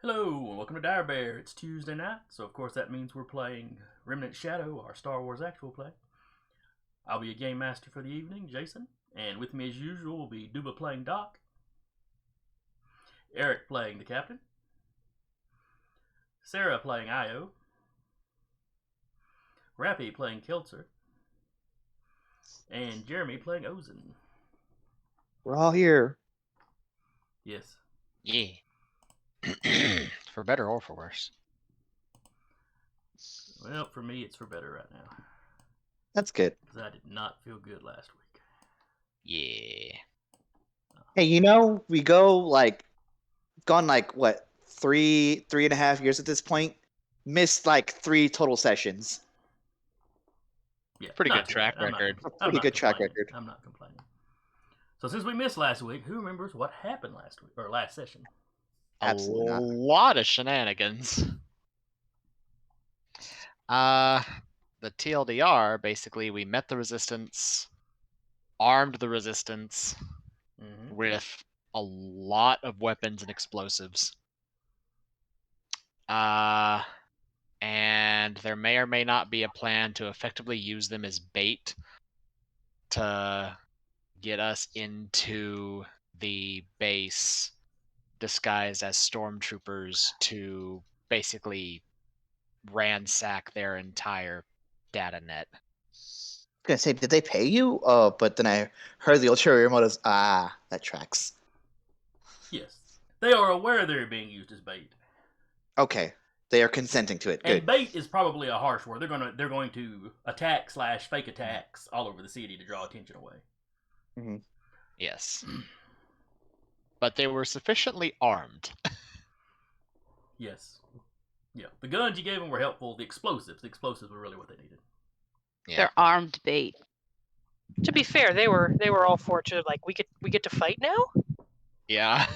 Hello, and welcome to Dire Bear. It's Tuesday night, so of course that means we're playing Remnant Shadow, our Star Wars actual play. I'll be a game master for the evening, Jason, and with me as usual will be Duba playing Doc, Eric playing the Captain, Sarah playing Io, Rappy playing Keltzer, and Jeremy playing Ozen. We're all here. Yes. Yeah. For better or for worse. Well, for me, it's for better right now. That's good. Because I did not feel good last week. Yeah. Hey, we gone what, 3.5 years at this point? Missed like 3 total sessions. Yeah, Pretty good track record. Pretty good track record. I'm not complaining. So since we missed last week, who remembers what happened last week or last session? Absolutely a not. lot of shenanigans. The TLDR, basically, we met the Resistance, armed the Resistance with a lot of weapons and explosives. And there may or may not be a plan to effectively use them as bait to get us into the base disguised as stormtroopers to basically ransack their entire data net. I was gonna say, did they pay you? But then I heard the ulterior motives. That tracks. Yes. They are aware they're being used as bait. Okay. They are consenting to it. Good. And bait is probably a harsh word. They're going to attack / fake attacks all over the city to draw attention away. Mm-hmm. Yes. But they were sufficiently armed. Yes. Yeah. The guns you gave them were helpful. The explosives were really what they needed. Yeah. They're armed bait. To be fair, they were all fortunate. Like we get to fight now. Yeah.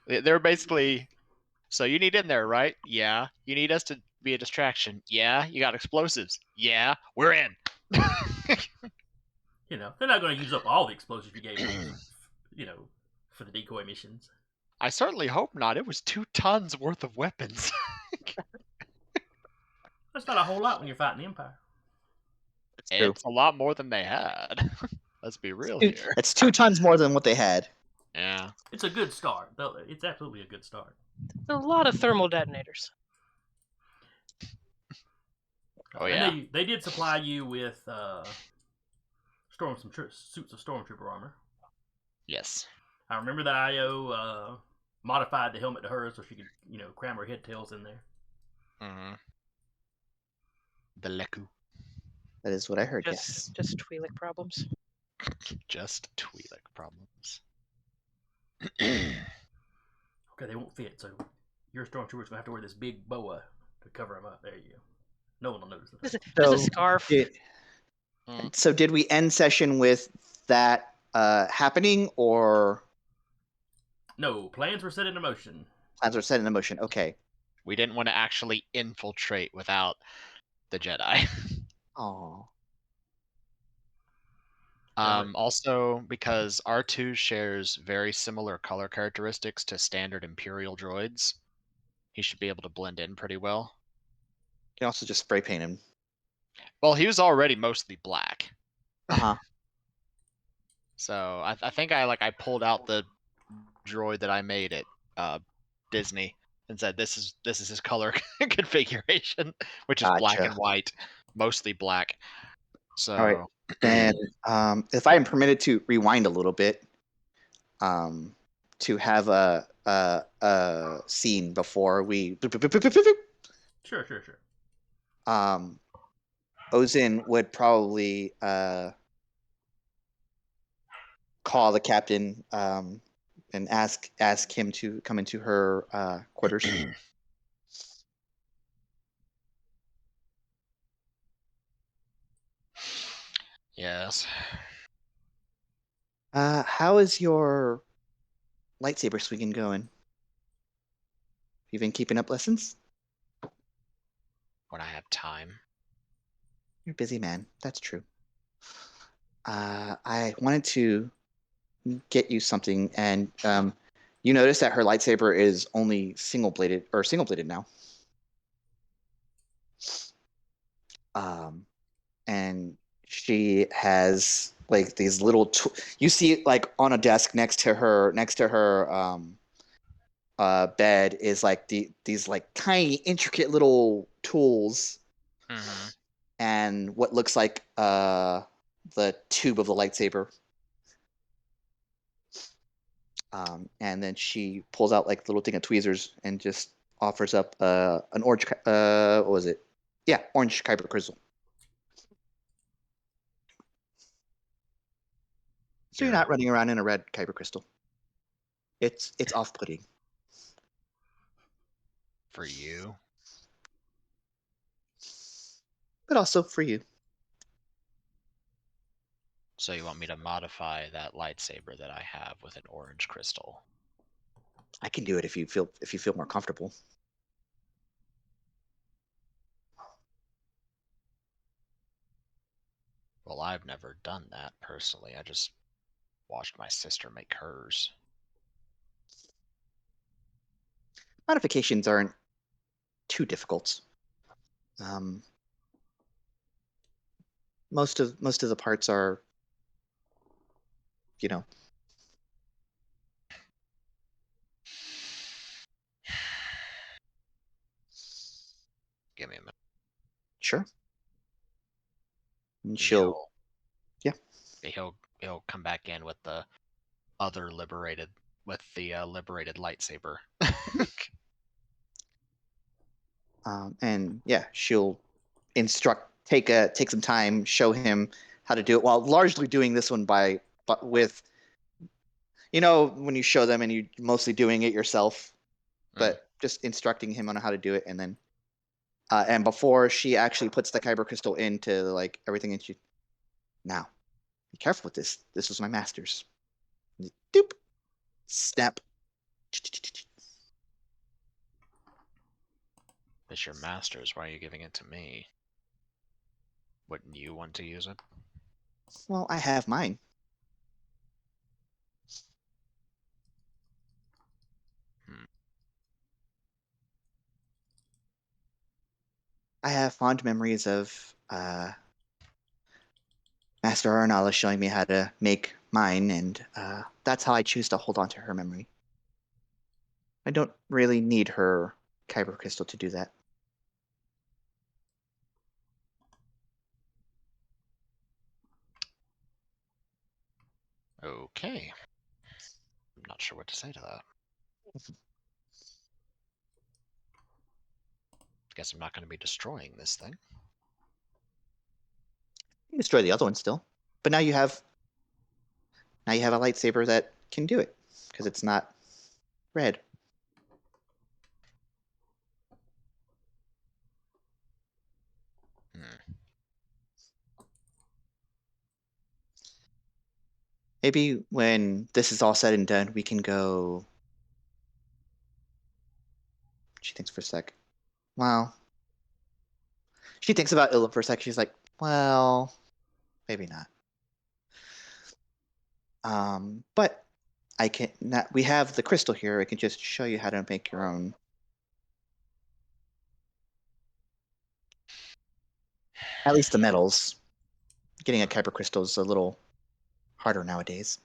They're basically. So you need in there, right? Yeah. You need us to be a distraction. Yeah. You got explosives. Yeah. We're in. They're not going to use up all the explosives you gave them, for the decoy missions. I certainly hope not. It was 2 tons worth of weapons. That's not a whole lot when you're fighting the Empire. It's a lot more than they had. Let's be real here. It's 2 tons more than what they had. Yeah. It's a good start. It's absolutely a good start. A lot of thermal detonators. Oh, yeah. And they did supply you with suits of stormtrooper armor. Yes. I remember that Io modified the helmet to hers so she could, cram her head tails in there. Mm-hmm. The Leku. That is what I heard, Just Twi'lek problems. Just Twi'lek problems. Okay, they won't fit, so your stormtrooper's going to have to wear this big boa to cover them up. There you go. No one will notice that. There's a scarf. So did we end session with that happening, or? No, plans were set into motion. Okay. We didn't want to actually infiltrate without the Jedi. Oh. Also, because R2 shares very similar color characteristics to standard Imperial droids, he should be able to blend in pretty well. You can also just spray paint him. Well, he was already mostly black. Uh-huh. So I think I pulled out the droid that I made at Disney and said this is his color configuration, which is Gotcha. black and white, mostly black. So all right. then, if I am permitted to rewind a little bit, to have a scene before we, Sure. Ozin would probably call the captain and ask him to come into her quarters. Yes. How is your lightsaber swinging going? You been keeping up lessons? When I have time. You're a busy man. That's true. I wanted to get you something, and you notice that her lightsaber is only single bladed now. And she has like these little. You see it like on a desk next to her bed is like these like tiny intricate little tools, Mm-hmm. and what looks like the tube of the lightsaber. And then she pulls out like a little thing of tweezers and just offers up an orange. What was it? Yeah, orange kyber crystal. So you're not running around in a red kyber crystal. It's off-putting. For you? But also for you. So you want me to modify that lightsaber that I have with an orange crystal? I can do it if you feel more comfortable. Well, I've never done that personally. I just watched my sister make hers. Modifications aren't too difficult. Most of the parts are, you know. Give me a minute. Sure. And He'll come back in with the liberated lightsaber. And yeah, she'll take some time, show him how to do it, while largely doing this one with, when you show them and you mostly doing it yourself, but just instructing him on how to do it, and then and before she actually puts the kyber crystal into like everything, and now be careful with this. This was my master's. Doop, snap. It's your master's. Why are you giving it to me? Wouldn't you want to use it? Well, I have mine. I have fond memories of Master Arnala showing me how to make mine, and that's how I choose to hold on to her memory. I don't really need her kyber crystal to do that. Okay. I'm not sure what to say to that. Guess I'm not going to be destroying this thing. You can destroy the other one still, but now you have a lightsaber that can do it because it's not red. Maybe when this is all said and done, we can go. She thinks for a sec. Well, she thinks about Illa for a sec. She's like, well, maybe not. But I can. We have the crystal here. I can just show you how to make your own. At least the metals. Getting a kyber crystal is a little harder nowadays.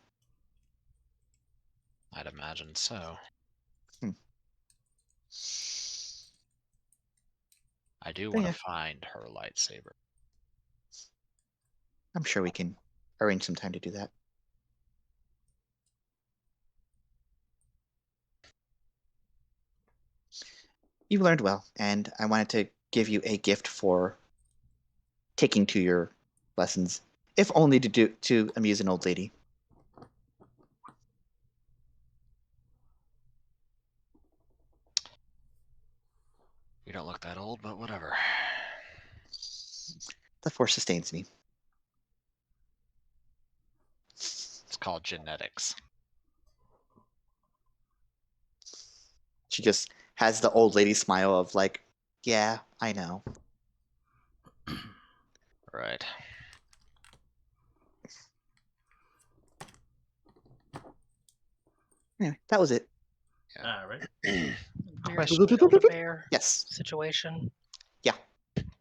I'd imagine so. I do want to find her lightsaber. I'm sure we can arrange some time to do that. You learned well, and I wanted to give you a gift for taking to your lessons, if only to amuse an old lady. You don't look that old, but whatever. The force sustains me. It's called genetics. She just has the old lady smile of like, yeah, I know. Right. Anyway, that was it. All right. Weird Question. Build-A-Bear Yes. situation.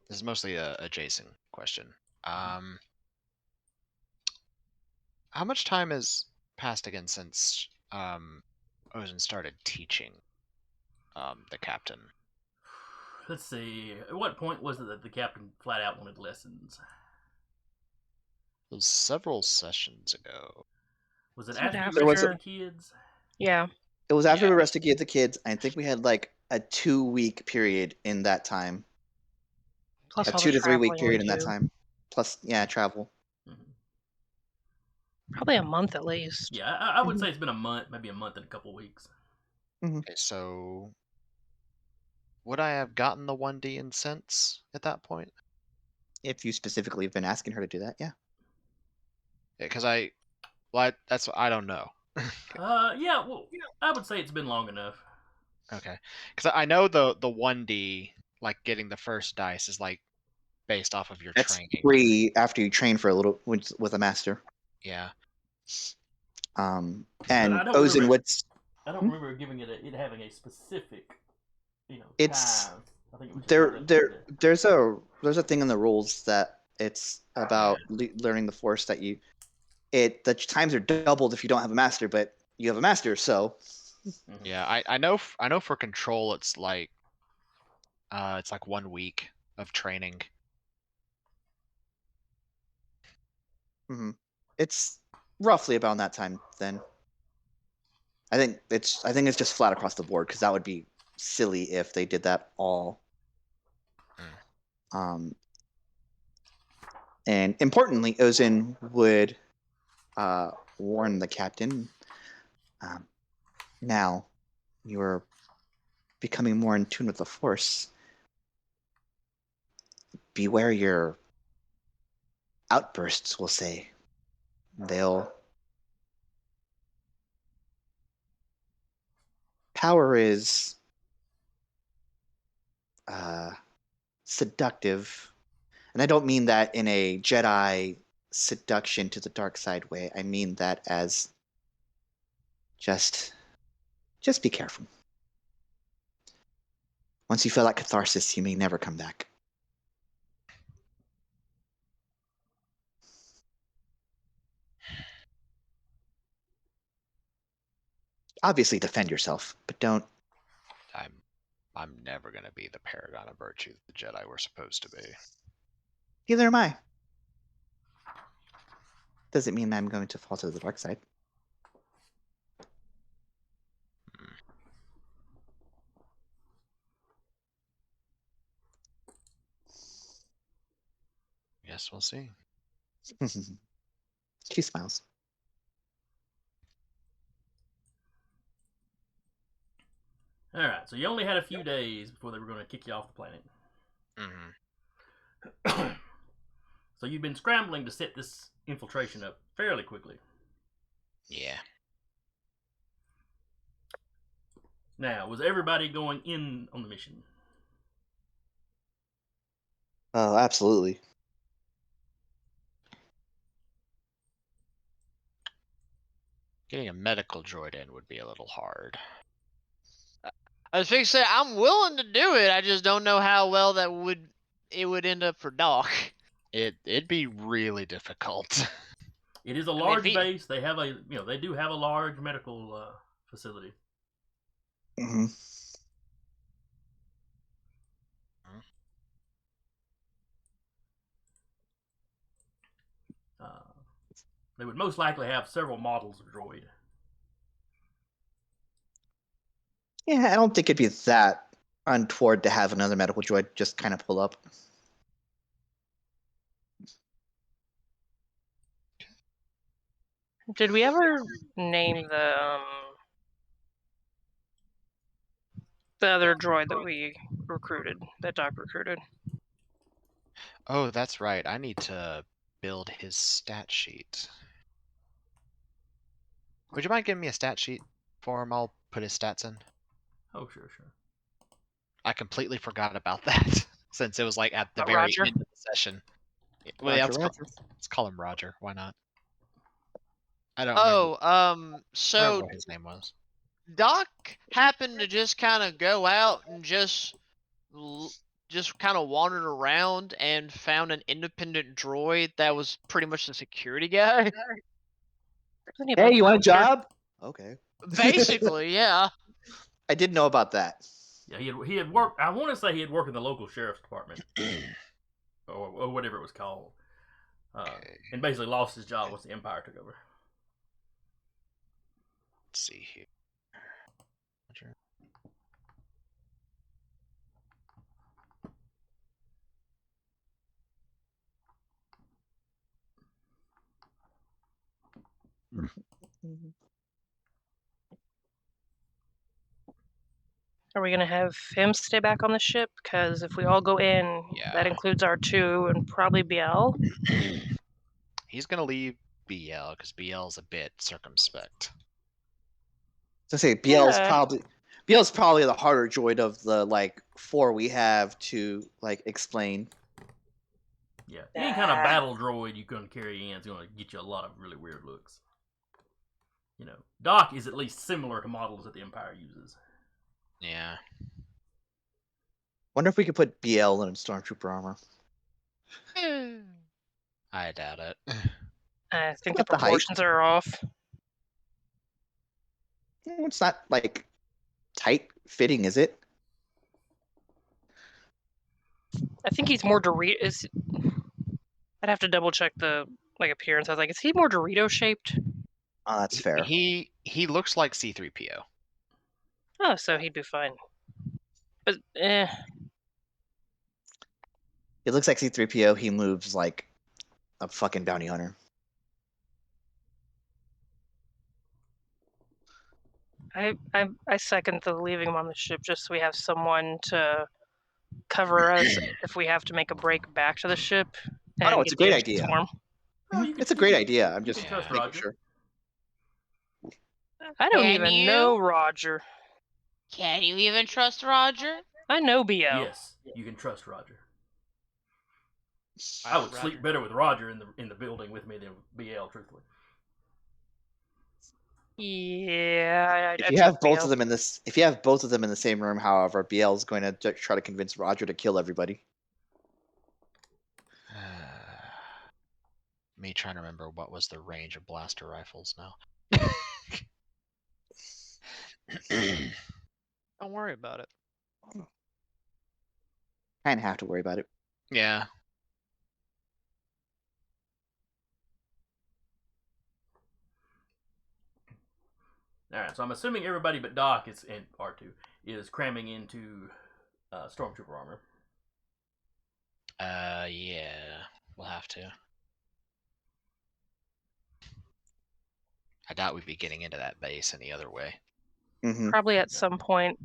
This is mostly a Jason question. How much time has passed again since Ozen started teaching the captain? Let's see. At what point was it that the captain flat out wanted lessons? It was several sessions ago. Was it Wasn't it after we rescued after- the kids? Yeah. It was after Yeah. we rescued the kids. I think we had like a 2-week period in that time. Plus A all 2 the to 3 week traveling period we in that do. time. Plus, yeah, travel. Mhm. Probably a month at least. Yeah, I would say it's been a month, maybe a month and a couple weeks. Okay, so would I have gotten the 1D in sense at that point? If you specifically have been asking her to do that, yeah. Because I don't know. Yeah, well, I would say it's been long enough. Okay, because I know the 1D, like getting the first dice, is like based off of your That's training. free after you train for a little with a master. Yeah. And I don't Ozen, remember- what's I don't remember giving it having a specific, It's- time. I think it was just there kind there of there's a thing in the rules that it's about learning the force that the times are doubled if you don't have a master, but you have a master, so Yeah, I know for control it's like 1 week of training. it's roughly about that time then. I think it's just flat across the board because that would be silly if they did that all. And importantly, Ozen would warn the captain. Now, you are becoming more in tune with the Force. Beware your outbursts, we'll say. Power is seductive. And I don't mean that in a Jedi seduction to the dark side way. I mean that as just be careful. Once you feel that catharsis, you may never come back. Obviously defend yourself, but don't. I'm never gonna be the paragon of virtue the Jedi were supposed to be. Neither am I. Doesn't mean I'm going to fall to the dark side. Yes, we'll see. She smiles. All right, so you only had a few days before they were going to kick you off the planet. Mm-hmm. So you've been scrambling to set this infiltration up fairly quickly. Yeah. Now, was everybody going in on the mission? Oh, absolutely. Getting a medical droid in would be a little hard. I was fixing to say I'm willing to do it. I just don't know how well it would end up for Doc. It'd be really difficult. It is a mean, large if he- base. They have they do have a large medical facility. Mm-hmm. They would most likely have several models of droid. Yeah, I don't think it'd be that untoward to have another medical droid just kind of pull up. Did we ever name the other droid that we recruited, that Doc recruited? Oh, that's right. I need to build his stat sheet. Would you mind giving me a stat sheet for him? I'll put his stats in. Oh, sure. I completely forgot about that since it was like at the very Roger? end of the session. Well, Roger, yeah, Roger. let's call him Roger. Why not? I don't remember, Oh, remember so what his name was. Doc happened to just kind of go out and just kind of wandered around and found an independent droid that was pretty much the security guy. Doesn't he have, Hey, like, you want a weird- job? Okay. Basically, yeah. I did know about that. Yeah, he had worked. I want to say he had worked in the local sheriff's department, or whatever it was called, Okay. and basically lost his job once the Empire took over. Let's see here. Roger. Are we gonna have him stay back on the ship? Because if we all go in, Yeah. that includes R2 and probably BL. He's gonna leave BL because BL is a bit circumspect. So say BL's Yeah. probably the harder droid of the like 4 we have to like explain. Yeah, any kind of battle droid you can carry in is going to get you a lot of really weird looks. You know, Doc is at least similar to models that the Empire uses. Yeah. Wonder if we could put BL in Stormtrooper armor. I doubt it. I think the About the height. proportions are off. It's not like tight fitting, is it? I think he's more Dorito. I'd have to double check the appearance. I was like, is he more Dorito shaped? Oh, that's fair. He looks like C-3PO. Oh, so he'd be fine. But It looks like C-3PO. He moves like a fucking bounty hunter. I second the leaving him on the ship just so we have someone to cover us if we have to make a break back to the ship. And Oh, it's get a great the engines idea. warm. Oh, you can- It's a you great can- idea. I'm you just can trust making Roger. sure. I don't Can even you? know Roger. Can you even trust Roger? I know BO. Yes, you can trust Roger. I would sleep better with Roger in the building with me than BL, truthfully. Yeah, If you have both of them in this, if you have both of them in the same room, however, BL is going to try to convince Roger to kill everybody. Me trying to remember what was the range of blaster rifles now. Don't worry about it. Kind of have to worry about it. Yeah. All right, so I'm assuming everybody but Doc is in R2 is cramming into Stormtrooper armor. Yeah. We'll have to. I doubt we'd be getting into that base any other way. Mm-hmm. Probably at some point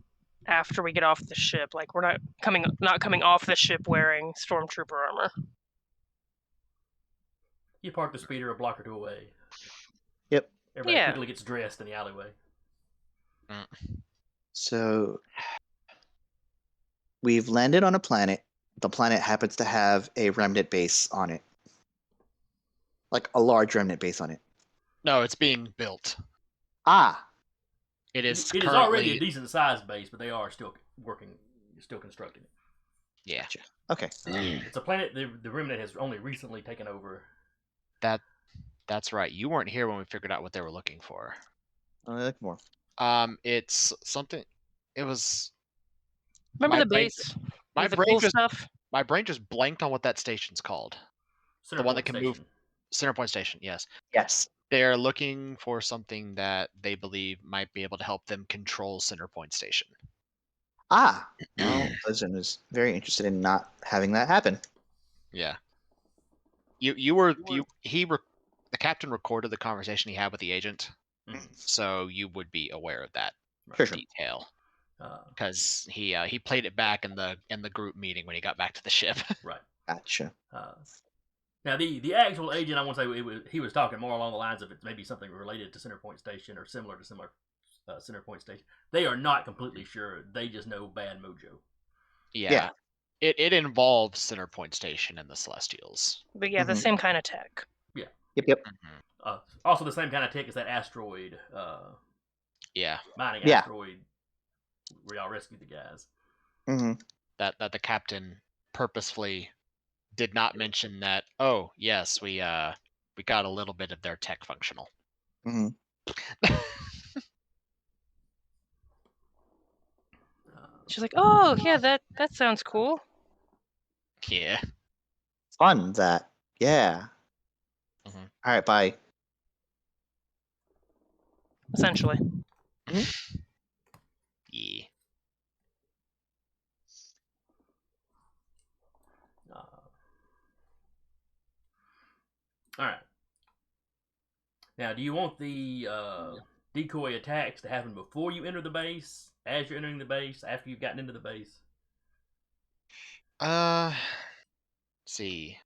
after we get off the ship. Like we're not coming off the ship wearing Stormtrooper armor. You park the speeder a block or two away. Yep. Everybody Yeah. quickly gets dressed in the alleyway. So we've landed on a planet. The planet happens to have a remnant base on it. Like a large remnant base on it. No, it's being built. Ah, It is It is currently... already a decent sized base, but they are still constructing it. Yeah. gotcha. Okay. It's a planet the Remnant has only recently taken over. That's right. You weren't here when we figured out what they were looking for. I like more. It's something. It was. Remember My the brain- base? My with the brain cool just stuff? my brain just blanked on what that station's called. Center one that Point can move- Station. Centerpoint Station, yes. Yes. They're looking for something that they believe might be able to help them control Centerpoint Station. Ah. Well, Blizzard is very interested in not having that happen. Yeah. The captain recorded the conversation he had with the agent, so you would be aware of that Sure. detail. Because he played it back in the group meeting when he got back to the ship. Right. Gotcha. Now, the actual agent, I won't say he was talking more along the lines of it's maybe something related to Centerpoint Station or similar to Centerpoint Station. They are not completely sure. They just know bad mojo. Yeah. It involves Centerpoint Station and the Celestials. But yeah, the same kind of tech. Yeah. Yep. Also, the same kind of tech as that asteroid. Mining asteroid where y'all rescued the guys. Mm-hmm. That the captain purposefully did not mention that. Oh yes, we got a little bit of their tech functional. Mm-hmm. She's like, oh yeah, that sounds cool. Yeah. Fun that. Yeah. Mm-hmm. All right. Bye. Essentially. Yeah. All right. Now, do you want the decoy attacks to happen before you enter the base, as you're entering the base, after you've gotten into the base? Let's see.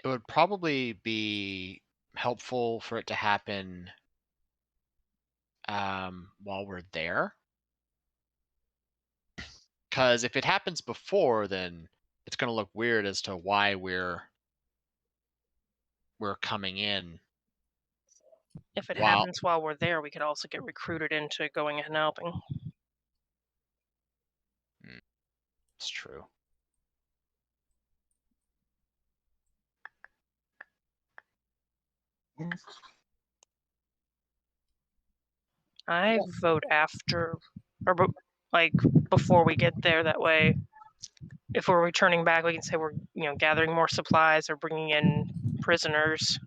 It would probably be helpful for it to happen while we're there. Because if it happens before, then it's going to look weird as to why we're coming in. If it happens while we're there, we could also get recruited into going and helping. It's true. I vote after, or like before we get there. That way, if we're returning back, we can say we're gathering more supplies or bringing in prisoners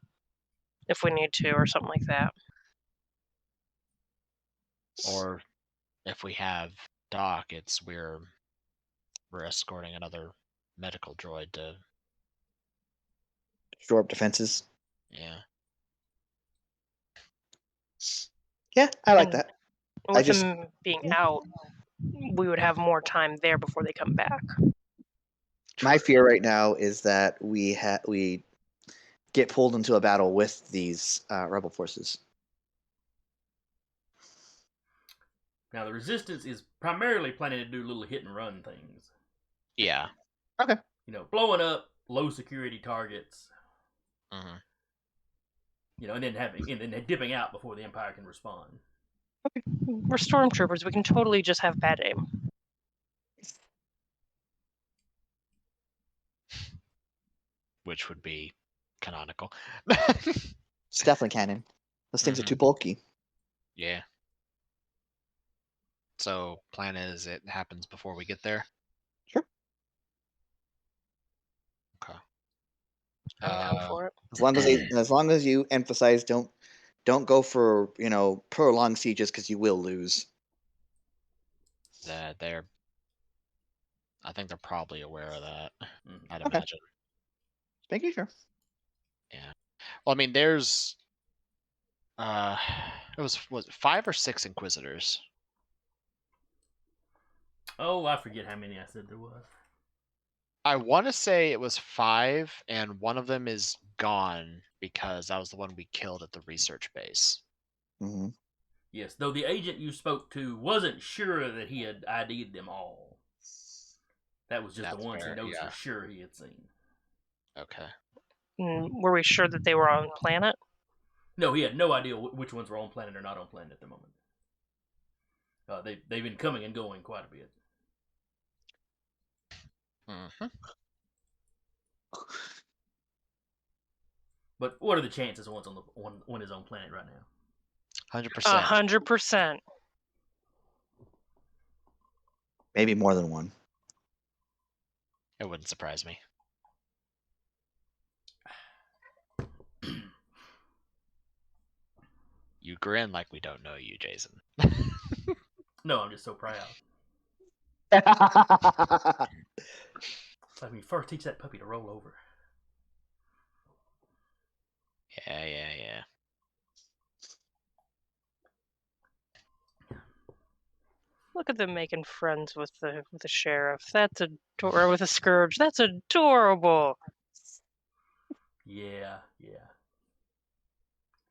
if we need to, or something like that. Or if we have Doc, it's we're escorting another medical droid to Shore up defenses. Yeah. Yeah, I like that. With them being out, we would have more time there before they come back. My fear right now is that we get pulled into a battle with these rebel forces. Now, the Resistance is primarily planning to do little hit and run things. Yeah. Okay. Blowing up low security targets. Mm-hmm. And then dipping out before the Empire can respond. Okay. We're stormtroopers. We can totally just have bad aim. Which would be canonical. It's definitely canon. Those things are too bulky. Yeah. So plan is it happens before we get there? Sure. Okay. I'm down for it. As long as you emphasize don't go for prolonged sieges because you will lose. I think they're probably aware of that. I'd imagine. Making sure. Yeah. Well, I mean, there's was it 5 or 6 Inquisitors? Oh, I forget how many I said there was. I want to say it was 5, and one of them is gone because that was the one we killed at the research base. Mm-hmm. Yes, though the agent you spoke to wasn't sure that he had ID'd them all. That was just the ones he knows for sure he had seen. Okay. Were we sure that they were on planet? No, he had no idea which ones were on planet or not on planet at the moment. They've been coming and going quite a bit. Mm-hmm. But what are the chances one's on his own planet right now? 100%. 100%. Maybe more than one. It wouldn't surprise me. You grin like we don't know you, Jason. No, I'm just so proud. Let me first teach that puppy to roll over. Yeah. Look at them making friends with the sheriff. That's or with a scourge. That's adorable. Yeah.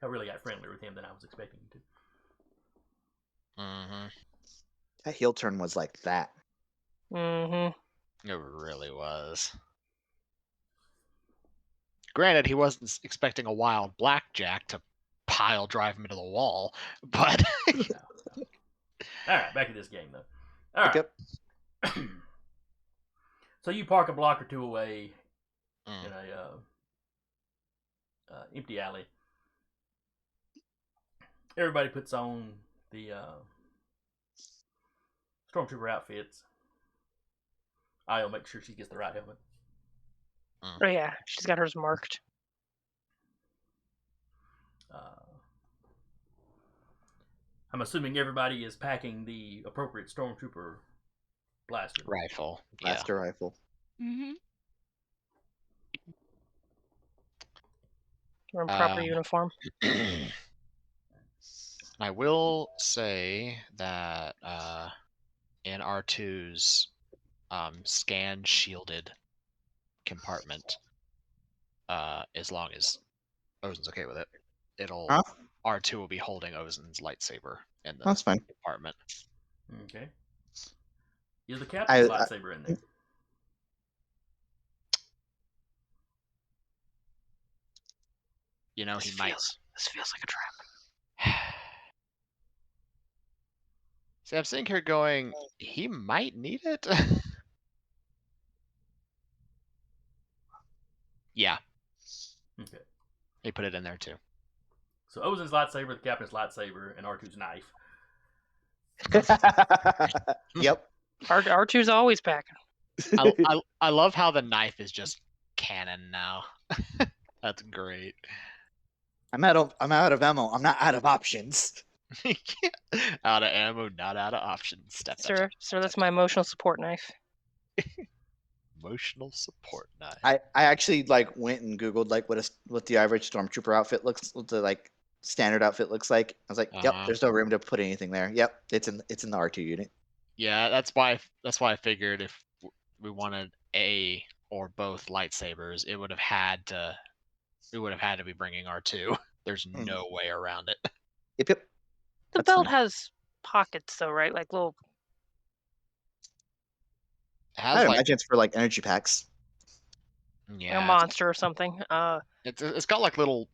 I really got friendlier with him than I was expecting to. Mm-hmm. That heel turn was like that. Mm-hmm. It really was. Granted, he wasn't expecting a wild blackjack to pile drive him into the wall, but No. All right, back to this game though. All right. Yep. So you park a block or two away Mm. in a empty alley. Everybody puts on the stormtrooper outfits. I'll make sure she gets the right helmet. Oh yeah, she's got hers marked. I'm assuming everybody is packing the appropriate stormtrooper blaster. rifle. Blaster rifle. Mm-hmm. We're in proper uniform. I will say that in R2's scan shielded compartment, as long as Ozen's okay with it, Huh? R2 will be holding Ozen's lightsaber in the That's fine. compartment. Okay. Is the captain's I- lightsaber in there? You know, This he might. This feels like a trap. See, I'm sitting here going, he might need it. Yeah, Okay. he put it in there too. So Ozen's lightsaber, the captain's lightsaber, and R2's knife. Yep. R2's always packing. I love how the knife is just canon now. That's great. I'm out of ammo. I'm not out of options. Out of ammo, not out of options. Sir, that's my emotional support knife. Emotional support knife. I actually like went and googled like what the average stormtrooper outfit looks, what the like standard outfit looks like. I was like, yep, there's no room to put anything there. Yep, it's in the R2 unit. Yeah, that's why I figured if we wanted a or both lightsabers, we would have had to be bringing R2. There's no way around it. Yep. The That's belt fine. has pockets though, right? Like little. It I has like imagine it's for like energy packs. yeah, A monster or something. it's got like little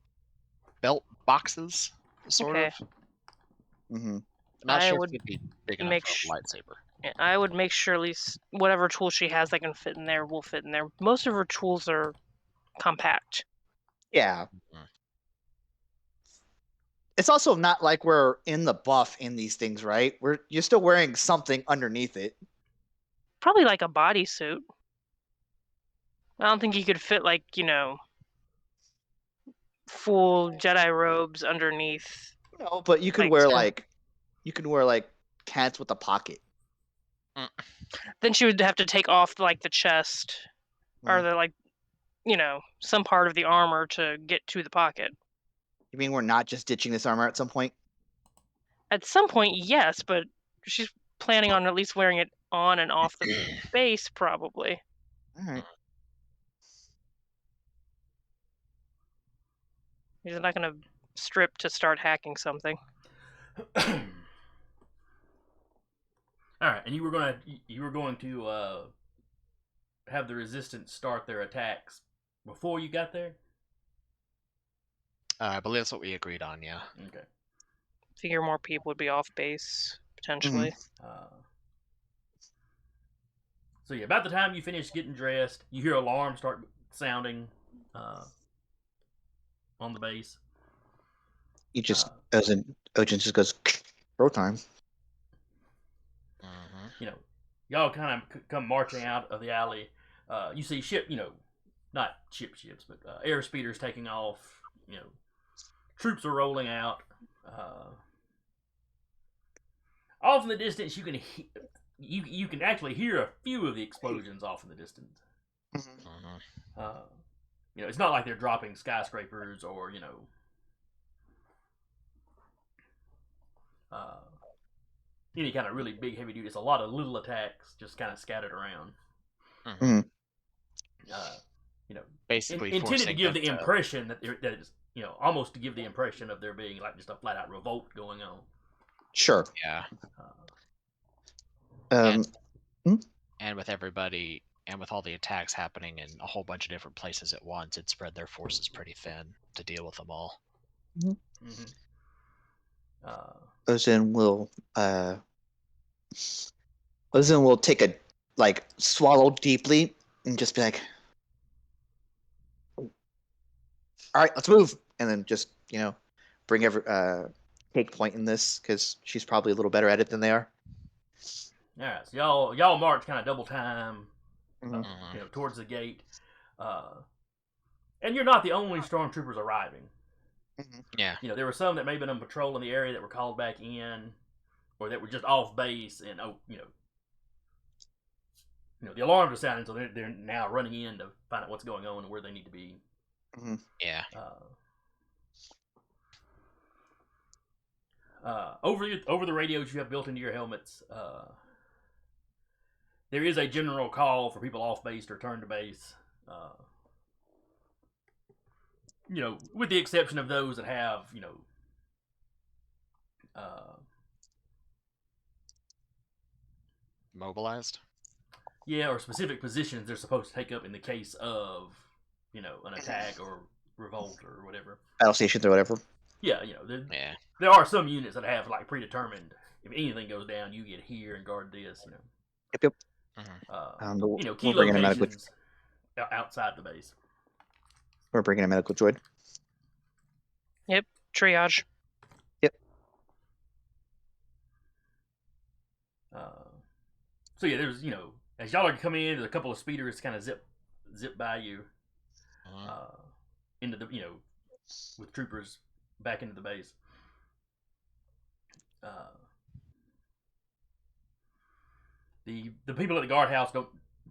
belt boxes, sort Okay. of. Mm-hmm. I'm not I sure would if it'd be big enough make for a lightsaber. I would make sure at least whatever tool she has that can fit in there will fit in there. Most of her tools are compact. Yeah. Mhm. It's also not like we're in the buff in these things, right? You're still wearing something underneath it. Probably like a bodysuit. I don't think you could fit like, full Jedi robes underneath. No, but you could Like, wear yeah. like pants with a pocket. Then she would have to take off like the chest or the like, some part of the armor to get to the pocket. You mean we're not just ditching this armor at some point? At some point, yes, but she's planning on at least wearing it on and off the base, probably. All right. He's not going to strip to start hacking something. All right, and you were going to have the resistance start their attacks before you got there. I believe that's what we agreed on. Yeah. Okay. Figure more people would be off base potentially. So yeah, about the time you finish getting dressed, you hear alarms start sounding on the base. He just Ojen just goes throw time. Y'all kind of come marching out of the alley. You see not ships, but air speeders taking off. troops are rolling out. Off in the distance, you can actually hear a few of the explosions off in the distance. It's not like they're dropping skyscrapers or any kind of really big heavy duty. It's a lot of little attacks just kind of scattered around. Basically intended to give the them impression that it's almost to give the impression of there being like just a flat out revolt going on. Sure. Yeah. And with everybody and with all the attacks happening in a whole bunch of different places at once, it spread their forces pretty thin to deal with them all. Ozin will take a swallow deeply and just be like, "All right, let's move," and then just bring take point in this because she's probably a little better at it than they are. All right, so y'all march kind of double time, towards the gate, and you're not the only stormtroopers arriving. Yeah. There were some that may have been on patrol in the area that were called back in, or that were just off base, and the alarms are sounding, so they're now running in to find out what's going on and where they need to be. Yeah. Over the radios you have built into your helmets, there is a general call for people off base to return to base. With the exception of those that have, mobilized. Yeah, or specific positions they're supposed to take up in the case of, an attack or revolt or whatever. Battle stations or whatever. Yeah, there are some units that have like predetermined. If anything goes down, you get here and guard this. Yep. Key locations outside the base. We're bringing a medical droid. Yep. Triage. Yep. So yeah, there's as y'all are coming in, there's a couple of speeders kind of zip by you, into the with troopers back into the base. The people at the guardhouse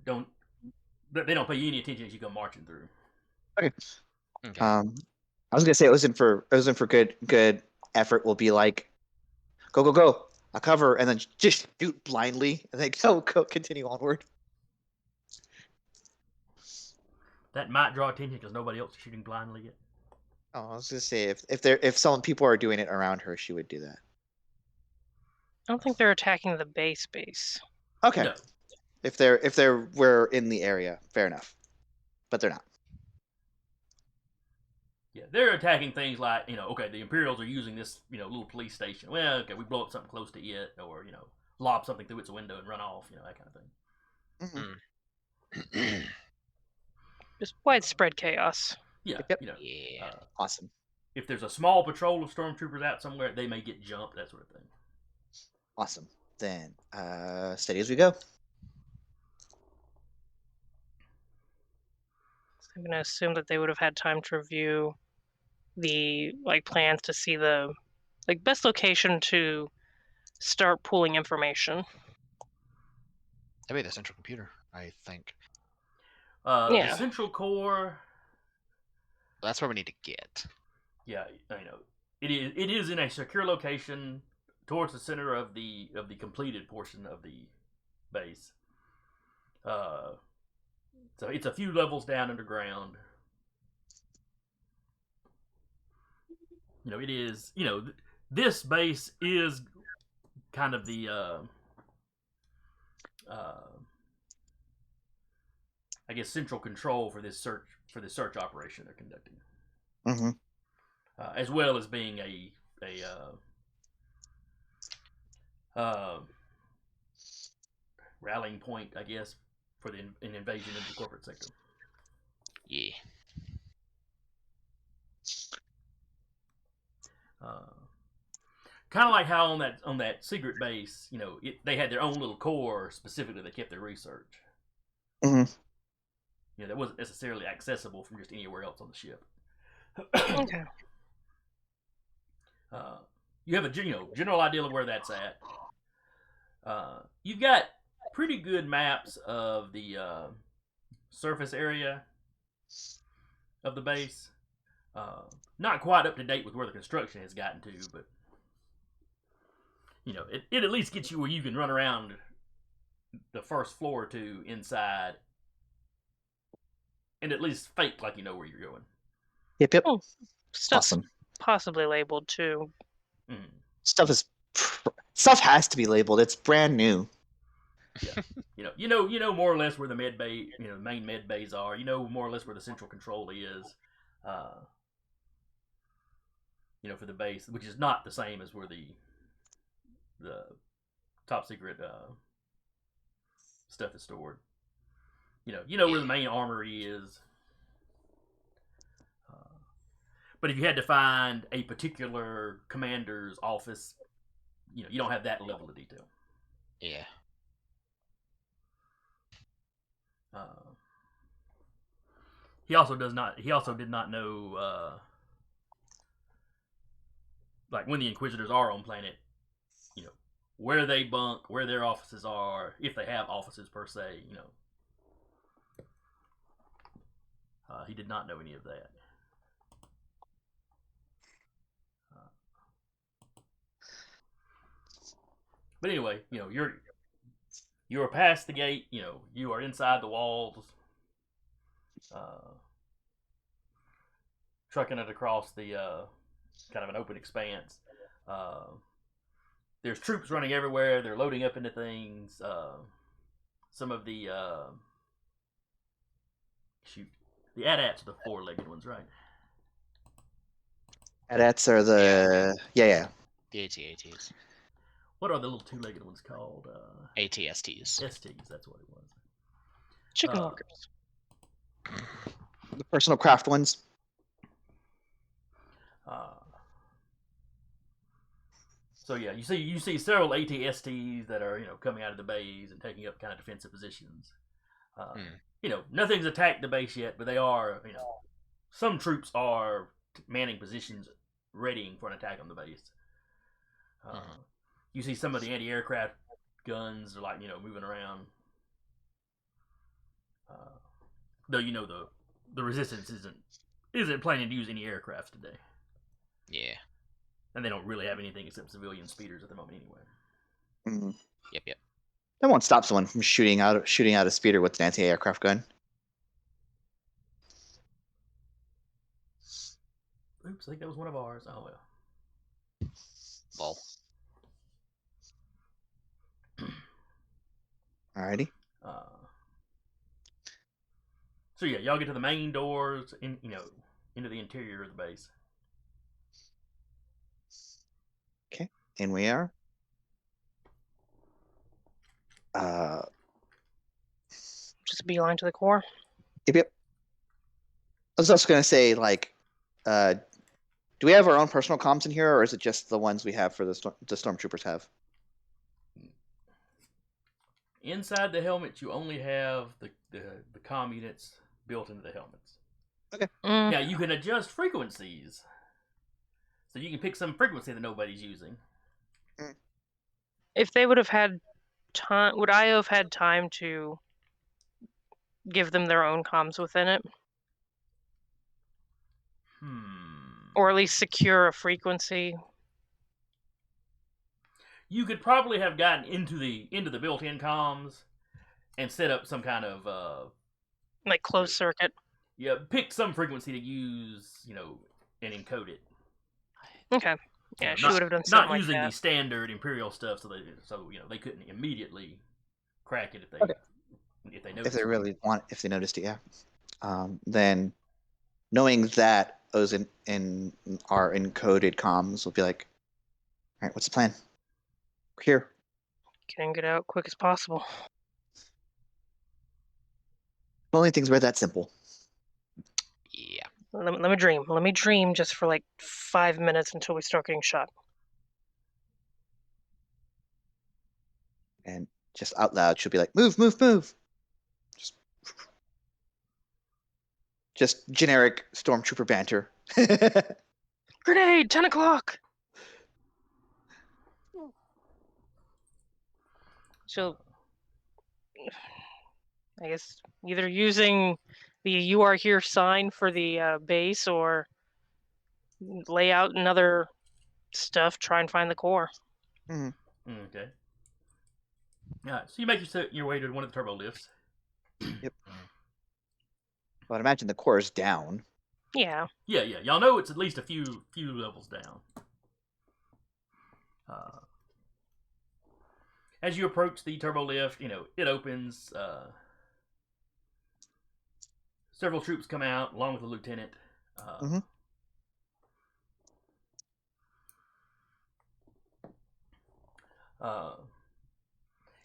don't pay you any attention as you go marching through. Okay. I was gonna say it was in for good effort. Will be like, go, I'll cover, and then just shoot blindly, and then go continue onward. That might draw attention because nobody else is shooting blindly yet. Oh, I was gonna say if some people are doing it around her, she would do that. I don't think they're attacking the base. Okay. No. If we're in the area, fair enough. But they're not. Yeah, they're attacking things like, okay, the Imperials are using this, little police station. Well, okay, we blow up something close to it, or, lob something through its window and run off, that kind of thing. Just widespread chaos. Yeah, Yep. awesome. If there's a small patrol of stormtroopers out somewhere, they may get jumped, that sort of thing. Awesome. Then, steady as we go. I'm going to assume that they would have had time to review the plans to see the best location to start pooling information. That'd be the central computer, I think. The central core. That's where we need to get. Yeah, it is in a secure location towards the center of the completed portion of the base. So it's a few levels down underground. It is, this base is kind of the, I guess, central control for this search operation they're conducting. As well as being a rallying point, I guess, for an invasion into the corporate sector. Yeah. Kind of like how on that secret base, they had their own little core specifically that kept their research. That wasn't necessarily accessible from just anywhere else on the ship. Okay. You have a general idea of where that's at. You've got pretty good maps of the surface area of the base. Not quite up to date with where the construction has gotten to, but it at least gets you where you can run around the first floor or two inside, and at least fake like you know where you're going. Yep. Oh, stuff's Awesome. possibly labeled too. Mm. Stuff has to be labeled. It's brand new. Yeah. You know more or less where the med bay, the main med bays are. You know more or less where the central control is. For the base, which is not the same as where the top secret stuff is stored. You know where the main armory is. But if you had to find a particular commander's office, you don't have that level of detail. Yeah. He also did not know, like when the Inquisitors are on planet, where they bunk, where their offices are, if they have offices per se. He did not know any of that. But anyway, you're past the gate. You are inside the walls. Trucking it across the kind of an open expanse. There's troops running everywhere. They're loading up into things. Some of the the AT-ATs are the four-legged ones, right? AT-ATs are the yeah. The AT-ATs. What are the little two-legged ones called? AT-STs. STs, that's what it was. Chicken walkers. The personal craft ones. So yeah, you see several AT-STs that are coming out of the bays and taking up kind of defensive positions. Nothing's attacked the base yet, but they are. Some troops are manning positions, readying for an attack on the base. You see some of the anti-aircraft guns are like moving around. Though the resistance isn't planning to use any aircrafts today. Yeah. And they don't really have anything except civilian speeders at the moment anyway. Mm-hmm. Yep. That won't stop someone from shooting out a speeder with an anti-aircraft gun. Oops, I think that was one of ours. Oh well. Lol. Alrighty. So yeah, y'all get to the main doors into the interior of the base. Okay, and we are. Just a beeline to the core. Yep. I was also gonna say, like, do we have our own personal comms in here, or is it just the ones we have for the stormtroopers have? Inside the helmet, you only have the comm units built into the helmets. Okay. Now you can adjust frequencies, so you can pick some frequency that nobody's using. If they would have had time, would I have had time to give them their own comms within it? Or at least secure a frequency? You could probably have gotten into the built-in comms and set up some kind of like closed circuit. Yeah, pick some frequency to use, and encode it. Okay. Yeah, she would have done something not using like the that. standard Imperial stuff, so they couldn't immediately crack it if they noticed. If they noticed it, yeah. Then knowing that those in our encoded comms will be like, all right, what's the plan? We're here. Get in, get out, quick as possible. Only things were that simple. Yeah. Let me dream. Let me dream just for like 5 minutes until we start getting shot. And just out loud, she'll be like, move, move, move. Just generic stormtrooper banter. Grenade! 10 o'clock! she'll, I guess, either using the "You Are Here" sign for the base, or lay out another stuff, try and find the core. Mm-hmm. Okay. All right, so you make your way to one of the turbo lifts. Yep. But imagine the core is down. Yeah. Yeah. Y'all know it's at least a few levels down. As you approach the turbo lift, it opens. Several troops come out, along with the lieutenant. Mhm.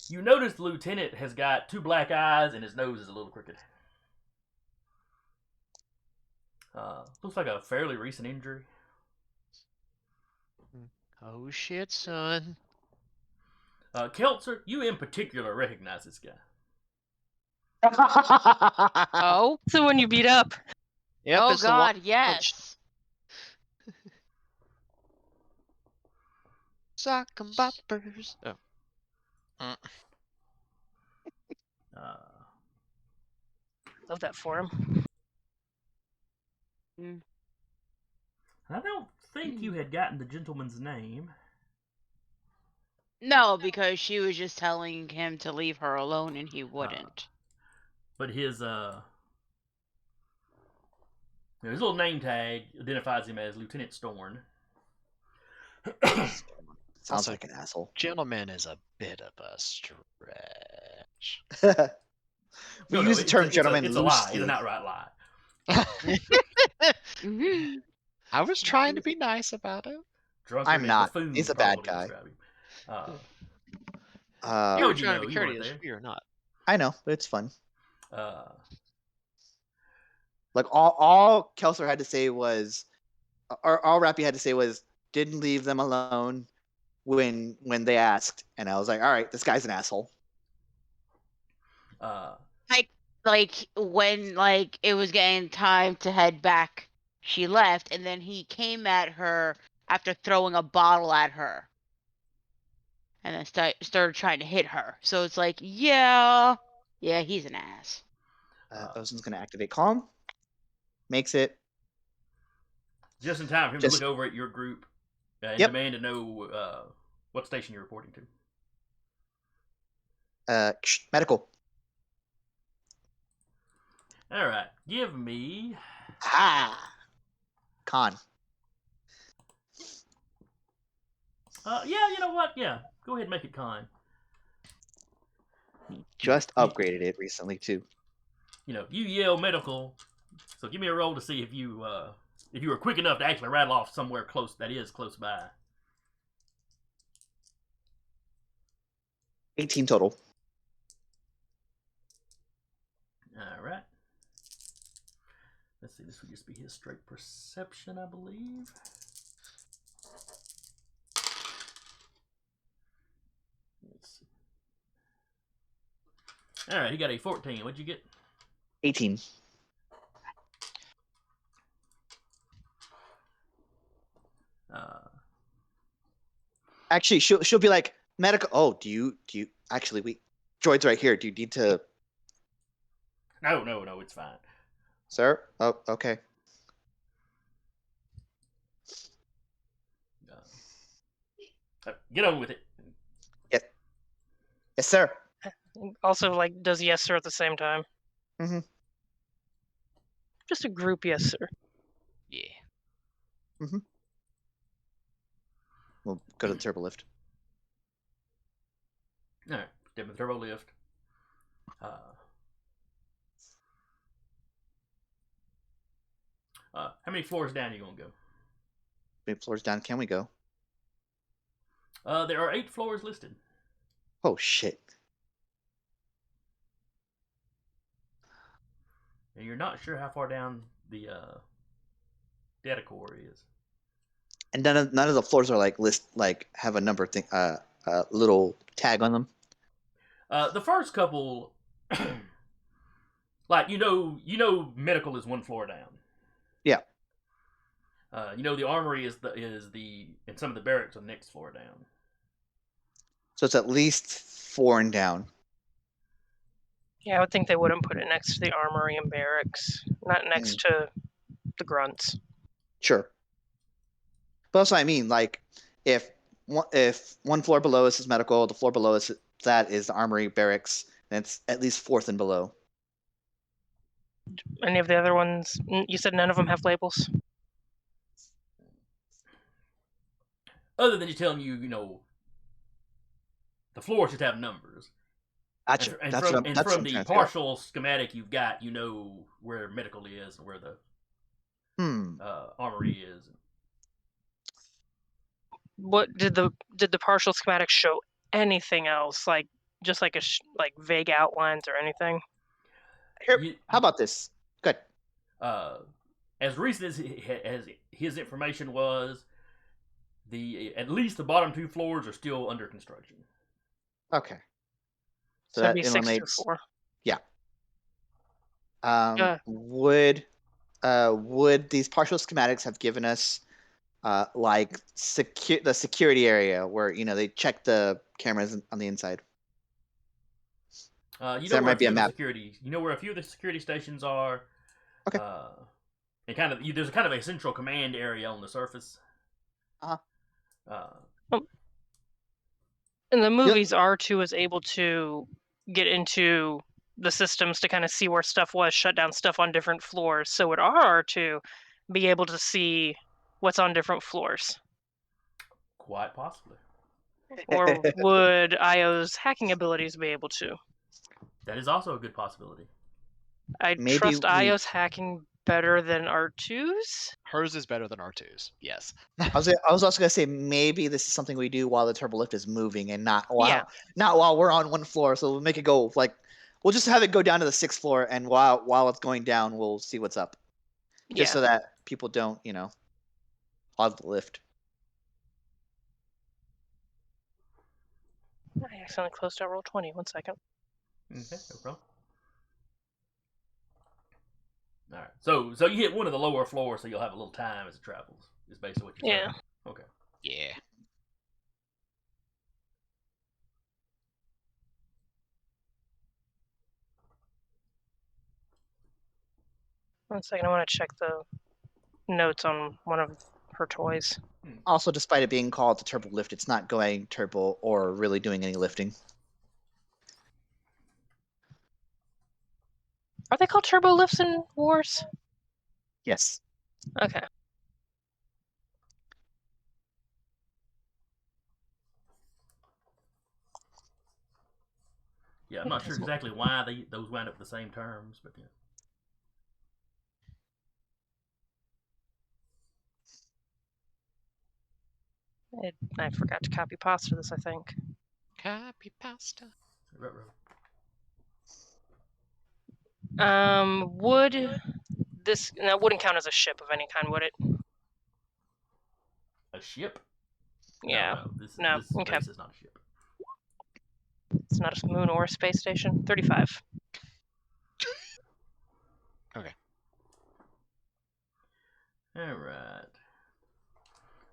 You notice the lieutenant has got 2 black eyes and his nose is a little crooked. Looks like a fairly recent injury. Oh shit, son. Keltzer, you in particular recognize this guy. Oh? It's the one you beat up. Yep, Oh it's the one God, punch. yes. Sock 'em boppers. Oh. Love that for him. I don't think you had gotten the gentleman's name. No, because she was just telling him to leave her alone and he wouldn't. But his little name tag identifies him as Lieutenant Storn. Sounds Also, like an asshole. Gentleman is a bit of a stretch. We No, use the term gentleman it's a lie. It's loosely. an outright lie. I was trying to be nice about it. Drunken I'm and not. buffoon He's a is probably bad what you guy. describe him. You How were would you trying know? to be You weren't courteous, there. you're not. I know, but it's fun. Uh, Like all Kelser had to say was, or all Rappy had to say was, didn't leave them alone when they asked, and I was like, all right, this guy's an asshole. Like when like it was getting time to head back, she left, and then he came at her after throwing a bottle at her, and then started trying to hit her. So it's like, yeah, he's an ass. Ozen's gonna activate calm. Makes it. just in time for him to look over at your group and Yep. demand to know what station you're reporting to. Medical. All right, give me. Con. Yeah, you know what? Yeah, go ahead and make it con. Just upgraded it recently too. You yell medical, so give me a roll to see if you were quick enough to actually rattle off somewhere close that is close by. 18 total. All right. Let's see. This would just be his straight perception, I believe. Let's see. All right, he got a 14. What'd you get? 18. Actually, she'll be like, medical. Oh, do you actually droid's right here. Do you need to? No, it's fine. Sir? Oh, okay. Get on with it. Yes, sir. Also, like, does yes sir at the same time. Mm-hmm. Just a group yes sir. Yeah. Mm-hmm. We'll go to the turbo lift. All right, step in the turbo lift. How many floors down are you gonna go? How many floors down can we go? There are 8 floors listed. Oh shit. And you're not sure how far down the data core is. And none of the floors are like have a number thing, little tag on them. The first couple, like medical is 1 floor down. Yeah. The armory is the and some of the barracks are the next floor down. So it's at least 4 and down. Yeah, I would think they wouldn't put it next to the armory and barracks, not next to the grunts. Sure. But that's what I mean. Like, if one floor below us is medical, the floor below us that is the armory, barracks, then it's at least 4th and below. Any of the other ones? You said none of them have labels? Other than just telling you, the floors should have numbers. Gotcha. And That's from what I'm the trying to partial schematic you've got, you know where medical is and where the armory is. What did the partial schematic show? Anything else, like just like like vague outlines or anything? Here, how about this? Good. As recent as his information was, at least the bottom 2 floors are still under construction. Okay. So that'd be 6 through 4. Yeah. Would these partial schematics have given us like the security area where they check the cameras on the inside? There might be a map. You know where a few of the security stations are. Okay. And there's kind of a central command area on the surface. In the movies, R2 is able to get into the systems to kind of see where stuff was, shut down stuff on different floors. So would R2 be able to see what's on different floors? Quite possibly. Or would IO's hacking abilities be able to? That is also a good possibility. I trust IO's hacking better than R2's. Hers is better than R2's. Yes. I was also gonna say maybe this is something we do while the turbo lift is moving and not while we're on one floor. So we'll make it go we'll just have it go down to the 6th floor, and while it's going down, we'll see what's up. Just so that people don't hog the lift. I accidentally closed out roll 20. 1 second. Okay, no problem. All right. So you hit one of the lower floors, so you'll have a little time as it travels. Is basically what you're saying. Okay. Yeah. One second, I want to check the notes on one of her toys. Also, despite it being called the turbo lift, it's not going turbo or really doing any lifting. Are they called turbo lifts in Wars? Yes. Okay. Yeah, I'm not sure exactly why those wound up the same terms, but yeah. I forgot to copy pasta this, I think. Copy pasta. Would this... That wouldn't count as a ship of any kind, would it? A ship? Yeah. No. This okay. base is not a ship. It's not a moon or a space station. 35. Okay. Alright.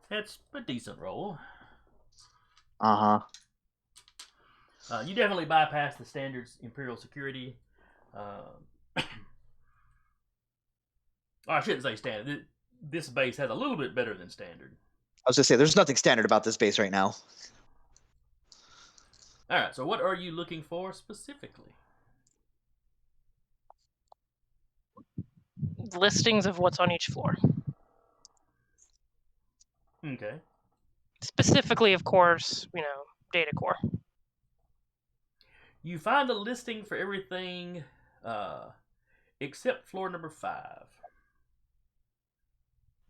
That's a decent roll. You definitely bypass the standards Imperial security. I shouldn't say standard. This base has a little bit better than standard. I was going to say, there's nothing standard about this base right now. Alright, so what are you looking for specifically? Listings of what's on each floor. Okay. Specifically, of course, data core. You find a listing for everything except floor number 5.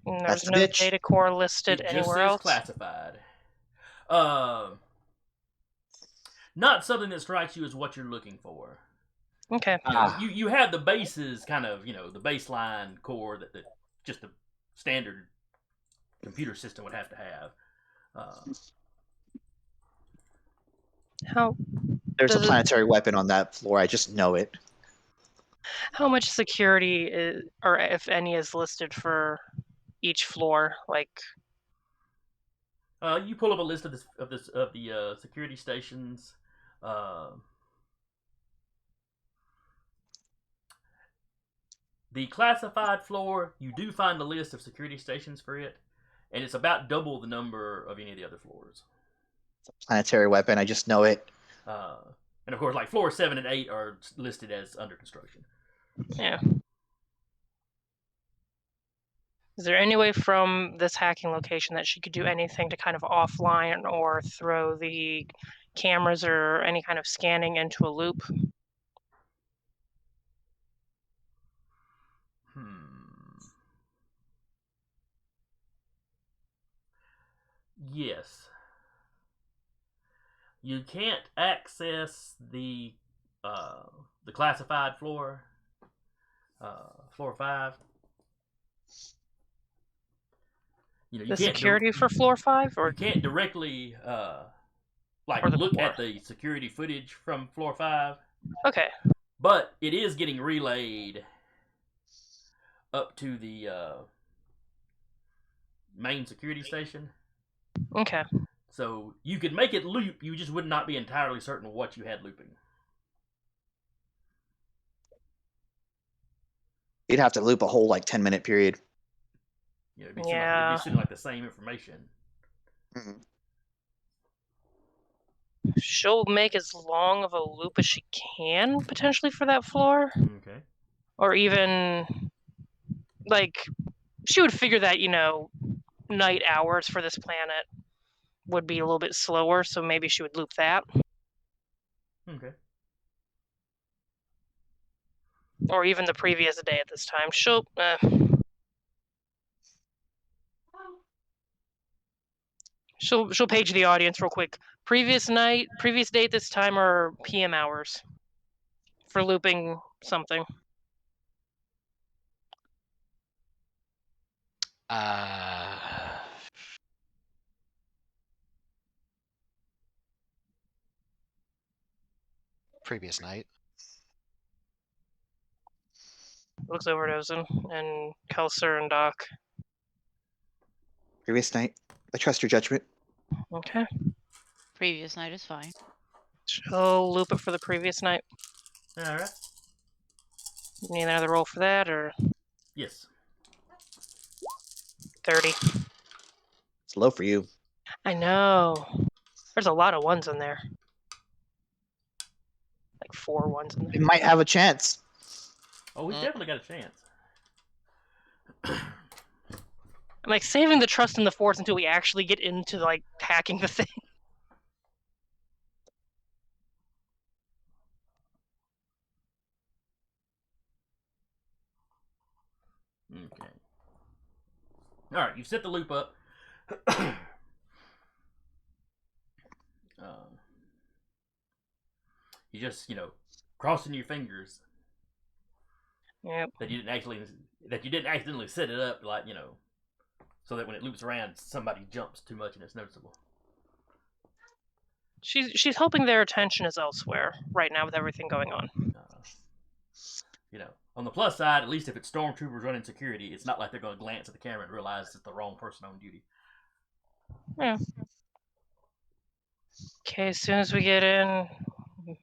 And there's no data core listed anywhere else? It just says classified. Not something that strikes you as what you're looking for. Okay. You have the bases, kind of, the baseline core that just the standard computer system would have to have. There's a planetary weapon on that floor. I just know it. How much security or if any, is listed for each floor? Like, You pull up a list of the security stations. The classified floor, you do find the list of security stations for it, and it's about double the number of any of the other floors. Planetary weapon. I just know it. And of course, like floors 7 and 8 are listed as under construction. Yeah. Is there any way from this hacking location that she could do anything to kind of offline or throw the cameras or any kind of scanning into a loop? Yes. You can't access the classified floor, floor 5. You know, you The can't security for floor 5, or you can't directly like or the look core? at the security footage from floor 5, Okay. but it is getting relayed up to the main security station. Okay. So you could make it loop, you just would not be entirely certain what you had looping. You'd have to loop a whole like 10-minute period. You know, it'd be Yeah. sending like the same information. Mhm. She'll make as long of a loop as she can, potentially, for that floor. Okay. Or even, like, she would figure that, night hours for this planet would be a little bit slower, so maybe she would loop that. Okay. Or even the previous day at this time. She'll page the audience real quick. Previous day at this time, or PM hours for looping something. Previous night. Looks over at Ozen and Kelser and Doc. Previous night. I trust your judgment. Okay. Previous night is fine. She'll loop it for the previous night. Alright. Need another roll for that, or Yes. 30. It's low for you. I know. There's a lot of ones in there. Like 4 ones in You there. might have a chance. Oh, we definitely got a chance. I'm like saving the trust in the force until we actually get into like hacking the thing. Okay. Alright, you've set the loop up. You just, crossing your fingers Yep. that you didn't accidentally set it up, like, so that when it loops around, somebody jumps too much and it's noticeable. She's hoping their attention is elsewhere right now with everything going on. On the plus side, at least if it's stormtroopers running security, it's not like they're going to glance at the camera and realize it's the wrong person on duty. Yeah. Okay, as soon as we get in,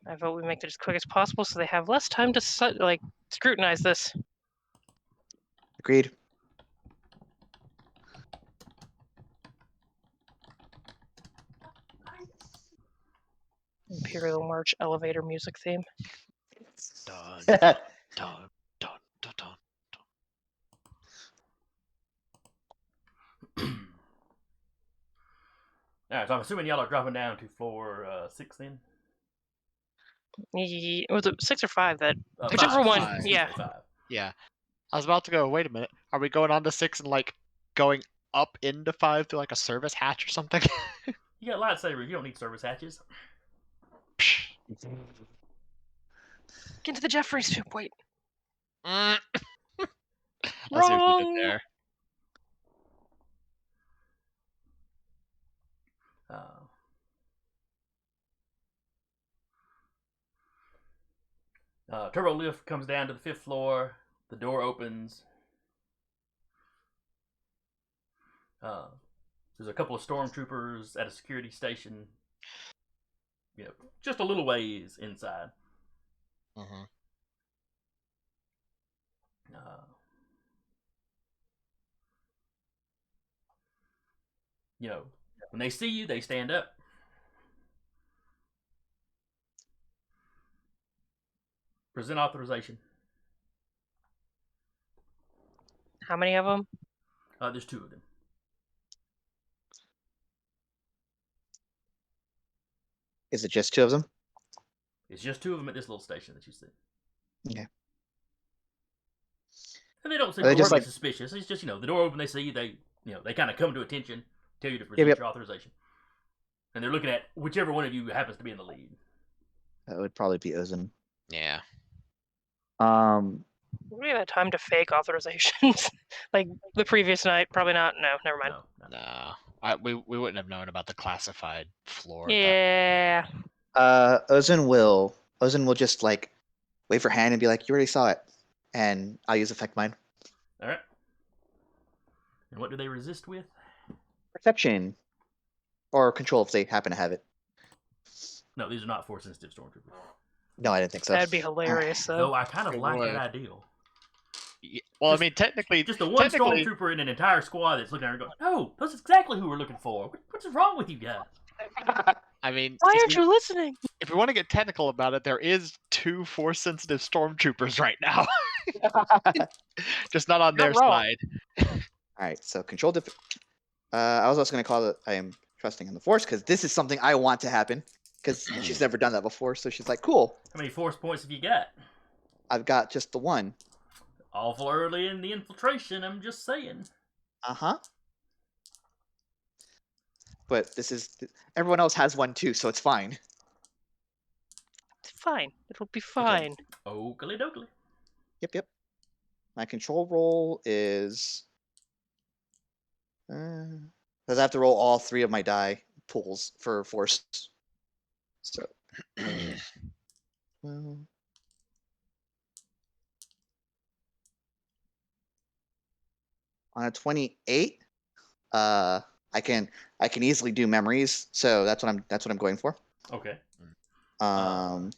I vote we make it as quick as possible so they have less time to scrutinize this. Agreed. Imperial March elevator music theme. Dun, dun, dun, dun, dun. Alright, so I'm assuming y'all are dropping down to floor 6 then? Was it 6 or 5? That whichever Five. one. Five. Yeah. 5. Yeah. I was about to go, wait a minute. Are we going on to 6 and like going up into 5 through like a service hatch or something? You got lightsabers, you don't need service hatches. Get into the Jeffries tube. Wait. I'll see what we did Wrong. there. Turbo lift comes down to the 5th floor. The door opens. There's a couple of stormtroopers at a security station, just a little ways inside. Mm-hmm. When they see you, they stand up. Present authorization. How many of them? There's 2 of them. Is it just 2 of them? It's just 2 of them at this little station that you see. Okay. And they don't seem Are they just overtly like- suspicious. It's just, the door open, they see you, they kind of come to attention, tell you to present Yep. your authorization. And they're looking at whichever one of you happens to be in the lead. That would probably be Ozin. Yeah. We have had time to fake authorizations. Like the previous night. Probably not. No, never mind. No. We wouldn't have known about the classified floor. Yeah. Ozin will just like wave her hand and be like, "You already saw it," and I'll use effect mine. All right. And what do they resist with? Perception or control if they happen to have it. No, these are not force sensitive stormtroopers. No, I didn't think so. That'd be hilarious, though. Though I kind of It like would. that ideal. Well, Just- I mean, technically, Just the one technically, stormtrooper in an entire squad that's looking at her going, "No, that's exactly who we're looking for. What's wrong with you guys?" I mean, Why aren't you listening? if we want to get technical about it, there is 2 force-sensitive stormtroopers right now, just not on You're their wrong. side. All right, so control I was also going to call it I am trusting in the force because this is something I want to happen because she's never done that before. So she's like, "Cool, How many force points have you got? I've got just the one." Awful early in the infiltration, I'm just saying. But everyone else has one too, so it's fine. It's fine. It'll be fine. Oakley dokley. Yep. My control roll is. Because I have to roll all 3 of my die pools for force. So. Well. On a 28, I can easily do memories, so that's what I'm going for. Okay. Um,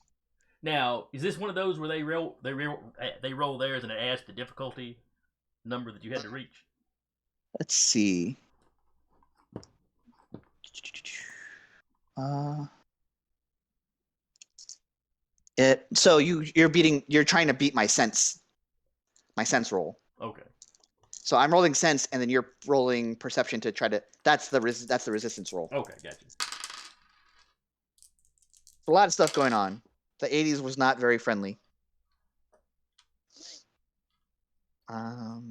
Now, is this one of those where they roll theirs and it adds the difficulty number that you had to reach? let's see. So you're trying to beat my sense roll. Okay. So I'm rolling sense, and then you're rolling perception to try to. That's the resistance roll. Okay, gotcha. A lot of stuff going on. The 80s was not very friendly. Oh,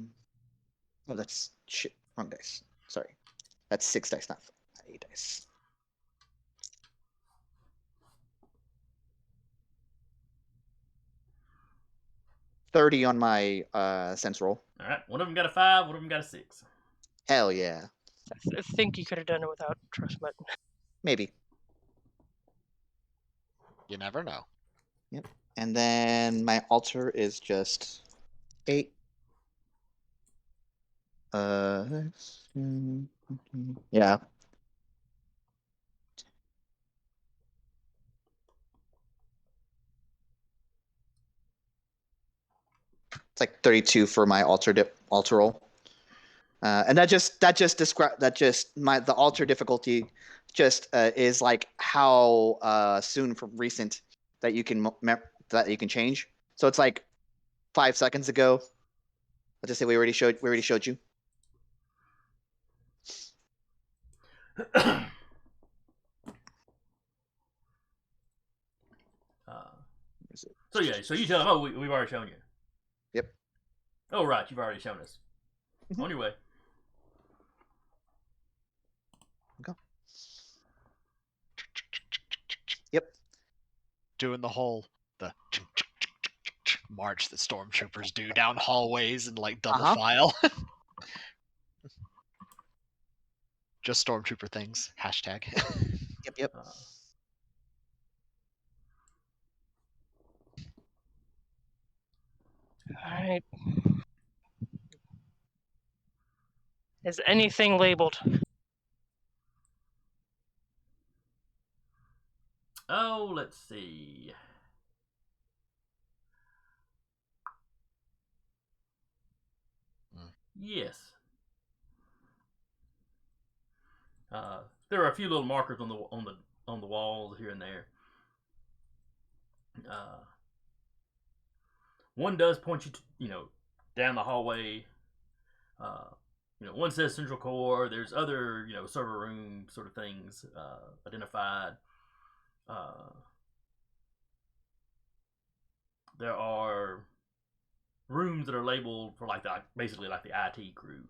that's shit. Wrong dice. Sorry. That's 6 dice, not 8 dice. $30 on my sense roll. All right. One of them got a 5. One of them got a 6. Hell yeah. I think you could have done it without trust button. Maybe. You never know. Yep. And then my altar is just 8. Yeah. It's like 32 for my altar roll. And the altar difficulty just is like how soon from recent that you can change. So it's like 5 seconds ago. Let's just say we already showed you. So you tell them, we've already shown you. Yep. Oh, right, you've already shown us. Mhm. On your way. Go. Yep. Doing the march that stormtroopers do down hallways and like double file. Just stormtrooper things. Hashtag. Yep. Alright. Is anything labeled? Let's see. Yes. There are a few little markers on the walls here and there. One does point you to, down the hallway. One says central core. There's other, server room sort of things identified. There are rooms that are labeled for basically like the IT crew,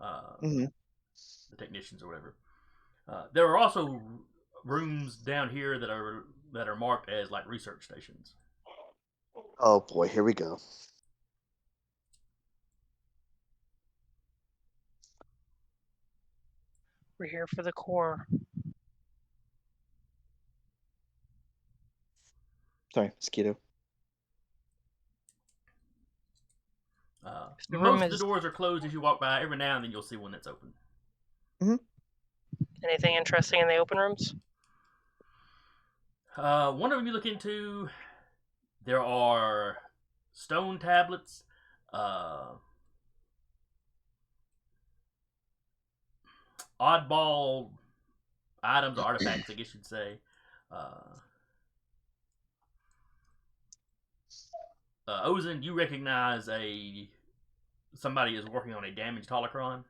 Mhm. the technicians or whatever. There are also rooms down here that are marked as like research stations. Oh boy, here we go. We're here for the core. Sorry, mosquito. The room Most of the is- doors are closed as you walk by. Every now and then you'll see one that's open. Anything interesting in the open rooms? One of them you look into, there are stone tablets, oddball items, artifacts, I guess you'd say. Ozen, you recognize somebody is working on a damaged holocron.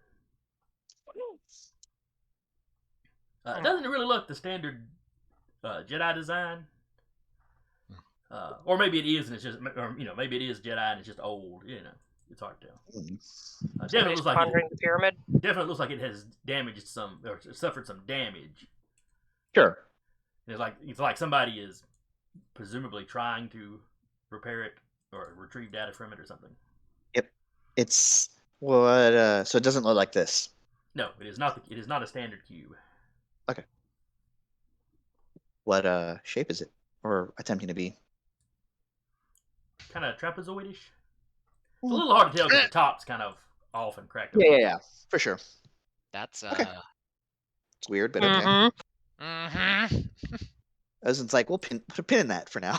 It doesn't really look the standard Jedi design. Or maybe it is, and it's just, or maybe it is Jedi and it's just old. It's hard to tell. Definitely Somebody's looks like pondering the pyramid. definitely looks like it has damaged or suffered some damage. Sure. It's like somebody is presumably trying to repair it or retrieve data from it or something. Yep. It's what? So it doesn't look like this. No, it is not. It is not a standard cube. What shape is it, or attempting to be? Kind of trapezoidish. It's a little hard to tell because the top's kind of off and cracked. Yeah, for sure. That's It's weird, but okay. Mm-hmm. Ozen's like, we'll put a pin in that for now.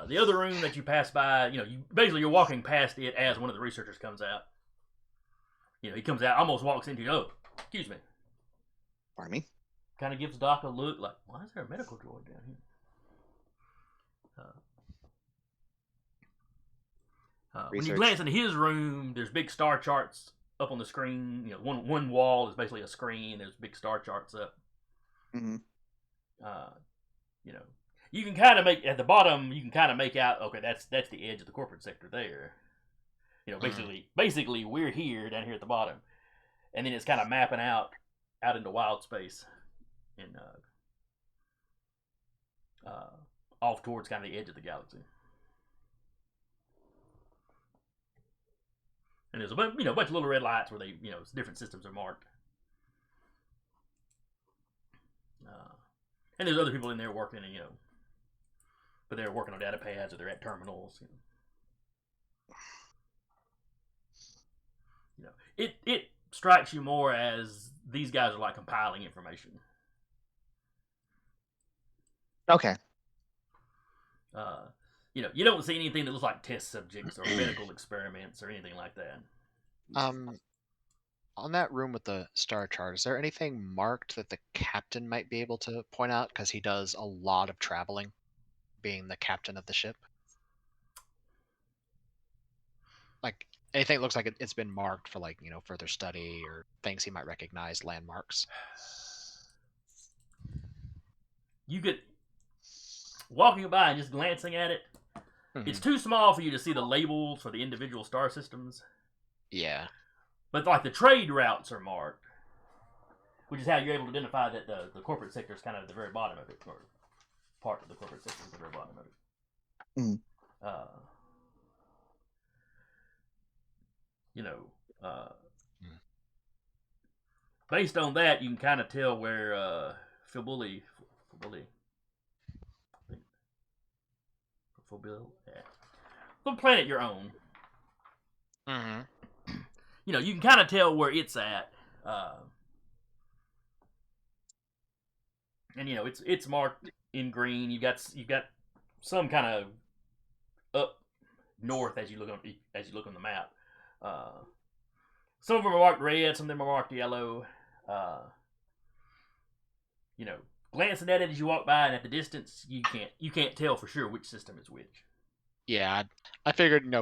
The other room that you pass by, you're walking past it as one of the researchers comes out. He comes out, almost walks into you. Oh, excuse me. Army. Kind of gives Doc a look like, why is there a medical droid down here? When you glance into his room, there's big star charts up on the screen. One wall is basically a screen. There's big star charts up. Mm-hmm. You can kind of make at the bottom. You can kind of make out. Okay, that's the edge of the corporate sector there. Basically, we're here down here at the bottom, and then it's kind of mapping out into wild space, and off towards kind of the edge of the galaxy. And there's a bunch of little red lights where they, different systems are marked. And there's other people in there working, but they're working on data pads or they're at terminals. It strikes you more as these guys are like compiling information. Okay. You don't see anything that looks like test subjects or medical experiments or anything like that. On that room with the star chart, is there anything marked that the captain might be able to point out? Because he does a lot of traveling, being the captain of the ship. Like, anything that looks like it's been marked for, further study or things he might recognize, landmarks. You could, walking by and just glancing at it, it's too small for you to see the labels for the individual star systems. Yeah. But like the trade routes are marked, which is how you're able to identify that the corporate sector is kind of at the very bottom of it, or part of the corporate sector is at the very bottom of it. Mm. Based on that, you can kind of tell where Phobuli, the planet you're on. Mm-hmm. You can kind of tell where it's at. and it's marked in green. You got some kind of up north as you look on the map. Some of them are marked red, some of them are marked yellow. You know, glancing at it as you walk by, and at the distance, you can't tell for sure which system is which. Yeah, I figured,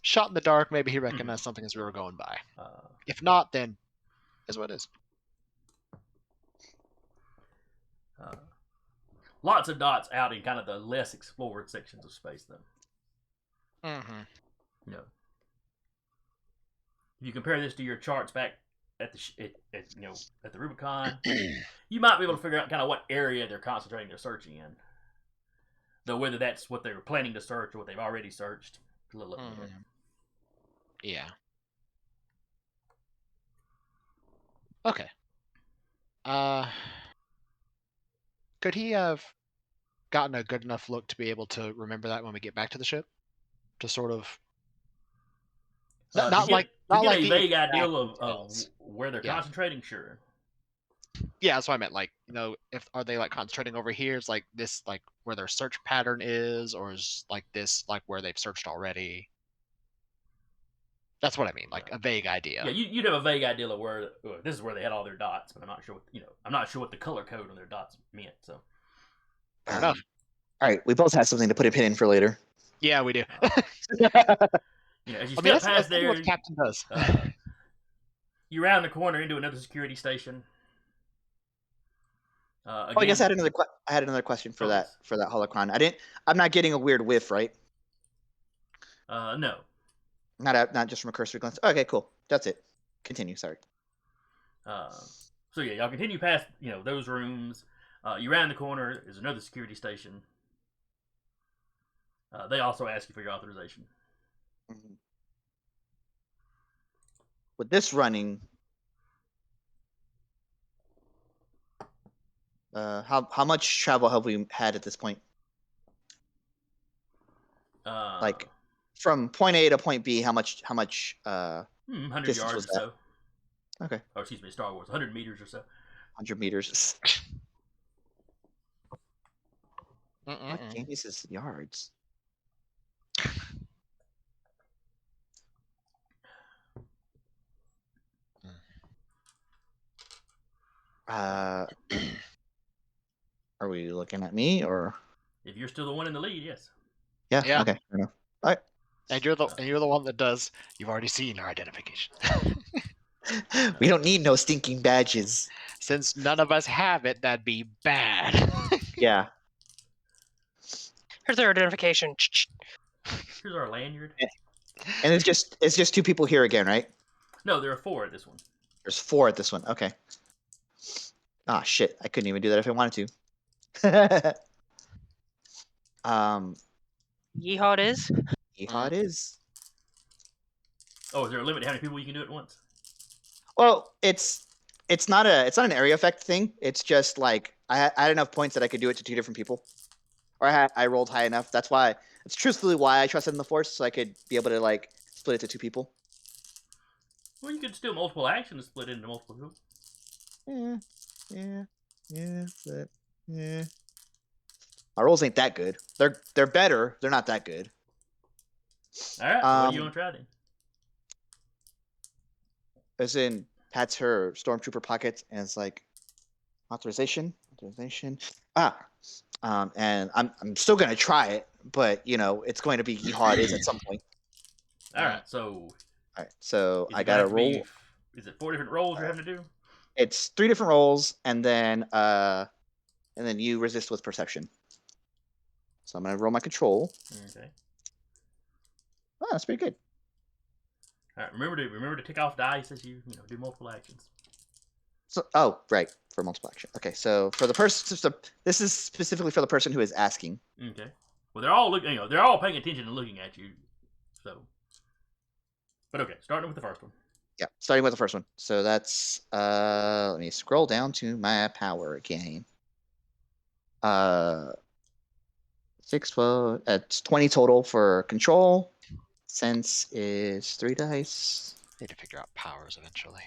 shot in the dark, maybe he recognized something as we were going by. If not, then is what it is. Lots of dots out in kind of the less explored sections of space, though. Mm-hmm. You know, if you compare this to your charts back at the Rubicon, you might be able to figure out kind of what area they're concentrating their searching in. Though whether that's what they were planning to search or what they've already searched, a little up in the air. Yeah. Okay. Could he have gotten a good enough look to be able to remember that when we get back to the ship? To sort of To not get like a the vague idea exact of details. where they're Yeah. concentrating, sure. Yeah, that's what I meant. Like, if are they like concentrating over here? Is like this like where their search pattern is, or is like this like where they've searched already? That's what I mean, like a vague idea. Yeah, you'd have a vague idea of where this is where they had all their dots, but I'm not sure what the color code on their dots meant. So Fair enough. All right, we both have something to put a pin in for later. Yeah, we do. as you step that's past there, what the captain does. you round the corner into another security station. Again, I guess I had another question for that holocron. I'm not getting a weird whiff, right? No. Not just from a cursory glance. Okay, cool. That's it. Continue. Sorry. So yeah, y'all continue past those rooms. You round the corner is another security station. They also ask you for your authorization. Mm-hmm. With this running, how much travel have we had at this point? Like from point A to point B, how much 100 yards or so. Okay. Oh, excuse me, Star Wars, 100 meters or so. 100 meters. What Mm-mm-mm. game uses yards? Are we looking at me or? If you're still the one in the lead, yes. Yeah. Yeah. Okay. Fair enough. All right. And you're the one that does. You've already seen our identification. We don't need no stinking badges. Since none of us have it, that'd be bad. Yeah. Here's their identification. Here's our lanyard. And it's just two people here again, right? No, there are 4 at this one. There's 4 at this one. Okay. Ah, shit. I couldn't even do that if I wanted to. Yeehaw it is. Yeehaw it is. Oh, is there a limit to how many people you can do at once? Well, it's not an area effect thing. It's just like I had enough points that I could do it to 2 different people, or I rolled high enough. That's why. It's truthfully why I trusted in the Force, so I could be able to like split it to 2 people. Well, you could still multiple actions split into multiple people. But my rolls ain't that good. They're better. They're not that good. All right. So what do you want to try then? As in, pats her stormtrooper pocket and it's like authorization. And I'm still gonna try it, but it's going to be yeehaw it is at some point. All right. So I got to roll. Is it 4 different rolls you're having to do? It's 3 different rolls, and then you resist with perception. So I'm gonna roll my control. Okay. Oh, that's pretty good. All right. Remember to tick off dice as you do multiple actions. So, right, for multiple action. Okay, so for the person, this is specifically for the person who is asking. Okay. Well, they're all looking. They're all paying attention and looking at you. So, but okay, starting with the first one. Yeah, starting with the first one. So that's let me scroll down to my power again. 6, 12. It's 20 total for control. Sense is 3 dice. Need to figure out powers eventually.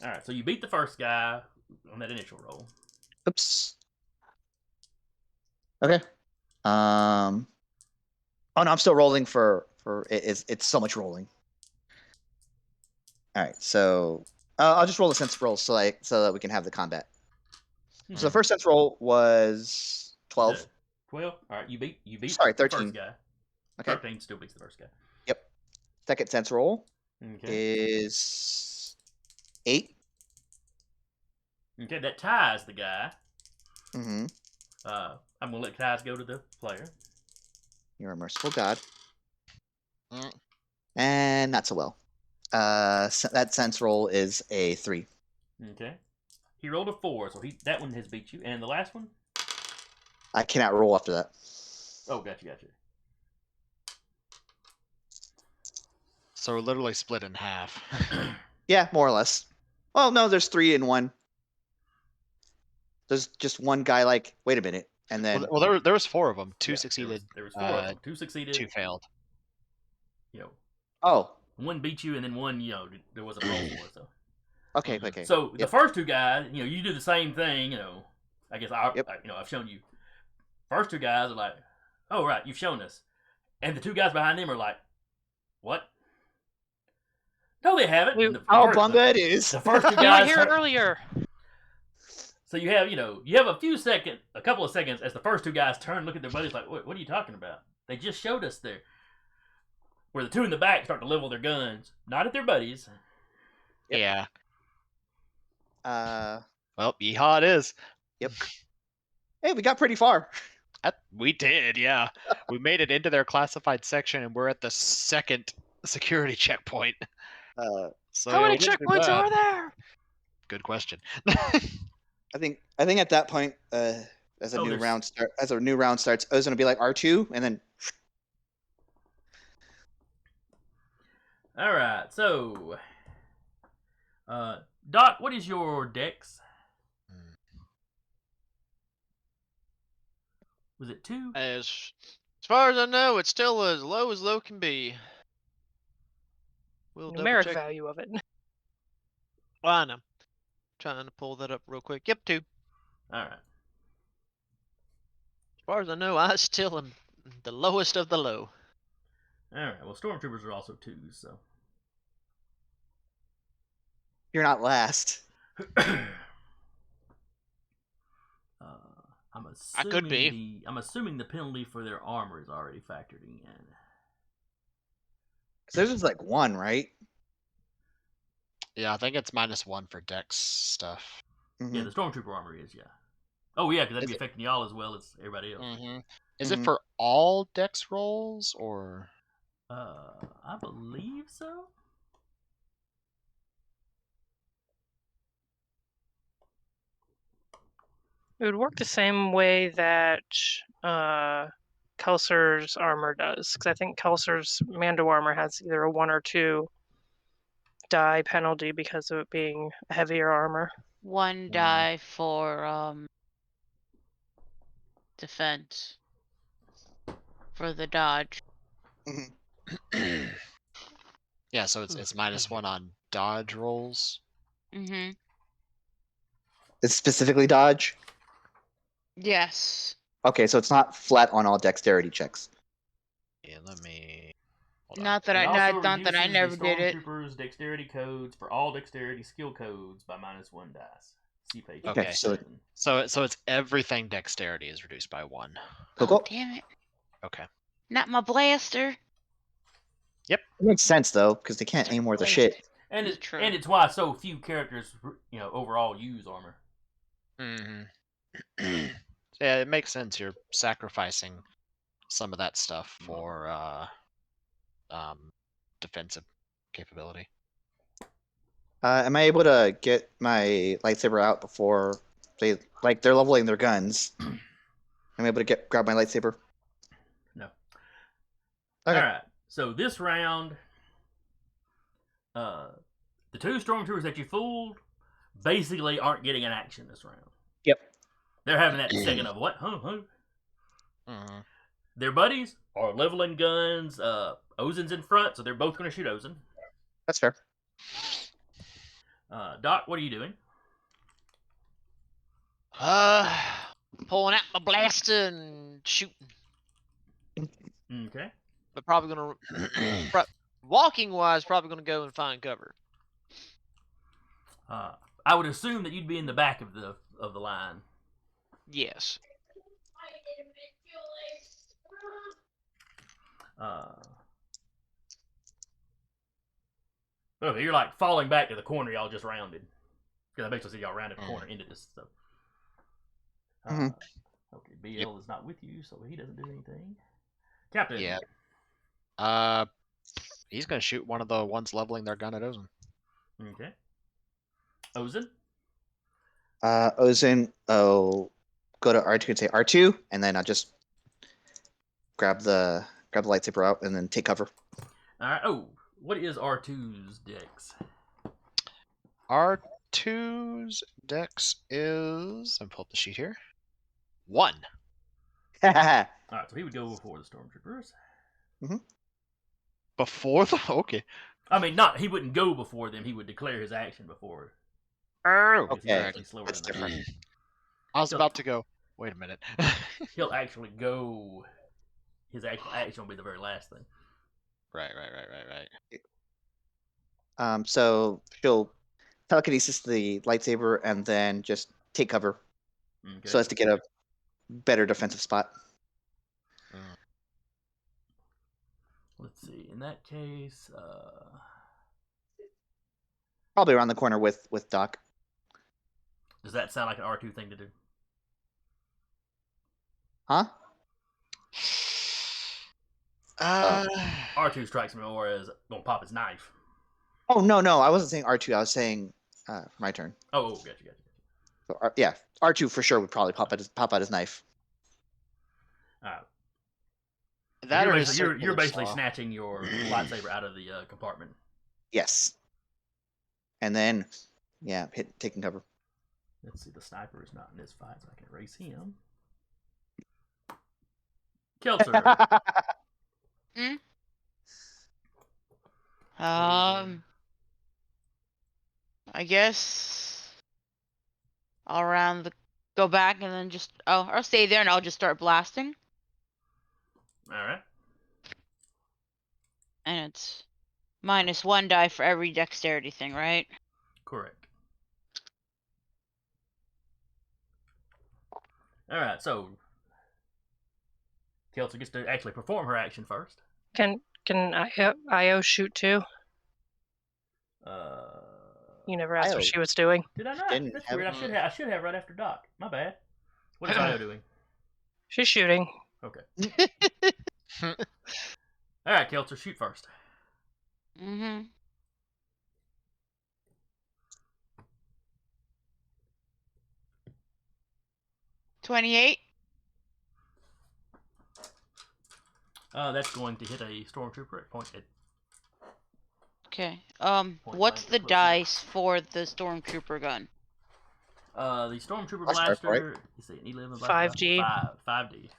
All right, so you beat the first guy on that initial roll. Oops. Okay. Oh no, I'm still rolling for it's so much rolling. All right, so I'll just roll the sense roll so that we can have the combat. So the first sense roll was 12. 12. All right, you beat Sorry, the 13. first guy. Okay. 13 still beats the first guy. Yep. Second sense roll Okay. is 8. Okay, that ties the guy. Mm-hmm. I'm gonna let ties go to the player. You're a merciful god. Mm. And not so well. That sense roll is a 3. Okay. He rolled a 4, so that one has beat you. And the last one? I cannot roll after that. Oh, gotcha. So we're literally split in half. Yeah, more or less. Well, no, there's 3 in 1. There's just one guy like, wait a minute, and then well, there was 4 of them. 2 Yeah, succeeded. There was 4 of them. 2 succeeded. 2 failed. You know, oh, one beat you, and then one, there was a roll for it. So, okay, Mhm. okay. so the Yep. first 2 guys, you do the same thing. I guess Yep. I've shown you. First 2 guys are like, oh right, you've shown us, and the 2 guys behind them are like, what? No, they haven't. We- And How bum that is. The first 2 You weren't guys. here earlier. So you have a couple of seconds as the first 2 guys turn and look at their buddies like, what are you talking about? They just showed us there. Where the 2 in the back start to level their guns, not at their buddies. Yep. Yeah. Well, yeehaw it is. Yep. Hey, we got pretty far. We did, yeah. We made it into their classified section, and we're at the second security checkpoint. So How many we didn't do checkpoints that. are there? Good question. I think at that point, as a new round starts, I was gonna be like R2, and then All right, so Doc, what is your dex? Was it 2? As far as I know, it's still as low can be. We'll double Numeric check. value of it. Well, I know. Trying to pull that up real quick. Yep, 2. All right. As far as I know, I still am the lowest of the low. All right. Well, stormtroopers are also 2s, so. you're not last. I'm assuming I could be. I'm assuming the penalty for their armor is already factored in. Because there's just like 1, right? Yeah, I think it's -1 for dex stuff. Mm-hmm. Yeah, the stormtrooper armor is, yeah. Oh yeah, because that'd Is be it- affecting y'all as well as everybody else. Mm-hmm. Is Mhm. it for all dex rolls, or? I believe so. It would work the same way that Kelser's armor does, because I think Kelser's Mando armor has either a 1 or 2 die penalty because of it being a heavier armor. 1 die for defense for the dodge. Yeah, so it's -1 on dodge rolls. Mm-hmm. It's specifically dodge. Yes. Okay, so it's not flat on all dexterity checks. Yeah, let me. Hold on. Not that It I also not that I reduces never the did it. stormtroopers' dexterity codes for all dexterity skill codes by -1 dice. See page Okay, so 7. So it's everything dexterity is reduced by 1. Cool. Oh, damn it. Okay. Not my blaster. It makes sense though, because they can't aim worth a shit. And It's true. it's why so few characters, overall use armor. Mm-hmm. Yeah, it makes sense. You're sacrificing some of that stuff for defensive capability. Am I able to get my lightsaber out before they're leveling their guns? Am I able to grab my lightsaber? No. Okay. All right. So this round, the 2 stormtroopers that you fooled basically aren't getting an action this round. Yep. They're having that second of what? Huh? Mm-hmm. Their buddies are leveling guns. Ozen's in front, so they're both going to shoot Ozen. That's fair. Doc, what are you doing? pulling out my blaster and shooting. Okay. But probably gonna walking wise, probably gonna go and find cover. I would assume that you'd be in the back of the line. Yes. Okay, you're like falling back to the corner y'all just rounded. Because I basically see y'all rounded the corner into this. So. Okay, BL is not with you, so he doesn't do anything. Captain. Yeah. He's gonna shoot one of the ones leveling their gun at Ozen. Okay. Ozen. Ozen, go to R2 and say R2, and then I'll just grab the lightsaber out and then take cover. All right. Oh, what is R2's dex? R2's dex is. Let me pull up the sheet here. 1. All right, so he would go before the stormtroopers. Before the okay. I mean, not he wouldn't go before them. He would declare his action before. Oh, Because he's actually slower That's than different. I was about to go. Wait a minute. He'll actually go. His actual action will be the very last thing. Right. So she'll telekinesis the lightsaber and then just take cover, Okay. so as to get a better defensive spot. Let's see. In that case, Probably around the corner with Doc. does that sound like an R2 thing to do? Huh? R2 strikes me more as gonna pop his knife. Oh no, I wasn't saying R2. I was saying my turn. Oh, gotcha. So, yeah, R2 for sure would probably pop out his knife. That you're basically snatching your lightsaber out of the compartment. Yes. And then, yeah, taking cover. Let's see. The sniper is not in this fight, so I can erase him. Kelter. I guess I'll go back and then I'll stay there and I'll just start blasting. All right. And it's -1 die for every dexterity thing, right? Correct. All right, so Kelter gets to actually perform her action first. Can Io shoot too? You never asked Io what she was doing. Did I not? didn't That's have- weird. I should have right after Doc. My bad. What is Io doing? She's shooting. Okay. All right, Kelter, shoot first. 28. That's going to hit a stormtrooper at point. Okay. Point What's blank the close dice for the stormtrooper gun? The stormtrooper I'll start, blaster. right? Let's see, an 11 blaster. 5D. 5D.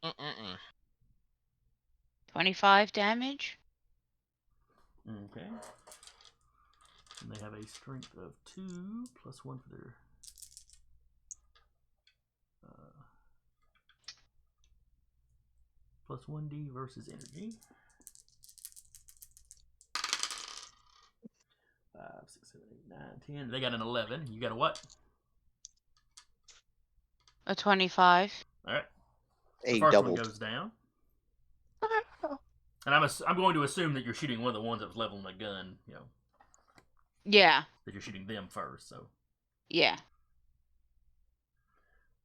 Mm-mm-mm. 25 damage. Okay. And they have a strength of 2 plus 1 for their. Plus 1D versus energy. 5, 6, 7, 8, 9, 10. They got an 11. You got a what? A 25. All right. A The first doubled. one goes down. And I'm going to assume that you're shooting one of the ones that was leveling the gun. You know, Yeah. that you're shooting them first. So. Yeah.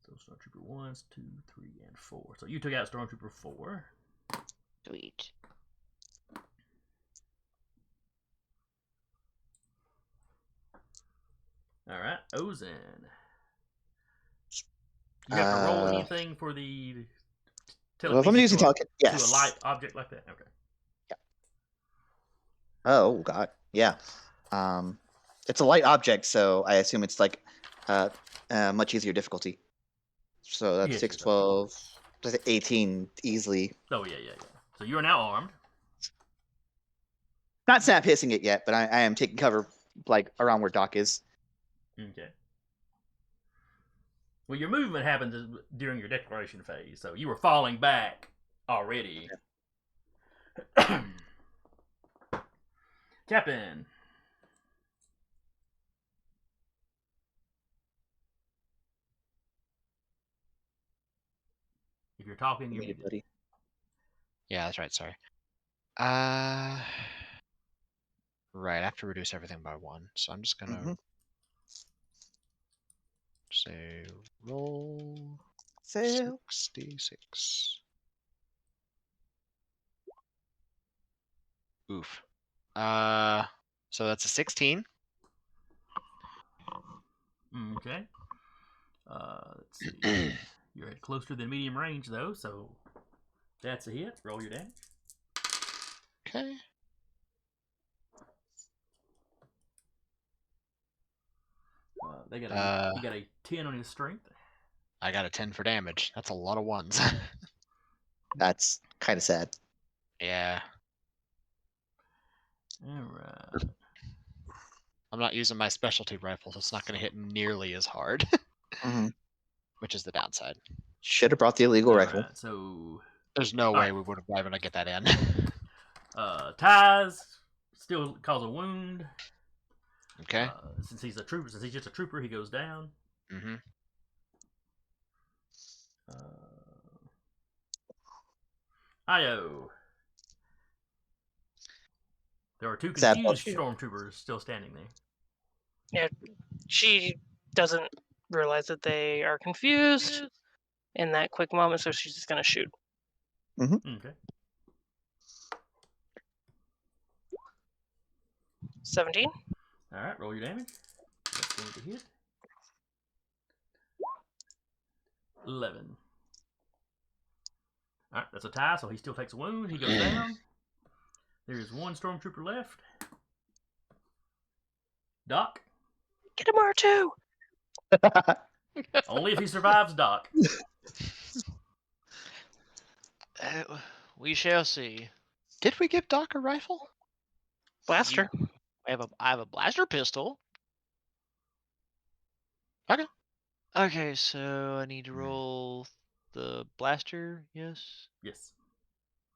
So Stormtrooper 1, 2, 3, and 4. So you took out Stormtrooper 4. Sweet. All right, Ozen. You have to roll anything for the Well, if I'm using telekinesis, to yes. a light object like that. Okay. Oh God, yeah. It's a light object, so I assume it's like much easier difficulty. So that's Yes, 6, yes, 12, 18 easily. Oh yeah. So you are now armed. Not snap hissing it yet, but I am taking cover like around where Doc is. Okay. Well, your movement happens during your declaration phase, so you were falling back already. Captain. If you're talking, you're muted. Buddy. Yeah, that's right. Sorry. Right. I have to reduce everything by 1, so I'm just gonna say roll Fail. 66. Oof. So that's a 16. Okay. Let's see. You're at closer than medium range, though, so that's a hit. Roll your damage. Okay. He got a 10 on his strength. I got a 10 for damage. That's a lot of ones. That's kind of sad. Yeah. All right. I'm not using my specialty rifle, so it's not going to hit nearly as hard, which is the downside. Should have brought the illegal rifle. Right, so There's no way right. we would have been able to get that in. Ties still cause a wound. Okay. Since he's just a trooper, he goes down. Mm-hmm. Io. There are 2 confused stormtroopers still standing there. Yeah, she doesn't realize that they are confused in that quick moment, so she's just gonna shoot. Okay. 17. All right, roll your damage. That's going to hit. 11. All right, that's a tie, so he still takes a wound. He goes down. There is 1 stormtrooper left. Doc. Get him, R2. Only if he survives, Doc. We shall see. Did we give Doc a rifle? Blaster. I have a blaster pistol. Okay. Okay, so I need to roll the blaster. Yes. Yes.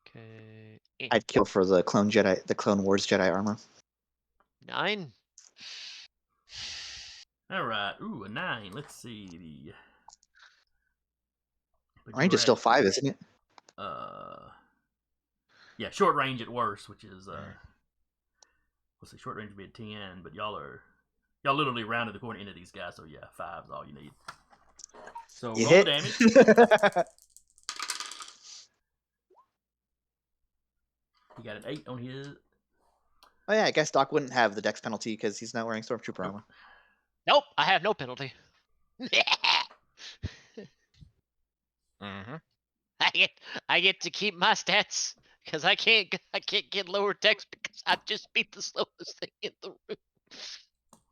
Okay. I'd kill for the Clone Wars Jedi armor. 9. All right. Ooh, a 9. Let's see. Range is still 5, isn't it? Yeah, short range at worst, which is let's see, short range would be a 10, but y'all literally rounded the corner into these guys, so yeah, 5 is all you need. So You roll hit. damage. He got an 8 on his. Oh yeah, I guess Doc wouldn't have the dex penalty because he's not wearing stormtrooper armor. Nope, I have no penalty. Mm-hmm. I get to keep my stats because I can't get lower dex because I just beat the slowest thing in the room.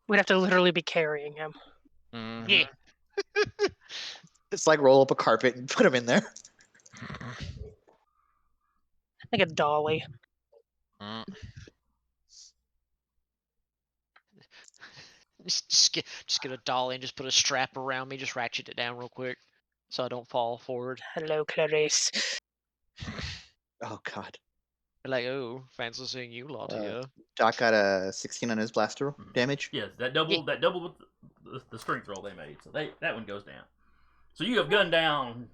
We'd have to literally be carrying him. Mm-hmm. Yeah. It's like roll up a carpet and put him in there. Like a dolly. Just get a dolly and just put a strap around me, just ratchet it down real quick so I don't fall forward. Hello, Clarice. Oh god. Like, oh, fancy seeing you lot here. Doc got a 16 on his blaster damage. Yes, that double the strength roll they made, so that one goes down. So you have gunned down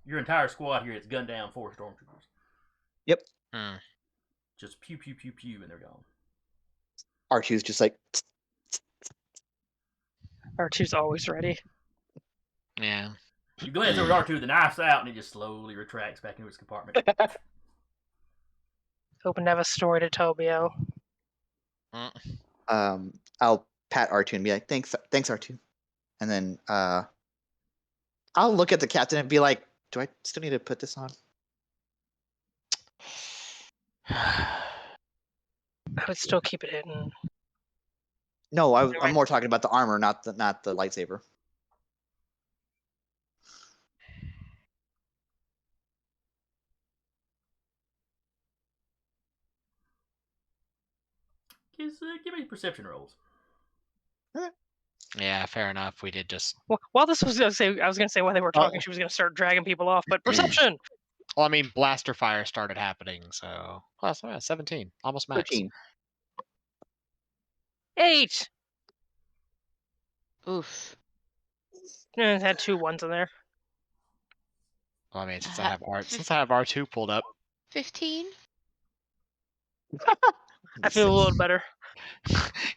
your entire squad here. It's gunned down 4 stormtroopers. Yep. Just pew pew pew pew, and they're gone. R2's just like. R2's always ready. Yeah. You glance over at R2, the knife's out, and it just slowly retracts back into its compartment. Hoping to have a story to tell, BL. I'll pat R2 and be like, thanks R2. And then I'll look at the captain and be like, do I still need to put this on? I would still keep it hidden. No, I'm more talking about the armor, not the lightsaber. is give me perception rolls. Yeah, fair enough. We did just. While this was gonna say, I was gonna say while they were talking, Oh. she was gonna start dragging people off. But perception. Well, I mean, blaster fire started happening, so. Plus, 17. Almost max. 13. 8. Oof. It had 2 1s in there. Well, I mean, since I have R2 pulled up, 15. I feel a little better.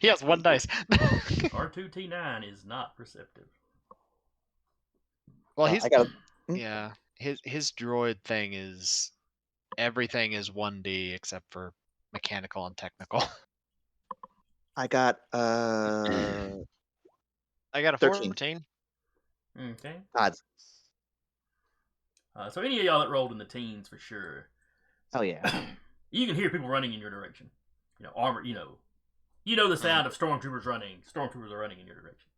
he has 1 dice. R2T9 is not perceptive. Well, he's I got yeah. His droid thing is everything is 1D except for mechanical and technical. I got I got a 13. 14. Okay. odds. So any of y'all that rolled in the teens for sure. Oh yeah. You can hear people running in your direction. Armor. You know the sound of stormtroopers running. Stormtroopers are running in your direction.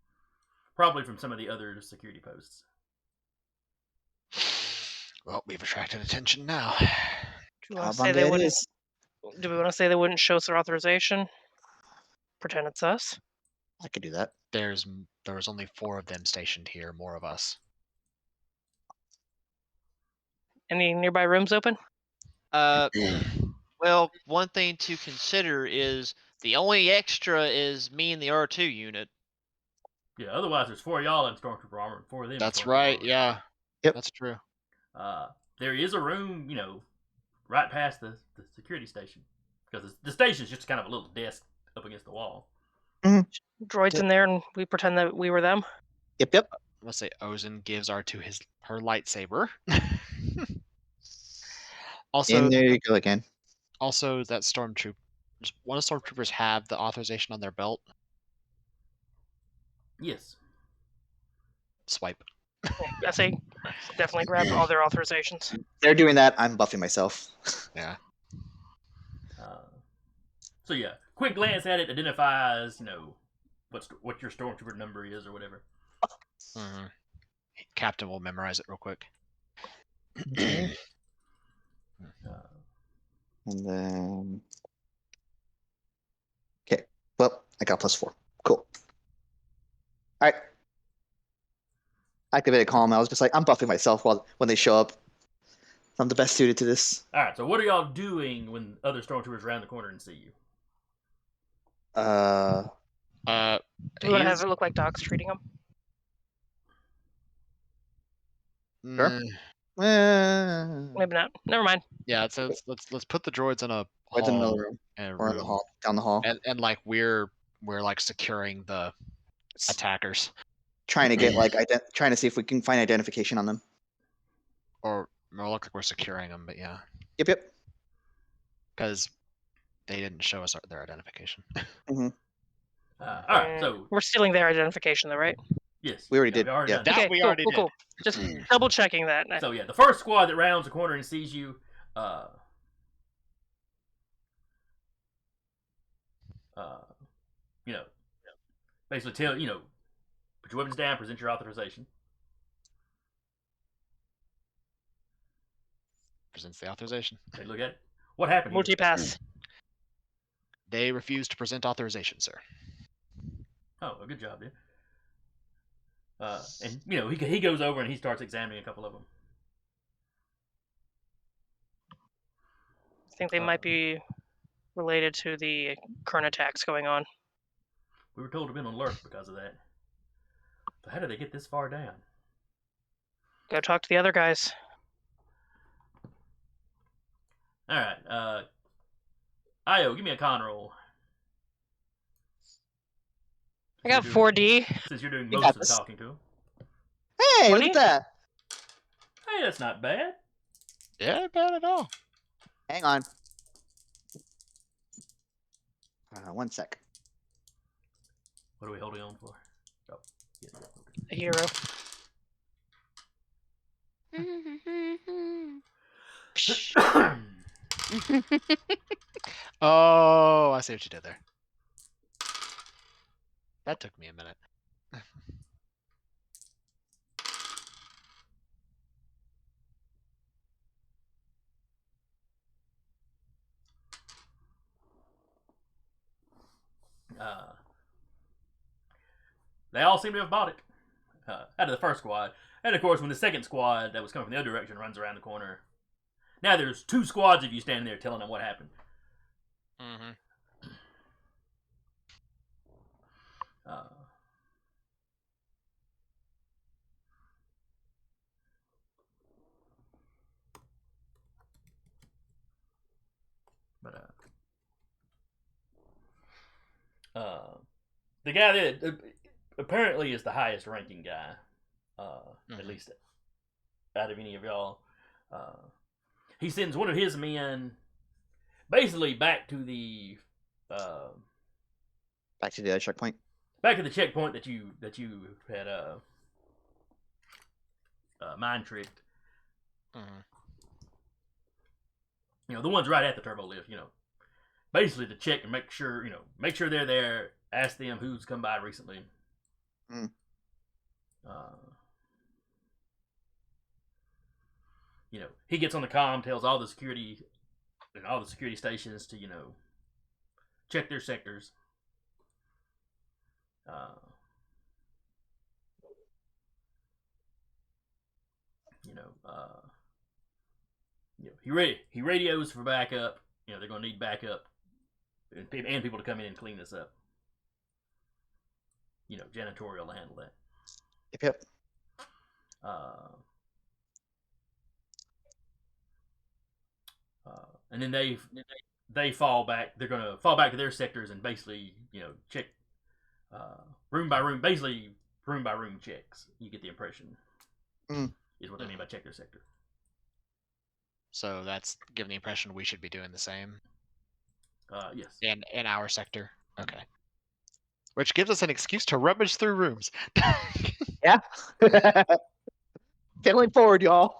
Probably from some of the other security posts. Well, we've attracted attention now. Do we want to say they wouldn't? Do we want to say they wouldn't show us their authorization? Pretend it's us. I could do that. There was only 4 of them stationed here. More of us. Any nearby rooms open? Well, one thing to consider is the only extra is me and the R2 unit. Yeah. Otherwise, there's 4 of y'all in stormtrooper armor. 4 of them. in That's stormtrooper right. armor. Yeah. Yep. That's true. There is a room, right past the security station, because the station is just kind of a little desk up against the wall. Droids in there, and we pretend that we were them. Yep. Let's say Ozen gives R2 her lightsaber. Also, And there you go again. Also, that stormtrooper. One of the stormtroopers have the authorization on their belt. Yes. Swipe. I say definitely grab all their authorizations. They're doing that. I'm buffing myself. Yeah. So yeah, quick glance at it identifies, what your stormtrooper number is or whatever. Mm-hmm. Captain will memorize it real quick. Okay. And then. Okay. Well, I got +4. Cool. All right. Activated calm. I was just like, I'm buffing myself when they show up. I'm the best suited to this. All right. So what are y'all doing when other stormtroopers round the corner and see you? Do we want to have it look like Doc's treating them? Sure. Maybe not. Never mind. Yeah, so let's put the droids in a What's in hall, another room? in a Or in the room, hall, down the hall. and like we're like securing the attackers, Trying to get trying to see if we can find identification on them. or more look like we're securing them. But yeah, Yep. because they didn't show us their identification. All right. So we're stealing their identification, though, right? yes, We already did. we already Yeah. done That that. we cool, already cool, did. cool. Just double checking that. So yeah, the first squad that rounds the corner and sees you, basically tell put your weapons down, present your authorization. Presents the authorization. They look at it. What happened? Here? Multi-pass. They refuse to present authorization, sir. Oh, well, good job, dude. And he goes over and he starts examining a couple of them. I think they might be related to the current attacks going on. We were told to be on alert because of that. But how did they get this far down? Go talk to the other guys. All right. Io, give me a con roll. I got 4D. Since you're doing You most got of the this. talking to him. Hey, look 20? at that. Hey, that's not bad. Yeah, not bad at all. Hang on. 1 sec. What are we holding on for? Oh, yeah, A hero. okay. Oh, I see what you did there. That took me a minute. they all seem to have bought it. Out of the first squad. And of course, when the second squad that was coming from the other direction runs around the corner, now there's 2 squads of you standing there telling them what happened. Mm-hmm. The guy that apparently is the highest ranking guy, at least out of any of y'all, he sends one of his men basically back to the Back to the other checkpoint. back to the checkpoint that you had mind tricked. Mm-hmm. You know, the ones right at the turbo lift. You know, basically to check and make sure they're there. Ask them who's come by recently. Mm. You know, he gets on the comm, tells all the security stations to, you know, check their sectors. You know, he radios for backup. You know, they're gonna need backup and people to come in and clean this up. You know, janitorial will handle that. Yep. And then they fall back. They're gonna fall back to their sectors and basically, you know, check room by room, basically room by room checks. You get the impression is what they mean by check their sector. So that's giving the impression we should be doing the same. Yes. In our sector. Okay. Which gives us an excuse to rummage through rooms. Yeah. Failing forward, y'all.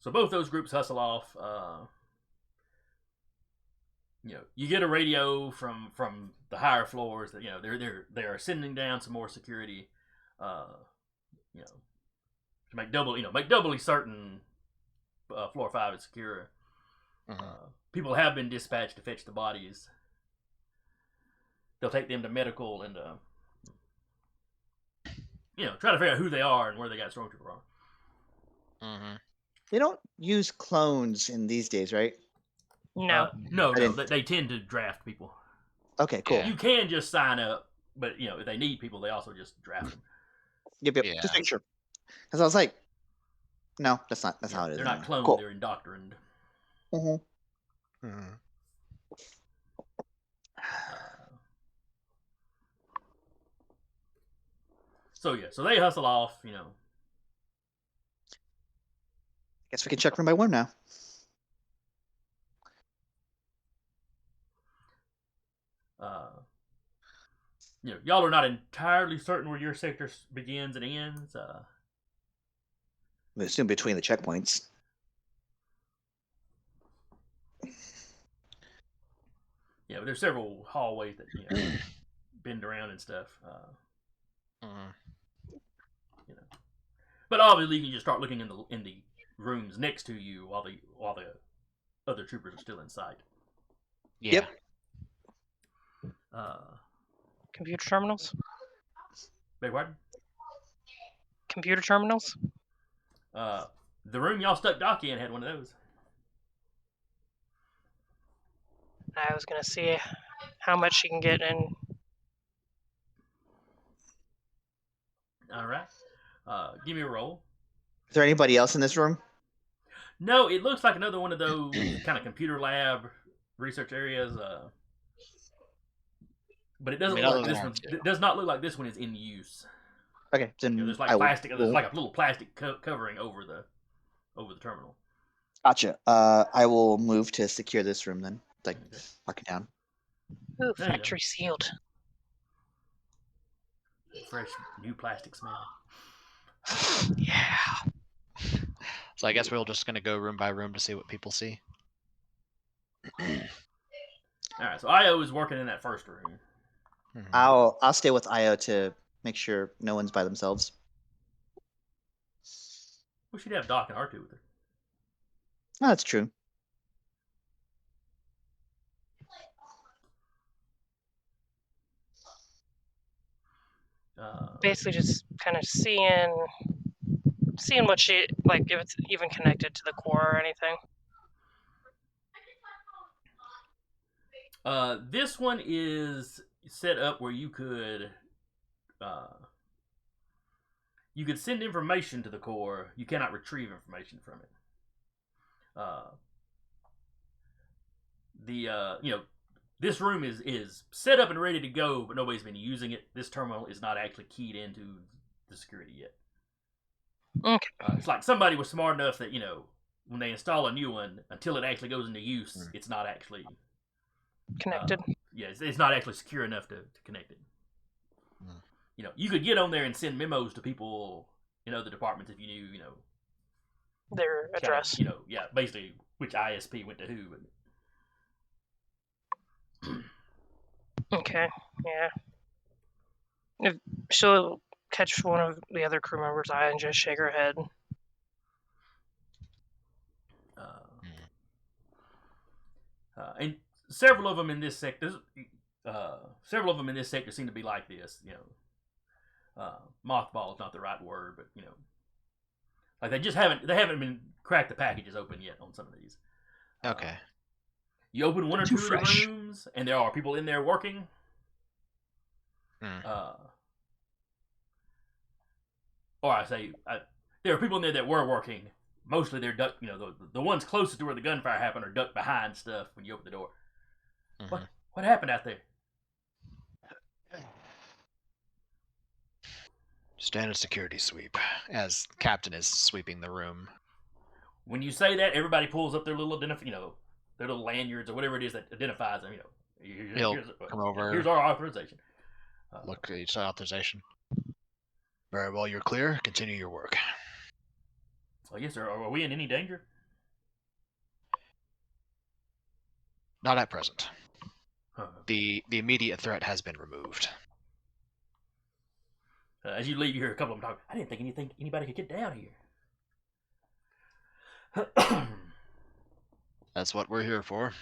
So both those groups hustle off. You know, you get a radio from the higher floors that, you know, they're sending down some more security. You know, to make doubly certain floor 5 is secure. People have been dispatched to fetch the bodies. They'll take them to medical and you know, try to figure out who they are and where they got stormtrooper from. Mm-hmm. They don't use clones in these days, right? No. No. They tend to draft people. Okay, cool. Yeah. You can just sign up, but, you know, if they need people, they also just draft them. Yep. Yeah. Just make sure. Because I was like, no, that's how it is. They're not cloned; Cool. they're indoctrined. Mm-hmm. So they hustle off, you know. Guess we can check room by one now. You know, y'all are not entirely certain where your sector begins and ends. I assume between the checkpoints. Yeah, but there's several hallways that, you know, bend around and stuff. You know, but obviously you can just start looking in the rooms next to you while the other troopers are still in sight. Yeah. Yep. Computer terminals? Beg pardon? Computer terminals? The room y'all stuck Doc in had one of those. I was gonna see how much she can get in. All right. Give me a roll. Is there anybody else in this room? No, it looks like another one of those kind of computer lab research areas. But it doesn't look like this one. It does not look like this one is in use. Okay, then You know, there's like plastic. There's like a little plastic covering over the terminal. Gotcha. I will move to secure this room then. Like, lock it down. Ooh, There you factory sealed. Fresh new plastic smell. Yeah. So I guess we're just gonna go room by room to see what people see. All right. So Io is working in that first room. Mm-hmm. I'll stay with Io to make sure no one's by themselves. We should have Doc and R2 with her. Oh, that's true. basically just kind of seeing what she like, if it's even connected to the core or anything. This one is set up where you could send information to the core. You cannot retrieve information from it. This room is set up and ready to go, but nobody's been using it. This terminal is not actually keyed into the security yet. Okay. It's like somebody was smart enough that, when they install a new one, until it actually goes into use, it's not actually Connected. it's not actually secure enough to connect it. You could get on there and send memos to people in other departments if you knew, Their address. Basically which ISP went to who. Okay, yeah. If she'll catch one of the other crew members' eye and just shake her head. And several of them in this sector seem to be like this. Mothball is not the right word, but like they haven't been cracked the packages open yet on some of these. Okay. You open one or two Too of the fresh. rooms, and there are people in there working. Or I say, there are people in there that were working. Mostly they're ducked. The ones closest to where the gunfire happened are ducked behind stuff when you open the door. What happened out there? Standard security sweep. As Captain is sweeping the room. When you say that, everybody pulls up their little their little lanyards or whatever it is that identifies them. He'll come over. Here's our authorization. Look at each authorization. Very well, you're clear. Continue your work. Yes, sir. Are we in any danger? Not at present. The immediate threat has been removed. As you leave, you hear a couple of them talk. I didn't think anybody could get down here. That's what we're here for.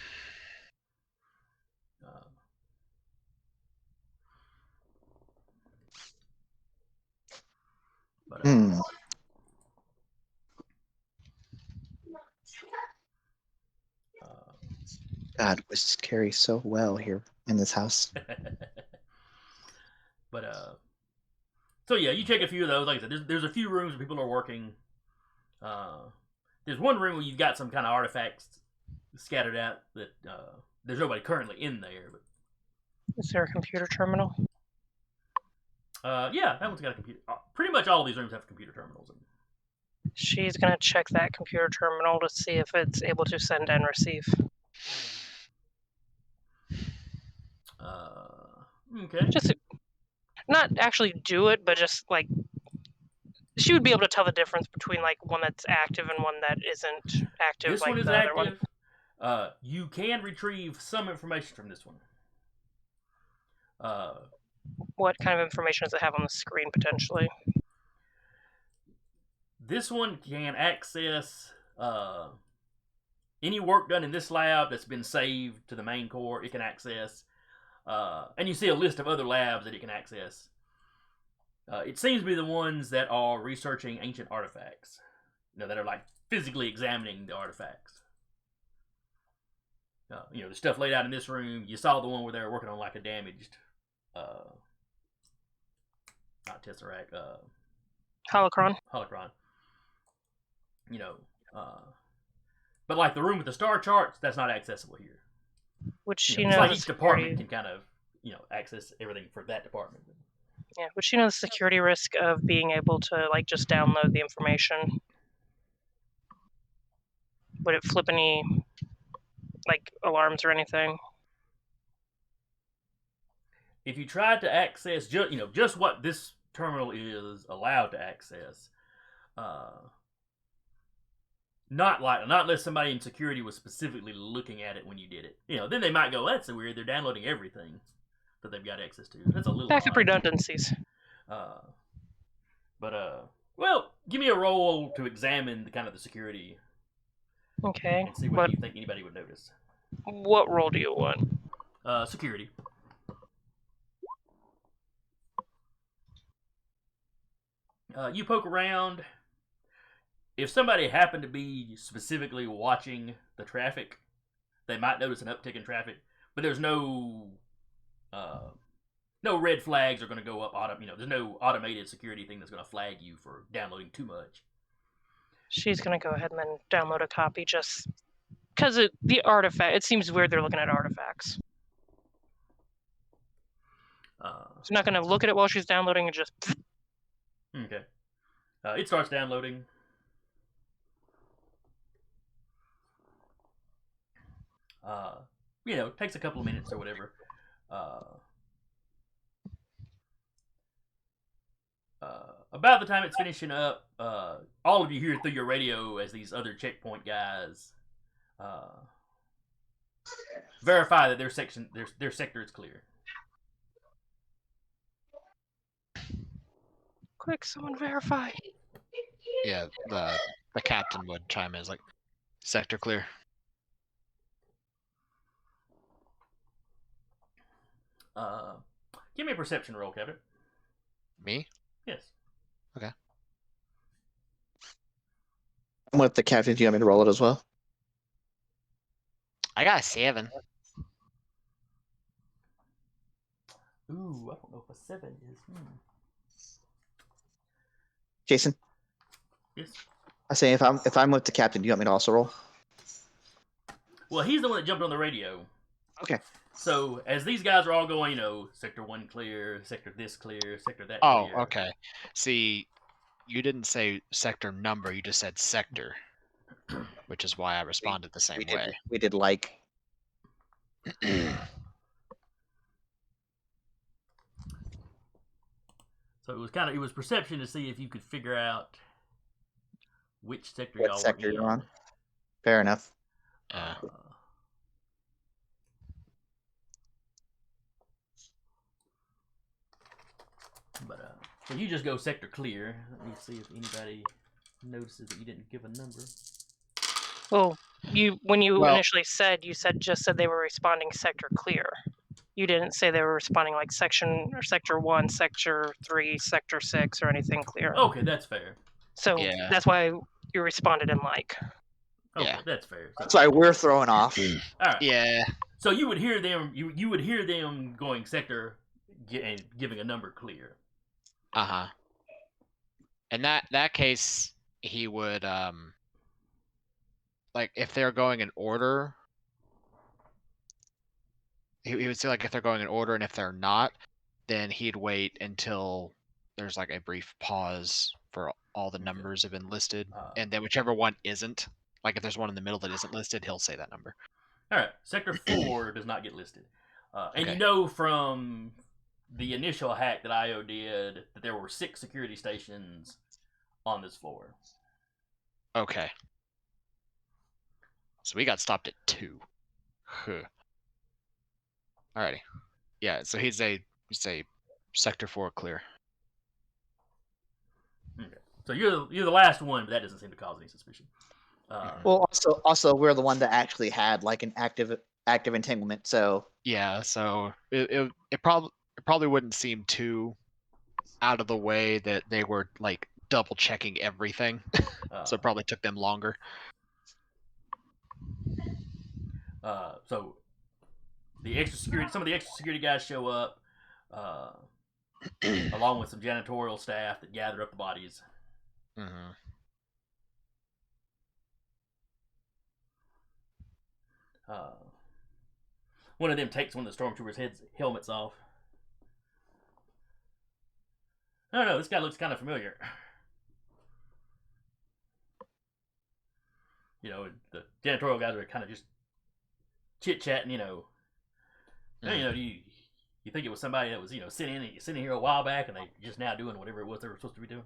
God, wishes carry so well here in this house. But so yeah, you check a few of those. Like I said, there's a few rooms where people are working. There's one room where you've got some kind of artifacts scattered out that there's nobody currently in there. But is there a computer terminal? Yeah, that one's got a computer. Pretty much all of these rooms have computer terminals in them. She's gonna check that computer terminal to see if it's able to send and receive. Okay. Just not actually do it, but just like she would be able to tell the difference between like one that's active and one that isn't active. This like one is the active. Other one. You can retrieve some information from this one. What kind of information does it have on the screen potentially? This one can access any work done in this lab that's been saved to the main core. It can access, and you see a list of other labs that it can access. It seems to be the ones that are researching ancient artifacts, that are like physically examining the artifacts. The stuff laid out in this room. You saw the one where they were working on like a damaged, not tesseract, Holocron. But like the room with the star charts, that's not accessible here. Which she it's knows like the each security... department can kind of access everything for that department. Yeah, would she know the security risk of being able to like just download the information? Would it flip any like alarms or anything? If you tried to access just what this terminal is allowed to access, not unless somebody in security was specifically looking at it when you did it. Then they might go, "That's so weird. They're downloading everything that they've got access to." That's a little backup odd. Redundancies. Well, give me a roll to examine the kind of the security. Okay. And see what you think anybody would notice. What role do you want? Security. You poke around. If somebody happened to be specifically watching the traffic, they might notice an uptick in traffic, but there's no red flags are going to go up. There's no automated security thing that's going to flag you for downloading too much. She's gonna go ahead and then download a copy just because the artifact. It seems weird they're looking at artifacts. She's not gonna look at it while she's downloading and just. Okay. It starts downloading. Takes a couple of minutes or whatever. About the time it's finishing up, all of you hear through your radio as these other checkpoint guys verify that their sector is clear. Quick, someone verify. Yeah, the captain would chime in, like, sector clear. Give me a perception roll, Kevin. Me? Yes. Okay. I'm with the captain. Do you want me to roll it as well? I got a 7. Ooh, I don't know if a 7 is. Jason, Yes. I say if I'm with the captain, do you want me to also roll? Well, he's the one that jumped on the radio. Okay. So as these guys are all going, sector 1 clear, sector this clear, sector that Oh, clear. okay. See, you didn't say sector number, you just said sector, which is why I responded the same way. We did like. So it was perception to see if you could figure out which sector What y'all sector were you're in. on. Fair enough. So you just go sector clear. Let me see if anybody notices that you didn't give a number. Well, when you Well- initially said, you just said they were responding sector clear. You didn't say they were responding like section or sector 1, sector 3, sector 6, or anything clear. Okay, that's fair. So Yeah. that's why you responded in like. Okay, Yeah. that's fair. That's why we're throwing off. All right. Yeah. So you would hear them. You would hear them going sector and giving a number clear. Uh-huh. In that case, he would like if they're going in order, he would say like if they're going in order, and if they're not, then he'd wait until there's like a brief pause for all the numbers have been listed, and then whichever one isn't, like if there's one in the middle that isn't listed, he'll say that number. All right, sector 4 does not get listed, and Okay. you know from the initial hack that IO did that there were 6 security stations on this floor. Okay. So we got stopped at 2. Huh. Alrighty. Yeah, so he'd say sector 4 clear. Okay. So you're the last one, but that doesn't seem to cause any suspicion. Well, also we're the one that actually had like an active entanglement. So Yeah, so it probably wouldn't seem too out of the way that they were like double checking everything. So it probably took them longer. So some of the extra security guys show up, along with some janitorial staff that gather up the bodies. Mm-hmm. One of them takes one of the stormtroopers' helmets off. I don't know, this guy looks kind of familiar. The janitorial guys are kind of just chit-chatting, You think it was somebody that was, sitting here a while back and they just now doing whatever it was they were supposed to be doing?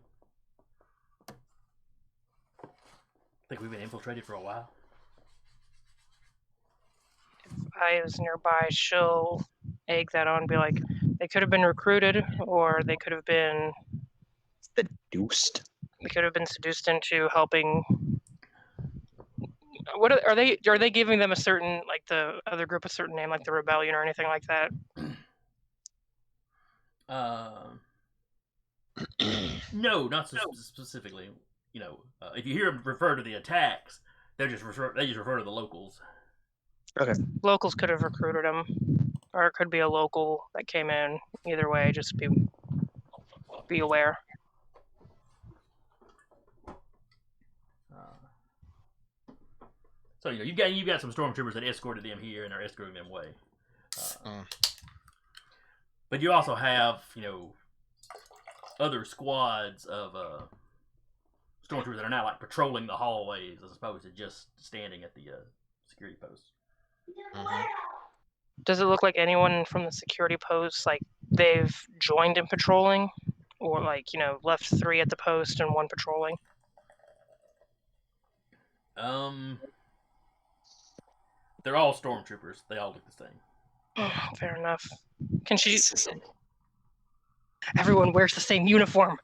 Think we've been infiltrated for a while? If I was nearby, she'll egg that on and be like, they could have been recruited, or they could have been seduced. They could have been seduced into helping. What are they? Are they giving them a certain, like the other group, a certain name, like the Rebellion or anything like that? No, not specifically. If you hear them refer to the attacks, they just refer to the locals. Locals could have recruited him, or it could be a local that came in. Either way, just be aware. So you've got some stormtroopers that escorted them here and are escorting them away. But you also have other squads of stormtroopers that are now like patrolling the hallways as opposed to just standing at the security posts. Mhm. Does it look like anyone from the security posts, like they've joined in patrolling, or left 3 at the post and 1 patrolling? They're all stormtroopers. They all look the same. Fair enough. Can she? Everyone wears the same uniform.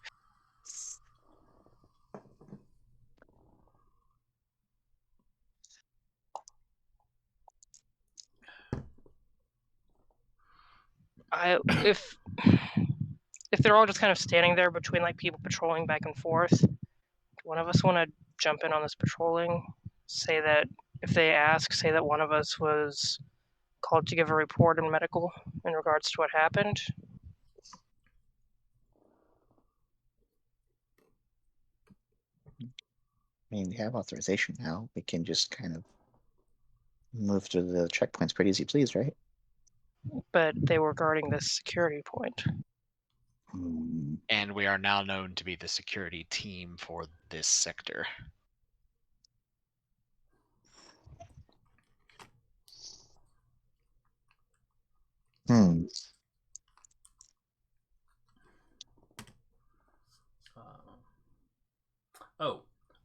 If they're all just kind of standing there between like people patrolling back and forth, one of us want to jump in on this patrolling. Say that if they ask, say that one of us was called to give a report in medical in regards to what happened. I mean, we have authorization now. We can just kind of move through the checkpoints pretty as you please, right? But they were guarding this security point. And we are now known to be the security team for this sector.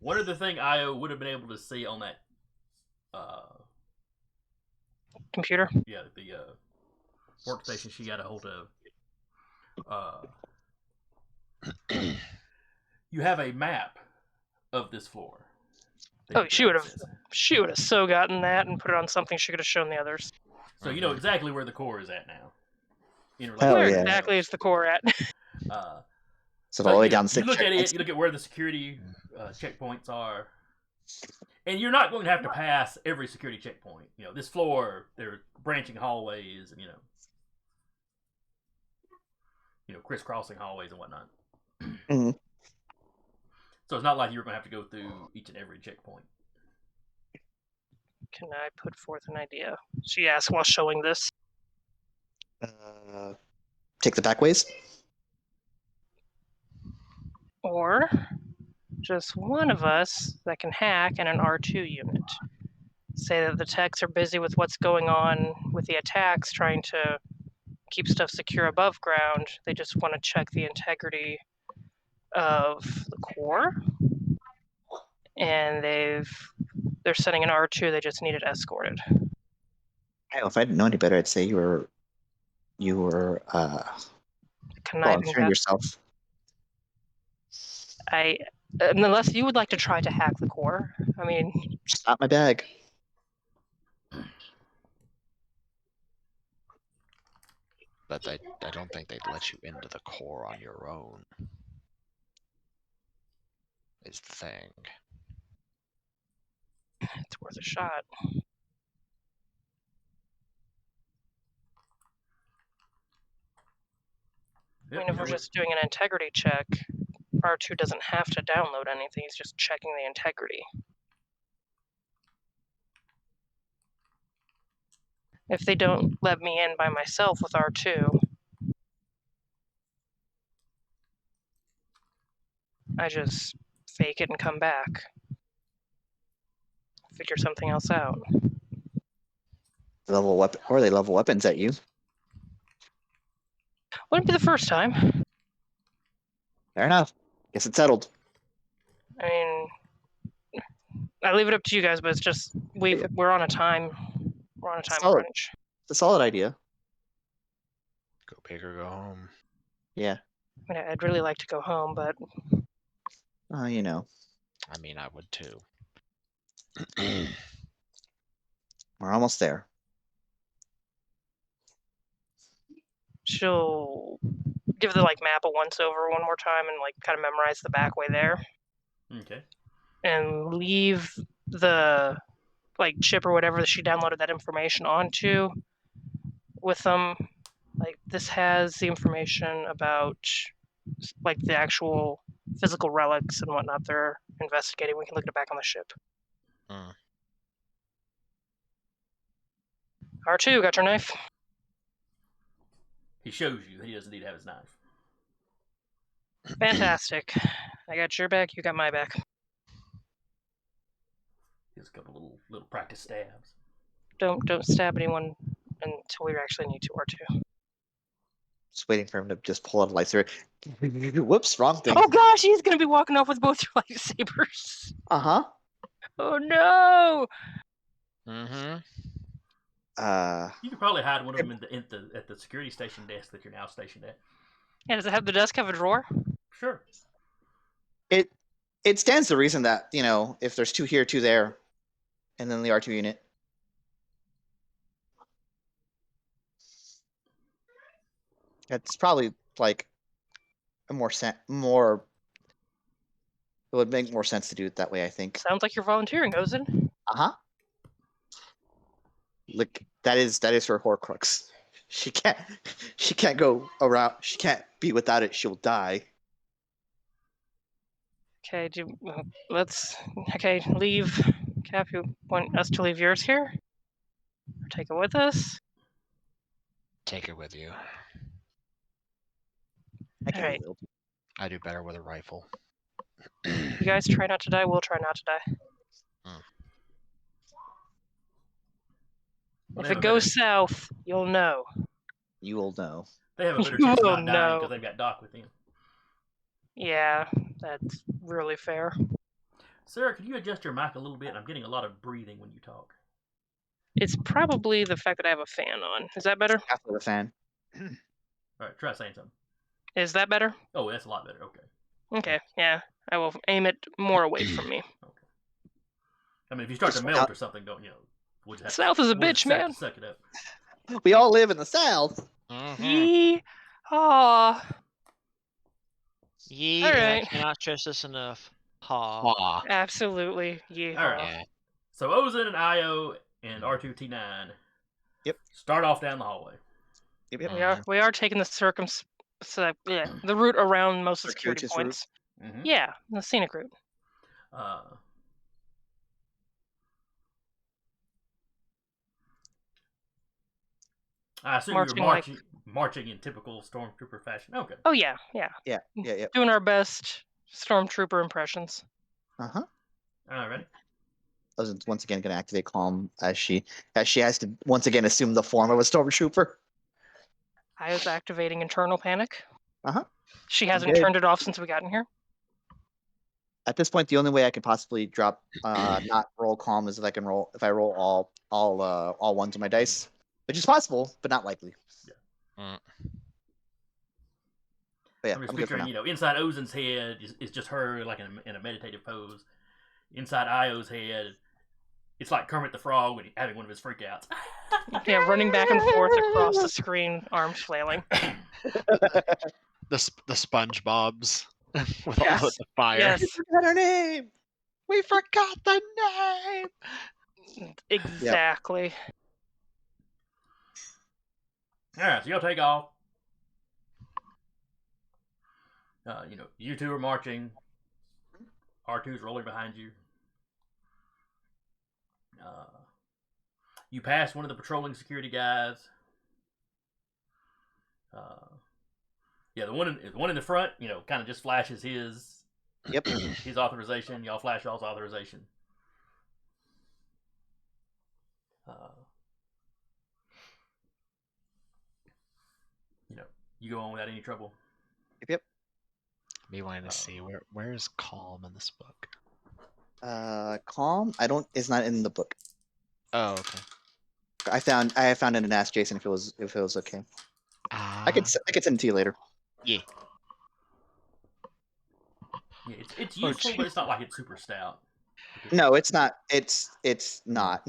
One other thing Io would have been able to see on that computer? Yeah, the workstation she got a hold of. You have a map of this floor. Oh, she would have so gotten that and put it on something she could have shown the others. So you know exactly where the core is at now. Where exactly is the core at? So all the way down 6 you look at it. You look at where the security checkpoints are, and you're not going to have to pass every security checkpoint. This floor, there are branching hallways, and crisscrossing hallways and whatnot. Mm-hmm. So it's not like you're going to have to go through each and every checkpoint. Can I put forth an idea? She asked while showing this. Take the back ways? Or just one of us that can hack in an R2 unit. Say that the techs are busy with what's going on with the attacks, trying to keep stuff secure above ground. They just want to check the integrity of the core. And they're sending an R2, they just need it escorted. If I didn't know any better, I'd say you were volunteering yourself. Unless you would like to try to hack the core. I mean, just not my bag. But I don't think they'd let you into the core on your own. Is the thing. It's worth a shot. I mean, if we're just doing an integrity check, R2 doesn't have to download anything, he's just checking the integrity. If they don't let me in by myself with R2, I just fake it and come back. Figure something else out. They level weapons at you. Wouldn't be the first time. Fair enough. Guess it's settled. I mean, I leave it up to you guys, but it's just we're on a time. We're on a time crunch. It's a solid idea. Go big or go home. Yeah. I mean, I'd really like to go home, but I mean, I would too. We're almost there. she'll give the map a once over one more time and kind of memorize the back way there, Okay. and leave the chip or whatever that she downloaded that information onto with them. This has the information about the actual physical relics and whatnot they're investigating. We can look it back on the ship. Mm. R2, got your knife? He shows you that he doesn't need to have his knife. Fantastic. I got your back, you got my back. Here's a couple little practice stabs. Don't stab anyone until we actually need to, R2. Just waiting for him to just pull out a lightsaber. Whoops, wrong thing. Oh gosh, he's gonna be walking off with both your lightsabers. Uh-huh. Oh no! Mm-hmm. You could probably hide one of them at the security station desk that you're now stationed at. Yeah, does the desk have a drawer? Sure. It stands to reason that, if there's 2 here, 2 there, and then the R2 unit. It's probably a more it would make more sense to do it that way, I think. Sounds like you're volunteering, Ozen. Uh-huh. Look, that is her Horcrux. She can't go around. She can't be without it. She'll die. Okay, leave. Cap, you want us to leave yours here? Or take it with us? Take it with you. I can't Alright. wield. I do better with a rifle. You guys try not to die, we'll try not to die. If it goes south, you'll know. You will know. They have a better You chance of will not dying know. because they've got Doc with them. Yeah, that's really fair. Sarah, could you adjust your mic a little bit? I'm getting a lot of breathing when you talk. It's probably the fact that I have a fan on. Is that better? After the fan. All right, try saying something. Is that better? Oh, that's a lot better. Okay. Okay, yeah. I will aim it more away from me. Okay. I mean, if you start to melt or something, don't we'll just have South is a we'll bitch, just man. Suck it up. We all live in the South. Mm-hmm. Yee. Aw. Yee, All and right. I cannot stress this enough. Ha. Aw. Absolutely. Yee. All right. Yeah. So Ozen and Io and R2T9. Yep. Start off down the hallway. Yep. We are taking the the route around most of the security Circuitous route. points. Mm-hmm. Yeah, the scenic route. I assume Marching you're marching in typical stormtrooper fashion. Okay. Oh yeah. Yeah. Doing our best stormtrooper impressions. Uh-huh. All right, ready? I was once again going to activate calm as she has to once again assume the form of a stormtrooper. I was activating internal panic. Uh-huh. She hasn't Okay. turned it off since we got in here. At this point, the only way I could possibly drop not roll calm is if I roll all ones on my dice, which is possible, but not likely. Yeah. But yeah, I'm just I'm good for picturing, now. Inside Ozen's head is just her like in a meditative pose. Inside Io's head, it's like Kermit the Frog when he's having one of his freakouts. Yeah, running back and forth across the screen, arms flailing. The SpongeBob's with all Yes. the fire. Yes, You forgot her name. We forgot the name. exactly. All right, so y'all take off. You two are marching. R2's rolling behind you. You pass one of the patrolling security guys. The one in the front, kind of just flashes his his authorization. Y'all flash y'all's authorization. You go on without any trouble. Yep. Me wanting to see where is calm in this book. Calm. Is not in the book. Oh, okay. I have found it and asked Jason if it was okay. I could send it to you later. Yeah. Yeah, it's useful, but it's not like it's super stout. No, it's not. It's not.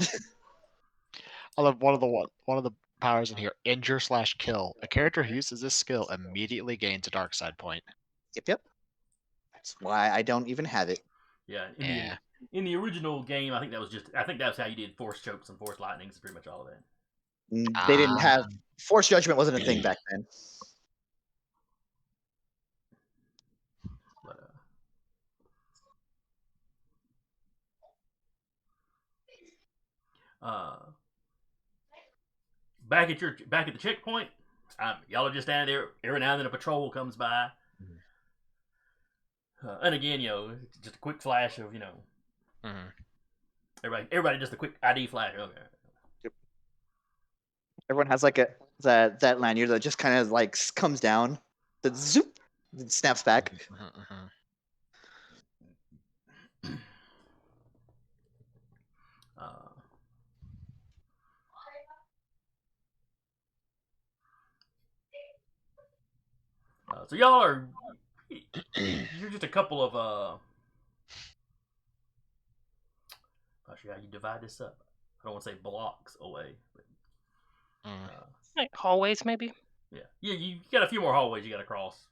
I love one of the powers in here. Injure/kill. A character who uses this skill immediately gains a dark side point. Yep. That's why I don't even have it. Yeah. Yeah. In the original game, I think that's how you did force chokes and force lightnings. Pretty much all of that. They didn't have Force Judgment wasn't a thing back then. But back at the checkpoint, y'all are just standing there. Every now and then a patrol comes by, and again, just a quick flash of everybody just a quick ID flash. Okay. Everyone has like that lanyard that just kind of like comes down, the zoop, and snaps back. So y'all you're just a couple of not sure how you divide this up. I don't want to say blocks away, but Like hallways, maybe. yeah, you got a few more hallways you got to cross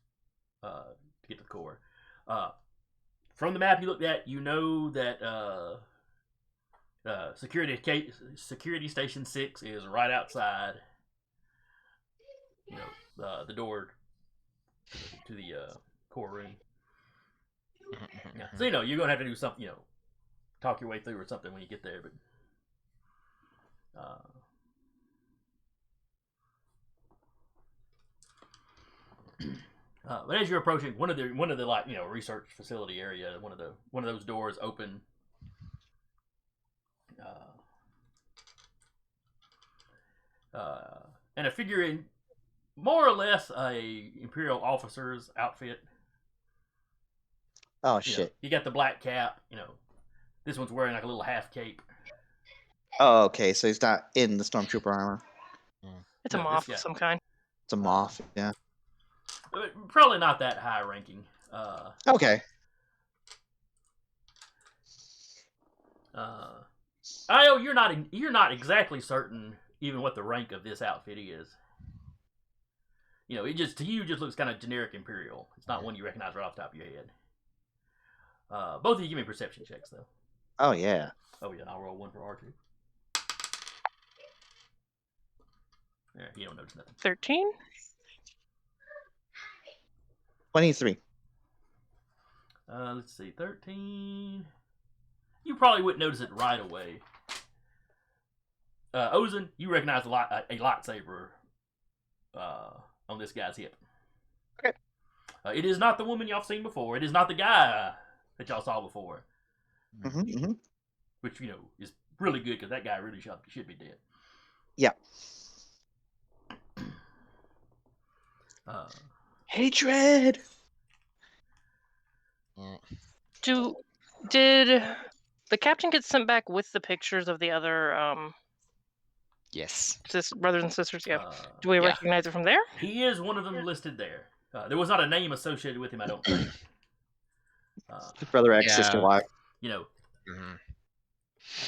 to get to the core. From the map you looked at, you know that security station 6 is right outside. The door to the core room. Yeah. So you're gonna have to do something. Talk your way through or something when you get there, but as you're approaching one of the research facility area, one of those doors open. And a figure in more or less a Imperial officer's outfit. Oh shit! You got the black cap. This one's wearing like a little half cape. Oh, okay. So he's not in the Stormtrooper armor. It's a moth of some kind. It's a moth. Yeah. Probably not that high ranking. Okay. Io, you're not exactly certain even what the rank of this outfit is. It just to you just looks kind of generic Imperial. It's not one you recognize right off the top of your head. Both of you give me perception checks though. Oh yeah. Oh yeah, I'll roll one for R2. Yeah, you don't notice nothing. 13. 23. Let's see, 13. You probably wouldn't notice it right away. Ozen, you recognize a lightsaber on this guy's hip. Okay. It is not the woman y'all seen before. It is not the guy that y'all saw before. Mm-hmm. Which is really good because that guy really should be dead. Yeah. Hatred. Did the captain get sent back with the pictures of the other Yes. brothers and sisters? Yeah. Do we recognize it from there? He is one of them listed there. There was not a name associated with him, I don't think. Brother X, sister Y.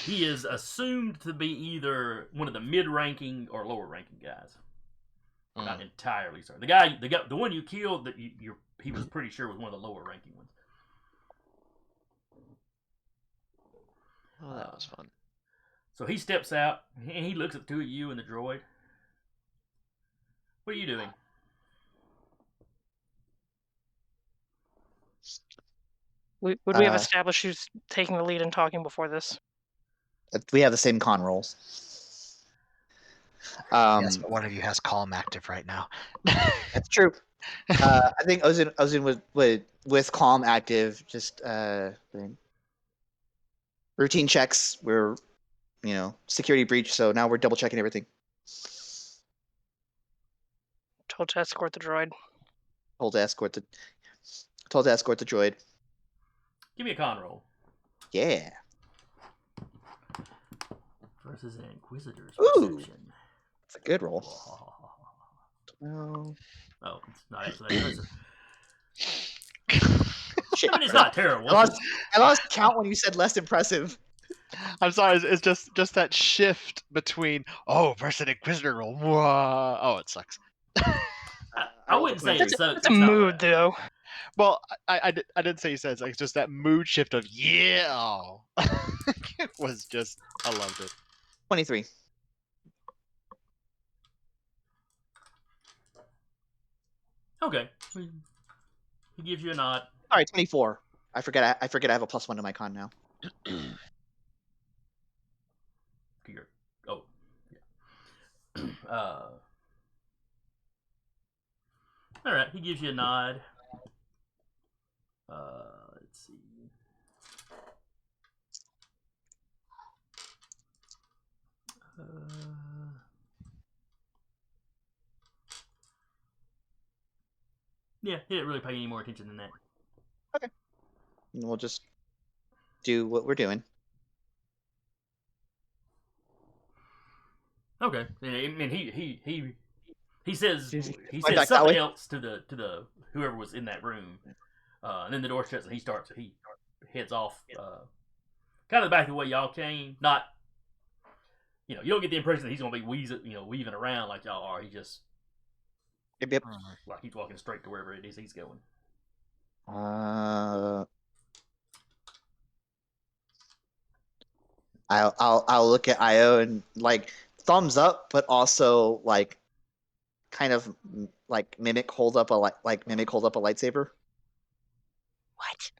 He is assumed to be either one of the mid-ranking or lower-ranking guys. Not entirely certain. The one you killed, he was pretty sure was one of the lower-ranking ones. Oh, that was fun. So he steps out and he looks at the two of you and the droid. What are you doing? Would we have established who's taking the lead and talking before this? We have the same con rolls. Yes, but one of you has calm active right now. That's true. I think Ozen with calm active, just routine checks. We're security breach, so now we're double checking everything. Told to escort the droid. Told to escort the droid. Give me a con roll. Yeah. Versus an Inquisitor's Ooh. perception. That's a good roll. 12. Oh, it's not actually that impressive. Shit. I mean, it's not terrible. I lost count when you said less impressive. I'm sorry. It's just that shift between versus an Inquisitor roll. Whoa. Oh, it sucks. I wouldn't say it 23. sucks. That's a It's not mood, bad. though. Well, I didn't say he says like it's just that mood shift of yeah. It was just I loved it. 23. Okay. He gives you a nod. All right, 24. I forget I have a +1 to my con now. Oh, yeah. All right. He gives you a nod. Let's see. Yeah, he didn't really pay any more attention than that. And we'll just do what we're doing. Okay. I mean, he says He's he going says back that something way? else to the whoever was in that room, and then the door shuts and he heads off, kind of back the way y'all came. Not, you don't get the impression that he's gonna be weaving around like y'all are. He just Yep. like he's walking straight to wherever it is he's going. I'll look at Io and like thumbs up, but also like kind of like mimic hold up a lightsaber. What?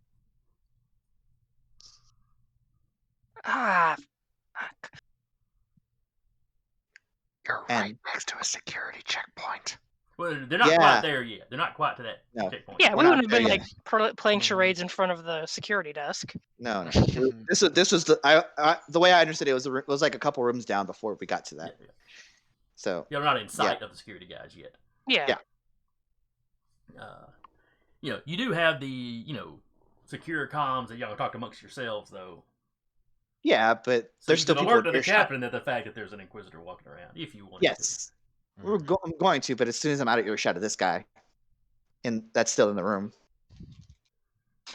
Ah, fuck. You're And- right next to a security checkpoint. Well, they're not Yeah. quite there yet. They're not quite to that No. checkpoint. Yeah, We're we not wouldn't have been there like playing charades in front of the security desk. No. This was the way I understood it was like a couple rooms down before we got to that. Yeah. So You're not in sight of the security guys yet. Yeah. Yeah. You do have the secure comms that y'all talk amongst yourselves though. yeah, but So there's you still can people alert in the earshot. captain of the fact that there's an Inquisitor walking around, if you want. Yes, I'm going to, but as soon as I'm out of earshot of this guy, and that's still in the room.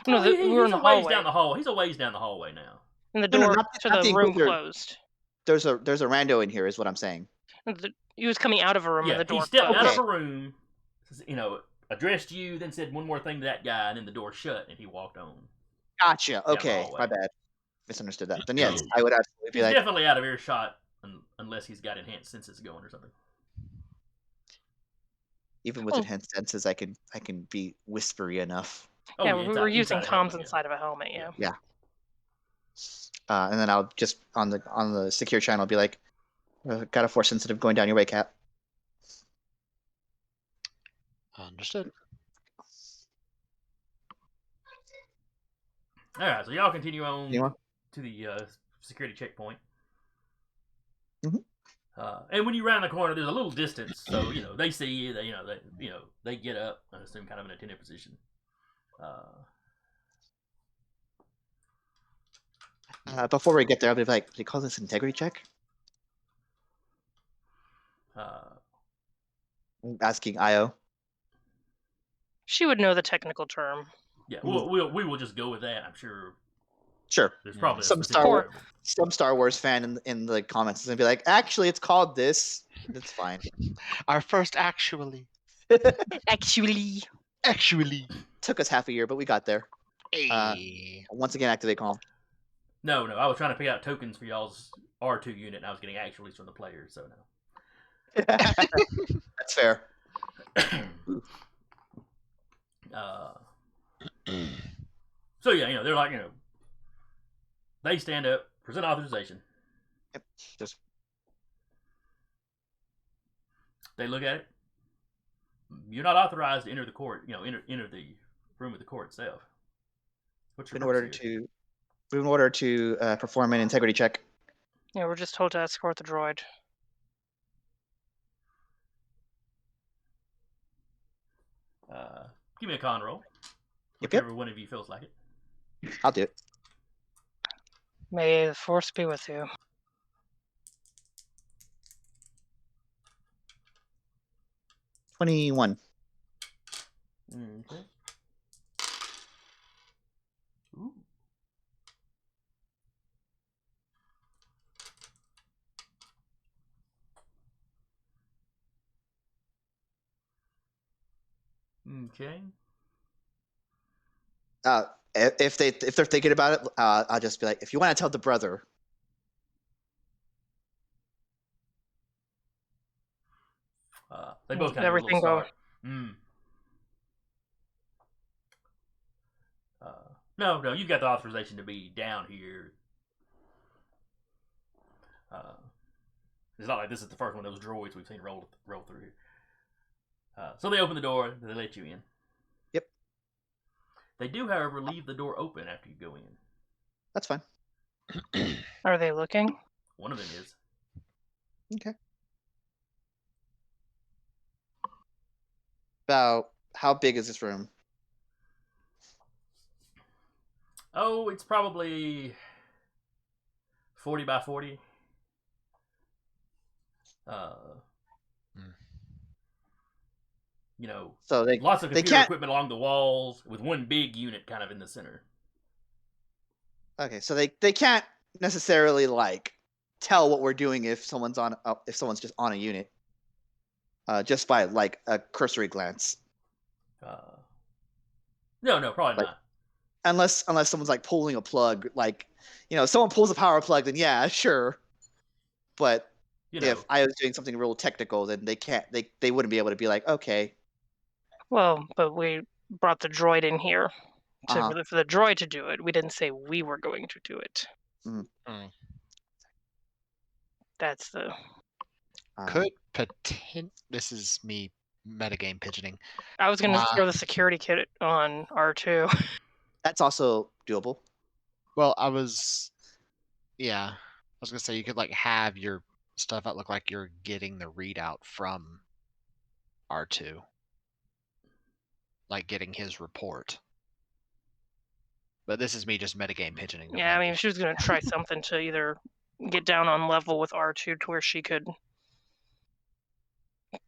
No, we were in the He's a ways hallway, down the hall. He's a ways down the hallway now. and the No, door not to the the room Inquisitor. closed. There's a rando in here, is what I'm saying. He was coming out of a room, Yeah, and the door he stepped closed. out of Okay. a room, addressed you, then said one more thing to that guy, and then the door shut, and he walked on. Gotcha. the Okay, hallway. my bad. Misunderstood that. Then yes, I would absolutely be He's like, definitely out of earshot unless he's got enhanced senses going or something. even with enhanced senses, I can be whispery enough. Oh, Yeah, we were using inside a comms helmet, inside of a helmet. Yeah. And then I'll just on the secure channel be like, got a force sensitive going down your way, Cap. Understood. All right, so y'all continue on Anyone? to the security checkpoint. Mhm. And when you round the corner, there's a little distance, so they see you. They get up and assume kind of an attentive position. Before we get there, I'll be like, they call this integrity check? Asking Io. She would know the technical term. Yeah, we will just go with that. I'm sure. Sure. There's probably Some a Star Wars fan in the comments is gonna be like, actually, it's called this. It's fine. Our first actually. Actually. Took us half a year, but we got there. Hey. Once again, activate calm. No, I was trying to pick out tokens for y'all's R2 unit, and I was getting actualies from the players, so no. That's fair. So yeah, they're like, they stand up, present authorization. Yep. Just They look at it. You're not authorized to enter the court. Enter the room of the court itself. What's your in order to perform an integrity check. Yeah, we're just told to escort the droid. Give me a con roll. Yep. Whichever one of you feels like it. I'll do it. May the force be with you. 21. Okay. Ooh. Okay. If they're thinking about it, I'll just be like, if you want to tell the brother. They both kind of give a little Everything go. start. No, you've got the authorization to be down here. It's not like this is the first one of those droids we've seen roll through here. So they open the door. They let you in. Yep. They do, however, leave the door open after you go in. That's fine. Are they looking? One of them is. Okay. About how big is this room? Oh, it's probably 40 by 40. You know, So lots of they computer can't. equipment along the walls with one big unit kind of in the center. Okay, so they can't necessarily like tell what we're doing if someone's just on a unit, just by like a cursory glance. No, probably Like, not. Unless someone's like pulling a plug, like someone pulls a power plug, then yeah, sure. But if I was doing something real technical, then they wouldn't be able to be like, okay. Well, but we brought the droid in here Uh-huh. for the droid to do it. We didn't say we were going to do it. That's the. Could this is me metagame pigeoning. I was going to throw the security kit on R2. That's also doable. Well, I was going to say you could like have your stuff out look like you're getting the readout from R2. Like getting his report. But this is me just metagame pigeoning. Yeah, I mean, she was going to try something to either get down on level with R2 to where she could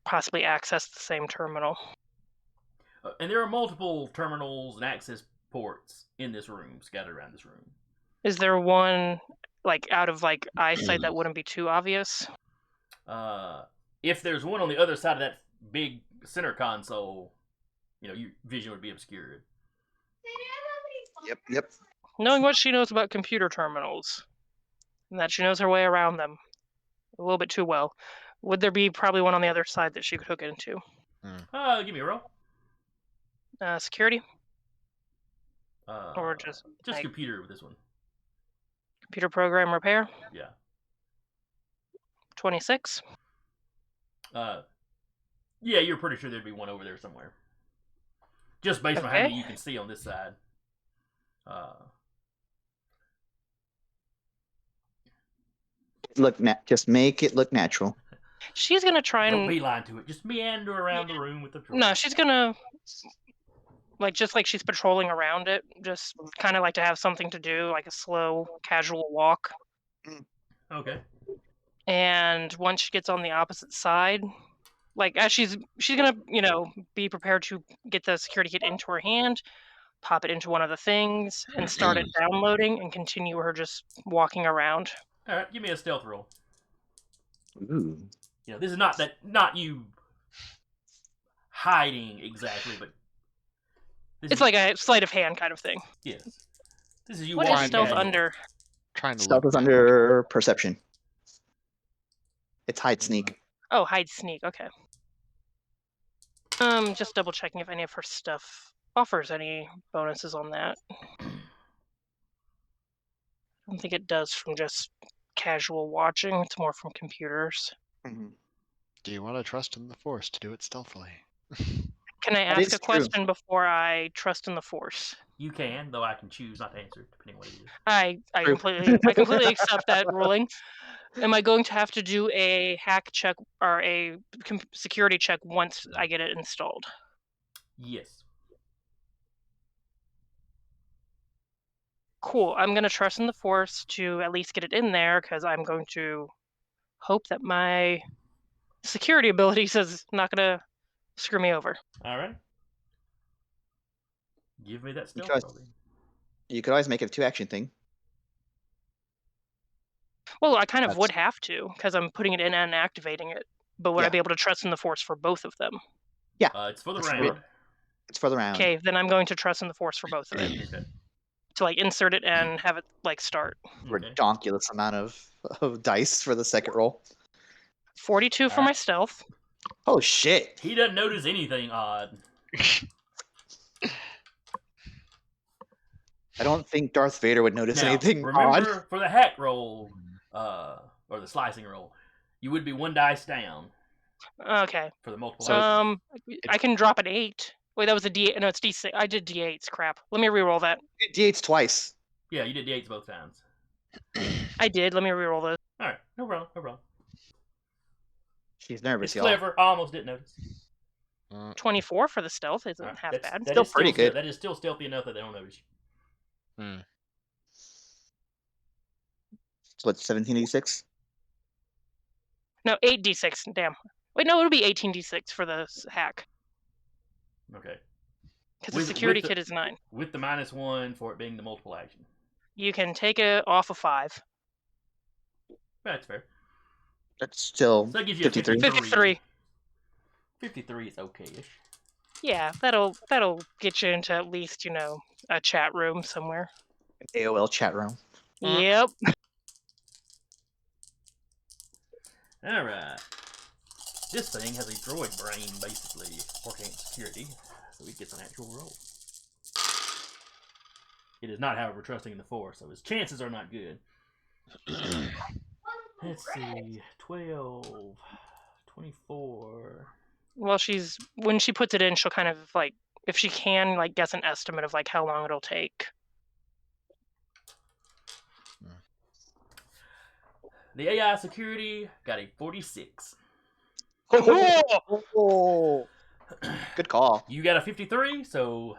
possibly access the same terminal. And there are multiple terminals and access ports in this room, scattered around this room. Is there one like out of like eyesight that wouldn't be too obvious? If there's one on the other side of that big center console, your vision would be obscured. Yep. Knowing what she knows about computer terminals, and that she knows her way around them a little bit too well, would there be probably one on the other side that she could hook into? Give me a roll. Security? Or just like, computer with this one. Computer program repair? Yeah. 26? Yeah, you're pretty sure there'd be one over there somewhere. Just based on how many you can see on this side. Just make it look natural. She's gonna try and don't beeline to it. Just meander around the room with the droid. No, she's gonna just like she's patrolling around it, just kind of like to have something to do, like a slow, casual walk. Okay. And once she gets on the opposite side, like as she's gonna be prepared to get the security kit into her hand, pop it into one of the things, and start it downloading, and continue her just walking around. All right, give me a stealth roll. Ooh. This is not you hiding exactly, but it's like a sleight of hand kind of thing. Yes. This is you. What is stealth under? Stealth is under perception. It's hide sneak. Oh, hide sneak. Okay. Just double checking if any of her stuff offers any bonuses on that. I don't think it does from just casual watching. It's more from computers. Mm-hmm. Do you want to trust in the Force to do it stealthily? Can I ask a question before I trust in the Force? You can, though I can choose not to answer, depending on what it is. I completely accept that ruling. Am I going to have to do a hack check or a security check once I get it installed? Yes. Cool. I'm going to trust in the Force to at least get it in there, because I'm going to hope that my security abilities is not going to screw me over. All right. Give me that stealth roll. You could always make it a 2-action thing. Well, I kind of would have to, because I'm putting it in and activating it. But would I be able to trust in the Force for both of them? Yeah. It's for the round. It's further around. Okay, then I'm going to trust in the force for both of it. Okay. To like insert it and have it like start. Okay. Redonkulous amount of dice for the second roll. 42 for my stealth. Oh shit! He doesn't notice anything odd. I don't think Darth Vader would notice Now, anything remember, odd. for the hack roll, or the slicing roll, you would be 1 dice down Okay. for the multiple. So I can drop an 8. Wait, that was a D8. No, it's D6. I did D8s. Crap. Let me reroll that. D8s twice. Yeah, you did D8s both times. I did. Let me reroll those. All right, no problem, no problem. She's nervous, It's y'all. clever. I almost didn't notice. 24 for the stealth isn't All right, half bad. Still pretty good. That is still stealthy enough that they don't notice you. So what's 17d6? No, 8d6. Damn. Wait, no, it'll be 18d6 for the hack. Okay. Because the With- security with the- kit is 9. With the -1 for it being the multiple action. You can take it off of 5. That's fair. That's still So that gives you a 53. 53. 53 is okay-ish. Yeah, that'll get you into at least, a chat room somewhere. AOL chat room. Yep. All right. This thing has a droid brain, basically, working in security, so it gets an actual roll. It is not, however, trusting in the Force, so his chances are not good. Let's see, 12, 24. Well, when she puts it in, she'll kind of like, if she can, like guess an estimate of like how long it'll take. The AI security got a 46. Oh, good call. You got a 53, so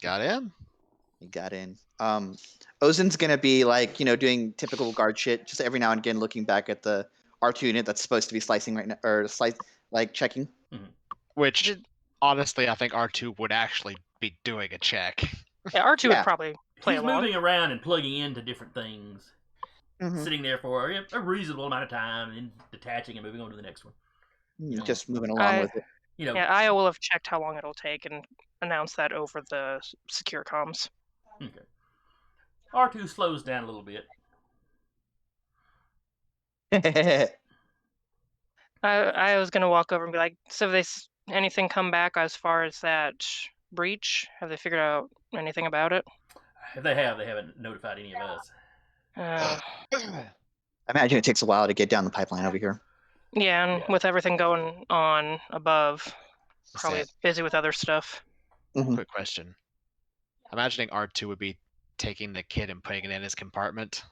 Got him. You got in. Ozen's gonna be like, doing typical guard shit, just every now and again looking back at the R2 unit that's supposed to be slicing right now, or checking. Which, honestly, I think R2 would actually be doing a check. Yeah, R2 Yeah. would probably play he's along. moving around and plugging into different things, Mhm. sitting there for a reasonable amount of time, and then detaching and moving on to the next one. Just moving along with it. Yeah, Io will have checked how long it'll take and announced that over the secure comms. Okay. R2 slows down a little bit. I was gonna walk over and be like, so have anything come back as far as that breach? Have they figured out anything about it? If they haven't notified any of us. Uh, I imagine it takes a while to get down the pipeline over here. yeah, and with everything going on above, probably busy with other stuff. Quick question. Imagining R2 would be taking the kid and putting it in his compartment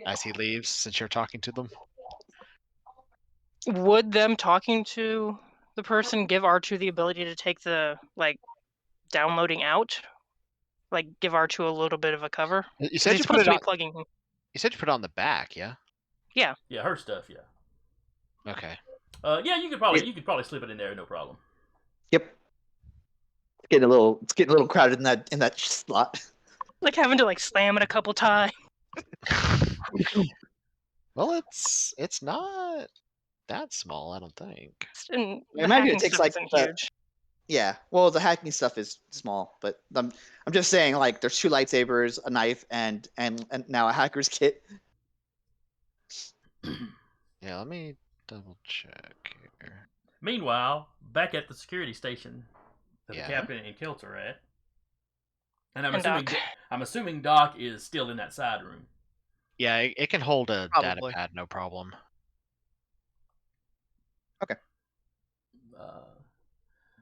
as he leaves, since you're talking to them. Would them talking to the person give R2 the ability to take the downloading out? Like give R2 a little bit of a cover? You said He's you put supposed it to on. be plugging. You said you put it on the back, yeah? Yeah, her stuff. Yeah. Okay. Yeah, you could probably slip it in there, no problem. Yep. It's getting a little crowded in that slot. Like having to slam it a couple times. Well, it's not that small, I don't think. And I the imagine it hacking takes, stuff like, isn't the- huge. Yeah. Well, the hacking stuff is small, but I'm just saying, like, there's 2 lightsabers, a knife, and now a hacker's kit. Yeah, let me double check here. Meanwhile, back at the security station that Yeah. the captain and Kelts are at, and And Doc. I'm assuming Doc is still in that side room. Yeah, it can hold a data Probably. pad, no problem.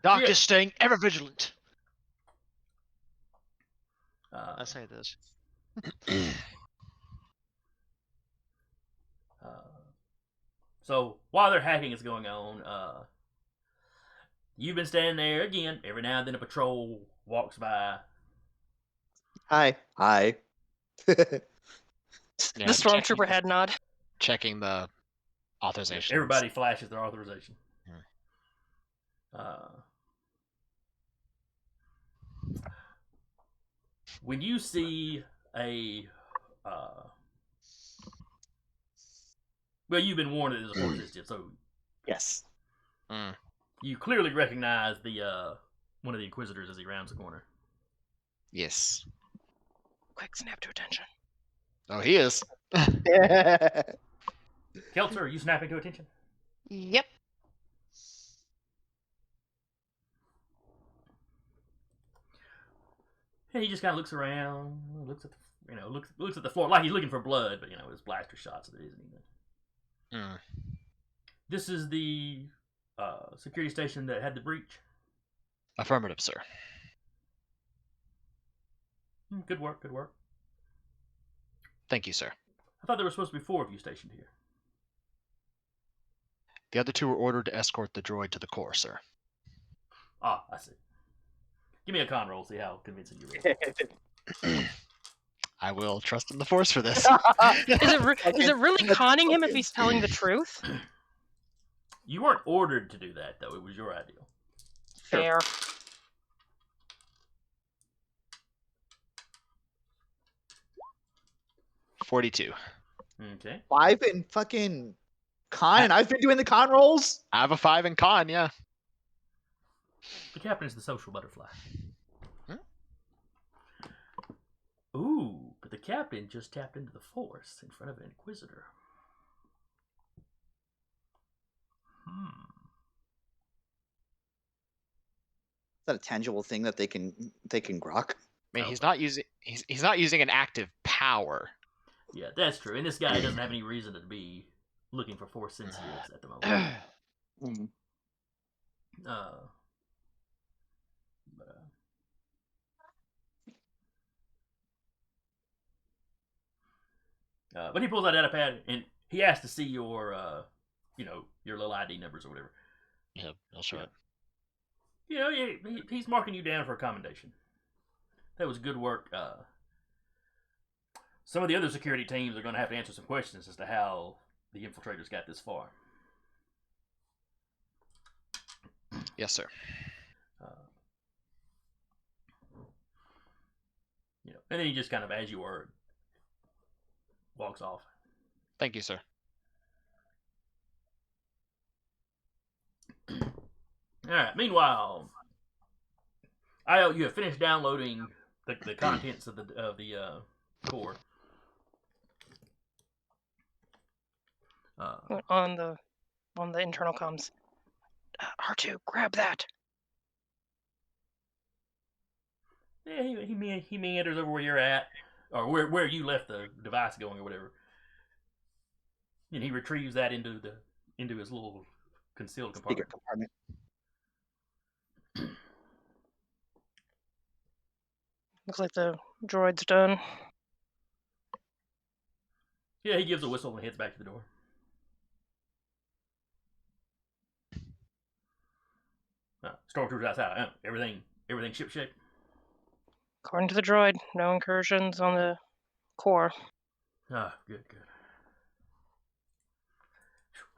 Doc Yeah. is staying ever vigilant. Uh, I say this. So while their hacking is going on, you've been standing there again. Every now and then a patrol walks by. Hi. Yeah, The stormtrooper head nod. checking the authorization. Everybody flashes their authorization. When you see a, well, you've been warned that there's a force sensitive, so Yes. You clearly recognize the one of the Inquisitors as he rounds the corner. Yes. Quick, snap to attention. Oh, he is. Kelter, are you snapping to attention? Yep. And he just kind of looks around, looks at the, looks at the floor like he's looking for blood, but it's blaster shots, so there isn't anything. Mm. This is the security station that had the breach. Affirmative, sir. Good work, good work. Thank you, sir. I thought there were supposed to be 4 of you stationed here. The other 2 were ordered to escort the droid to the core, sir. Ah, I see. Give me a con roll, see how convincing you really are. I will trust in the Force for this. Is it really conning him if he's telling the truth? You weren't ordered to do that, though. It was your idea. Fair. $42. Okay. 5 in fucking con, and I've been doing the con rolls. I have a 5 in con, yeah. The captain is the social butterfly. Hmm? Ooh, but the captain just tapped into the Force in front of an Inquisitor. Is that a tangible thing that they can grok? I mean, he's not using an active power. Yeah, that's true. And this guy doesn't have any reason to be looking for Force sensitives at the moment. Mm. But he pulls out a data pad and he has to see your, your little ID numbers or whatever. Yeah, I'll show it. He's marking you down for a commendation. That was good work. Some of the other security teams are going to have to answer some questions as to how the infiltrators got this far. Yes, sir. And then he just kind of, as you were, walks off. Thank you, sir. All right. Meanwhile, you have finished downloading the contents of the core. On the internal comms. R2, grab that. Yeah, he meanders over where you're at, or where you left the device going, or whatever, and he retrieves that into his little concealed Speaker compartment. Looks like the droid's done. Yeah, he gives a whistle and heads back to the door. Stormtroopers outside. Everything shipshape. According to the droid, no incursions on the core. Ah, good.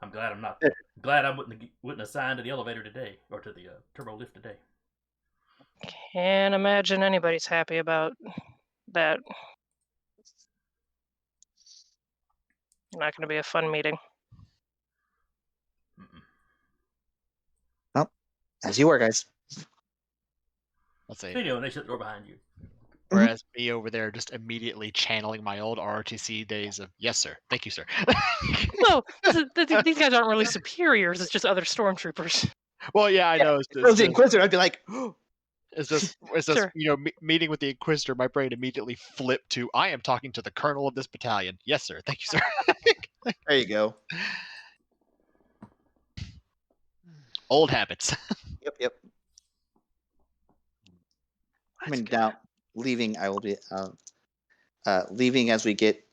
I'm glad I wouldn't assign to the elevator today, or to the turbo lift today. Can't imagine anybody's happy about that. Not going to be a fun meeting. Well, as you were, guys. Let's see. And they shut the door behind you. Whereas me over there just immediately channeling my old ROTC days of, yes, sir. Thank you, sir. No, these guys aren't really superiors. It's just other stormtroopers. Well, yeah, I know. If it was the Inquisitor, I'd be like, it's just Sure. meeting with the Inquisitor, my brain immediately flipped to, I am talking to the colonel of this battalion. Yes, sir. Thank you, sir. there you go. Old habits. Yep. I mean, now leaving, I will be leaving as we get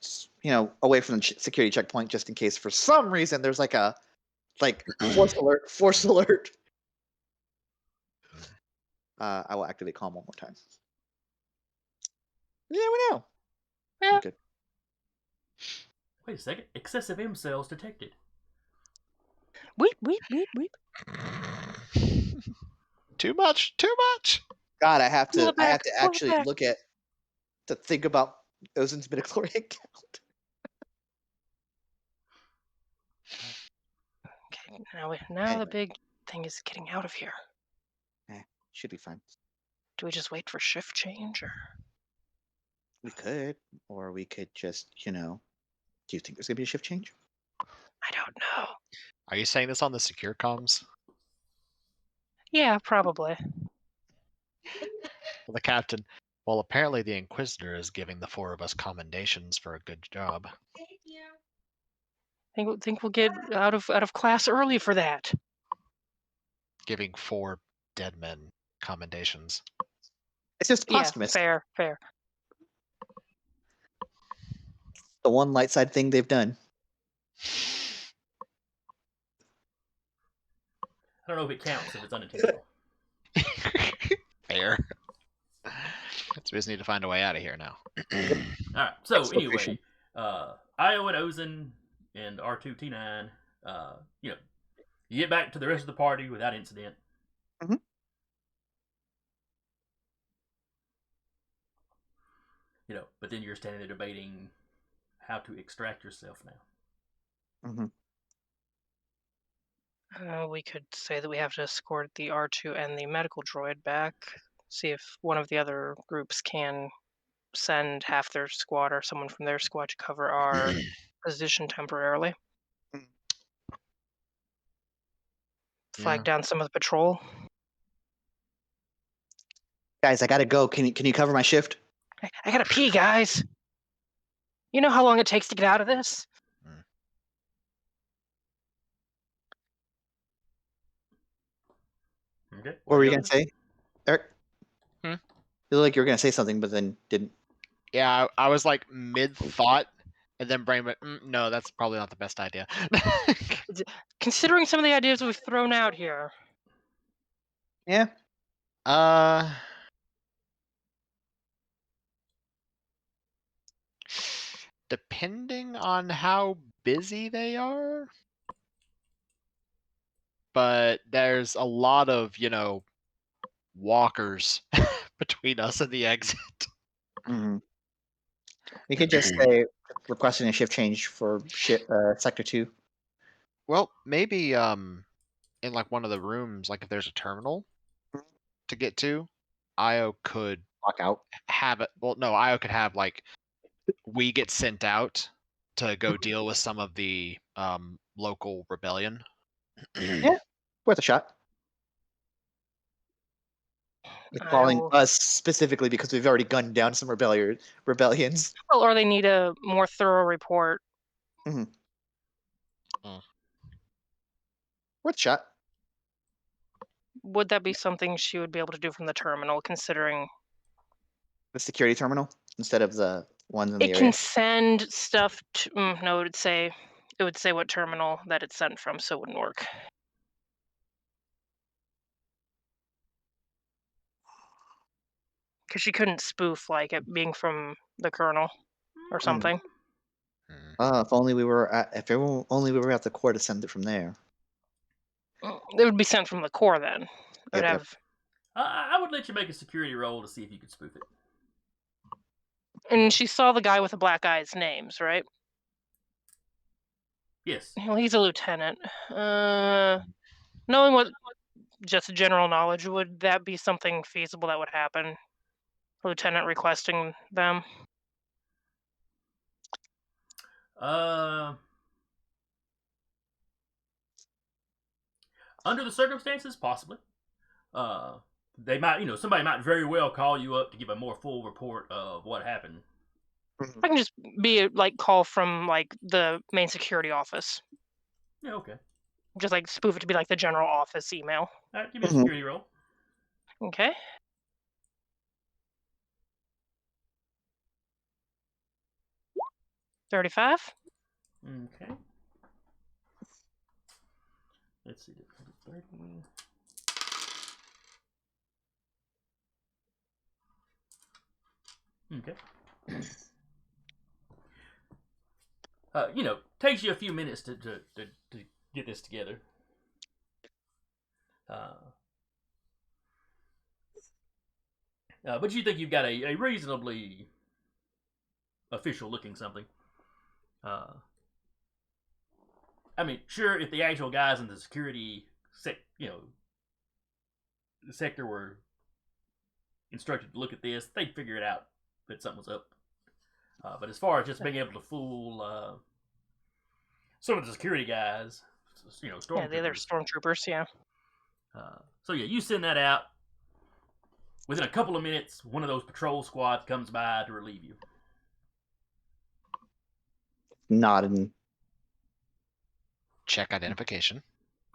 away from the security checkpoint, just in case for some reason there's like force alert. I will activate calm one more time. Yeah, we know. Yeah. Good. Wait a second. Excessive M cells detected. Weep. Too much. God, I have Pull to it back, to pull it actually back. to think about Ozen's midichlorian count. Okay, now the big thing is getting out of here? Should be fine. Do we just wait for shift change, or We could, or we could just, do you think there's gonna be a shift change? I don't know. Are you saying this on the secure comms? Yeah, probably. Well, the captain. Well, apparently the Inquisitor is giving the 4 of us commendations for a good job. Think we'll get out of class early for that. Giving 4 dead men commendations. It's just Yeah, posthumous. fair. The one light side thing they've done. I don't know if it counts if it's unintentional. Fair. So we just need to find a way out of here now. All right. So Exfiltration. anyway, Io and Ozen and R2T9, you get back to the rest of the party without incident. Mhm. But then you're standing there debating how to extract yourself now. Hmm. We could say that we have to escort the R2 and the medical droid back. See if one of the other groups can send half their squad or someone from their squad to cover our position temporarily. Mm. Flag Yeah. down some of the patrol. Guys, I gotta go. Can you cover my shift? I gotta pee, guys. You know how long it takes to get out of this? Okay. What were you go gonna say, Eric? Hmm? You look like you were gonna say something, but then didn't. Yeah, I was like mid-thought, and then brain went, no, that's probably not the best idea. Considering some of the ideas we've thrown out here. Yeah. Depending on how busy they are. But there's a lot of, walkers between us and the exit. Hmm. We could just say requesting a shift change for sector 2. Well, maybe in like one of the rooms, like if there's a terminal to get to, Io could Lock out. have it. Well, no, Io could have like we get sent out to go deal with some of the local rebellion. Yeah. Worth a shot. It's calling will- us specifically because we've already gunned down some rebellions. Well, or they need a more thorough report. Worth a shot. Would that be something she would be able to do from the terminal, considering The security terminal instead of the ones in the it area. can send stuff to? No, it would say what terminal that it's sent from, so it wouldn't work. Because she couldn't spoof like it being from the colonel or something. If only we were only we were at the core to send it from there. It would be sent from the core then. It would Yep, yep. have. I would let you make a security roll to see if you could spoof it. And she saw the guy with the black eyes names, right? Yes. Well, he's a lieutenant. Knowing what just general knowledge, would that be something feasible that would happen? Lieutenant requesting them? Under the circumstances, possibly. They might, somebody might very well call you up to give a more full report of what happened. I can just be like call from like the main security office. Yeah, okay. Just like spoof it to be like the general office email. All right, give me a security roll. Okay. $35. Okay. Let's see. 30. Okay. Takes you a few minutes to get this together. But you think you've got a reasonably official looking something. I mean, sure, if the actual guys in the security the sector were instructed to look at this, they'd figure it out that something was up. But as far as just being able to fool some of the security guys, stormtroopers. Yeah, the other stormtroopers. Yeah. So yeah, you send that out. Within a couple of minutes, one of those patrol squads comes by to relieve you. Nodding. Check identification.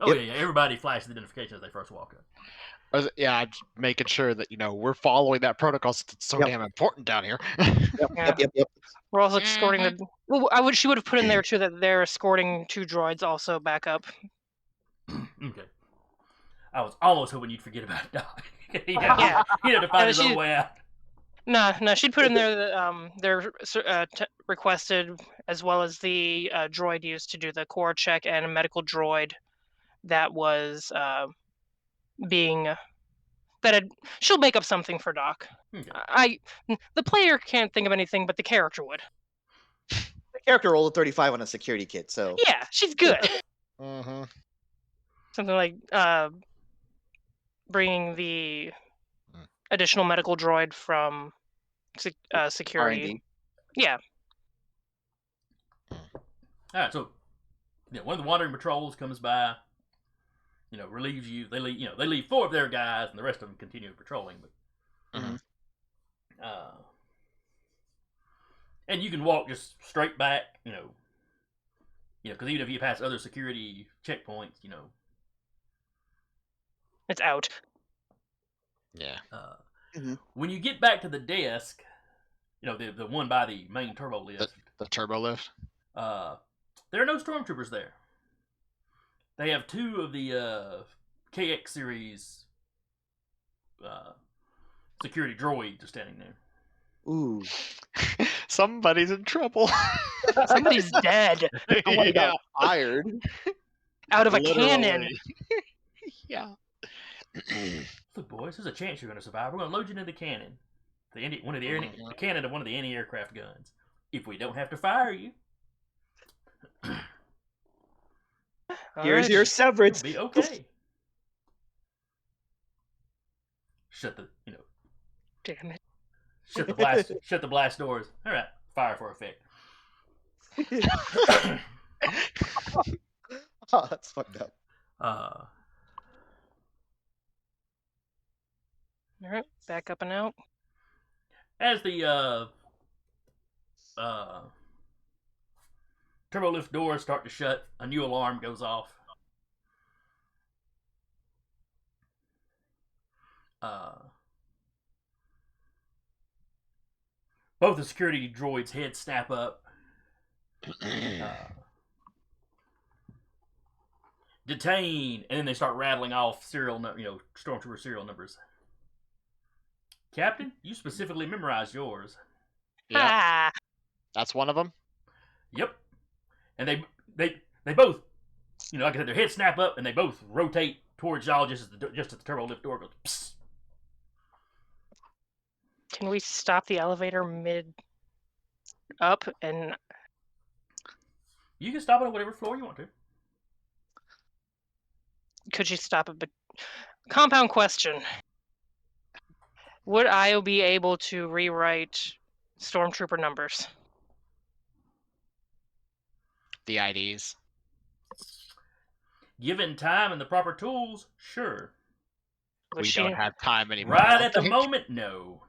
Oh Yep. yeah, everybody flashes identification as they first walk up. Yeah, I'm just making sure that we're following that protocol since it's so Yep. damn important down here. Yep. We're also escorting the. Well, she would have put in there too that they're escorting 2 droids also back up. Okay. I was almost hoping you'd forget about Doc. He'd Yeah. have to find his own way out. No, she'd put in there that they're requested, as well as the droid used to do the core check and a medical droid that was she'll make up something for Doc. Okay. The player can't think of anything, but the character would. The character rolled a 35 on a security kit, so Yeah, she's good. Mm-hmm. Something like bringing the additional medical droid from security. R&D. Yeah. All right, so one of the wandering patrols comes by, relieves you. They leave, they leave 4 of their guys, and the rest of them continue patrolling. But, and you can walk just straight back, because even if you pass other security checkpoints, It's out. Yeah. When you get back to the desk, the one by the main turbo lift. The turbo lift? There are no stormtroopers there. They have 2 of the KX series security droids just standing there. Ooh. Somebody's in trouble. Somebody's dead. Someone got fired. Out of a cannon. Yeah. Look, boys, there's a chance you're going to survive. We're going to load you into the cannon. The cannon of one of the anti-aircraft guns. If we don't have to fire you, Here's your severance. it'll be okay. Shut the Damn it. shut the blast doors. All right, fire for effect. Oh, that's fucked up. Uh, All right, back up and out. as the turbo lift doors start to shut, a new alarm goes off. Both the security droids' heads snap up. Detain, and then they start rattling off stormtrooper serial numbers. Captain, you specifically memorized yours. Yeah. Ah, That's one of them? Yep. And they both, like I said, their heads snap up and they both rotate towards y'all just as the turbo lift door goes. Psst. can we stop the elevator mid up and You can stop it on whatever floor you want to. could you stop it? But compound question. Would I be able to rewrite stormtrooper numbers? The IDs. Given time and the proper tools, sure. Would We she... don't have time anymore. Right at the moment, no.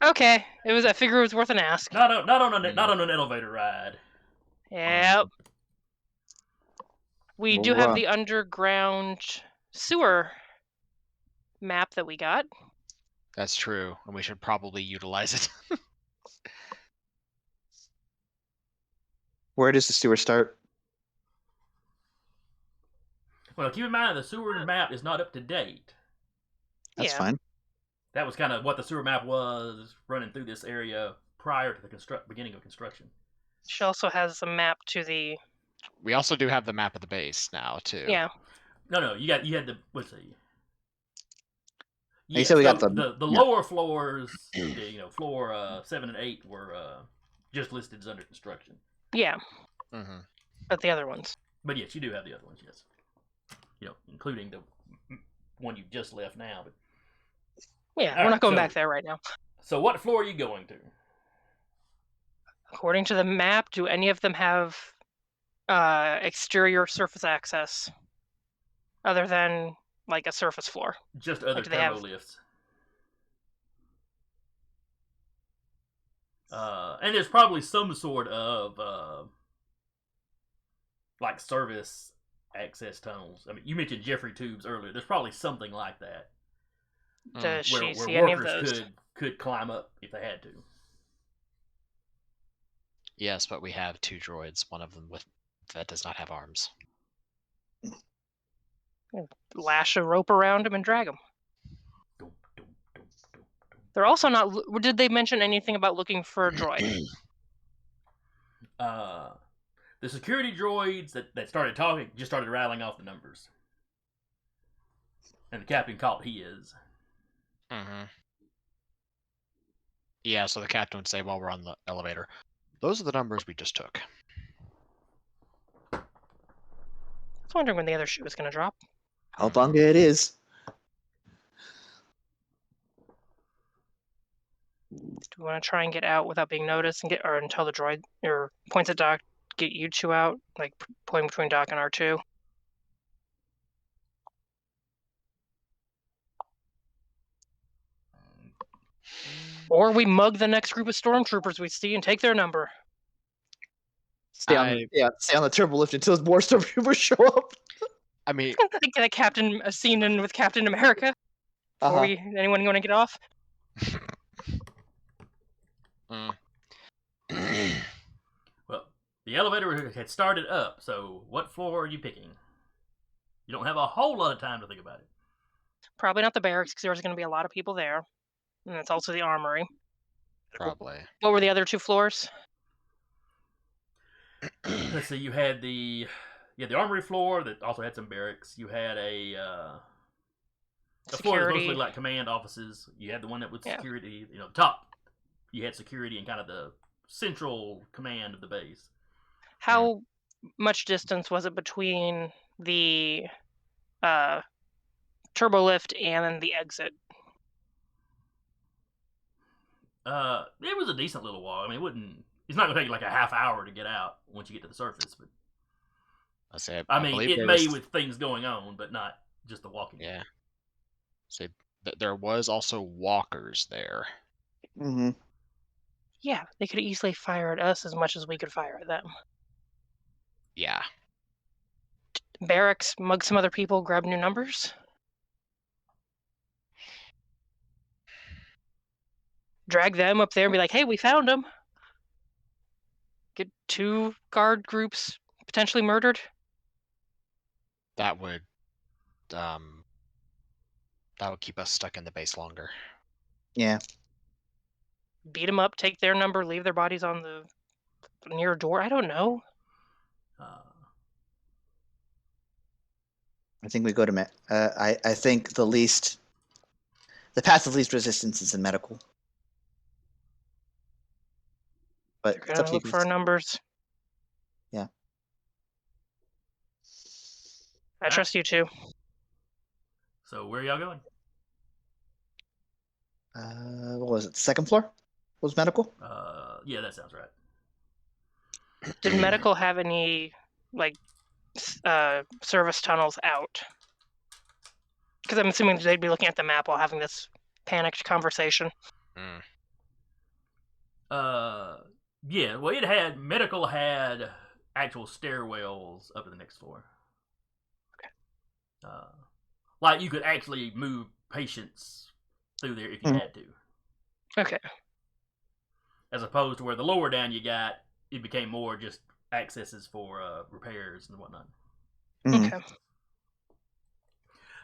Okay, I figure it was worth an ask. Not on an elevator ride. Yep. We do have the underground sewer map that we got. That's true, and we should probably utilize it. Where does the sewer start? Well, keep in mind the sewer map is not up to date. That's Yeah. fine. That was kind of what the sewer map was running through this area prior to the beginning of construction. She also has a map to the... We also do have the map of the base now, too. Yeah. No, you had the, let's see. You said we got the lower floors, floor 7 and 8 were just listed as under construction. Yeah. Mm-hmm. But the other ones. But yes, you do have the other ones, yes. Including the one you just left now. But Yeah, All we're right, not going so- back there right now. so, what floor are you going to? According to the map, do any of them have exterior surface access other than like a surface floor? Just other Like, do they turbo have- lifts. And there's probably some sort of like service access tunnels. I mean, you mentioned Jeffrey tubes earlier. There's probably something like that Does where she see any of workers those? could climb up if they had to. Yes, but we have 2 droids. One of them that does not have arms. Lash a rope around them and drag them. Dum, dum, dum, dum, dum. They're also not. Did they mention anything about looking for a droid? The security droids that started talking just started rattling off the numbers, and the captain caught his. Mm-hmm. Yeah, so the captain would say while we're on the elevator, those are the numbers we just took. I was wondering when the other shoe was going to drop. How long it is. Do we want to try and get out without being noticed and get, or until the droid or points at Doc, get you two out, like pointing between Doc and R2? Or we mug the next group of stormtroopers we see and take their number. Stay on the turbo lift until more stormtroopers show up. I mean, Like that Captain a scene in with Captain America. Before anyone want to get off? Well, the elevator had started up, so what floor are you picking? You don't have a whole lot of time to think about it. Probably not the barracks because there's going to be a lot of people there, and it's also the armory. probably. What were the other 2 floors? Let's see. You had the armory floor that also had some barracks. You had a floor that was mostly like command offices. You had the one that was security. You know, top. You had security and kind of the central command of the base. How much distance was it between the turbo lift and the exit? It was a decent little walk. I mean, it wouldn't. It's not going to take you like a half hour to get out once you get to the surface. But I mean, it may with things going on, but not just the walking. Yeah. Say there was also walkers there. Mm-hmm. Yeah, they could easily fire at us as much as we could fire at them. Yeah. Barracks, mug some other people, grab new numbers. Drag them up there and be like, hey, we found them. Get 2 guard groups potentially murdered. That would keep us stuck in the base longer. Yeah. Beat them up, take their number, leave their bodies on the near door. I don't know. I think we go to I think the path of least resistance is in medical. But They're it's up gonna to look you. for our numbers. Yeah. I trust you too. So where are y'all going? What was it? Second floor was medical. Yeah, that sounds right. Did medical have any like service tunnels out? Because I'm assuming they'd be looking at the map while having this panicked conversation. Yeah. Well, medical had actual stairwells up to the next floor. Okay. Like you could actually move patients through there if you had to. Okay. As opposed to where the lower down you got, it became more just accesses for repairs and whatnot. Mm-hmm. Okay.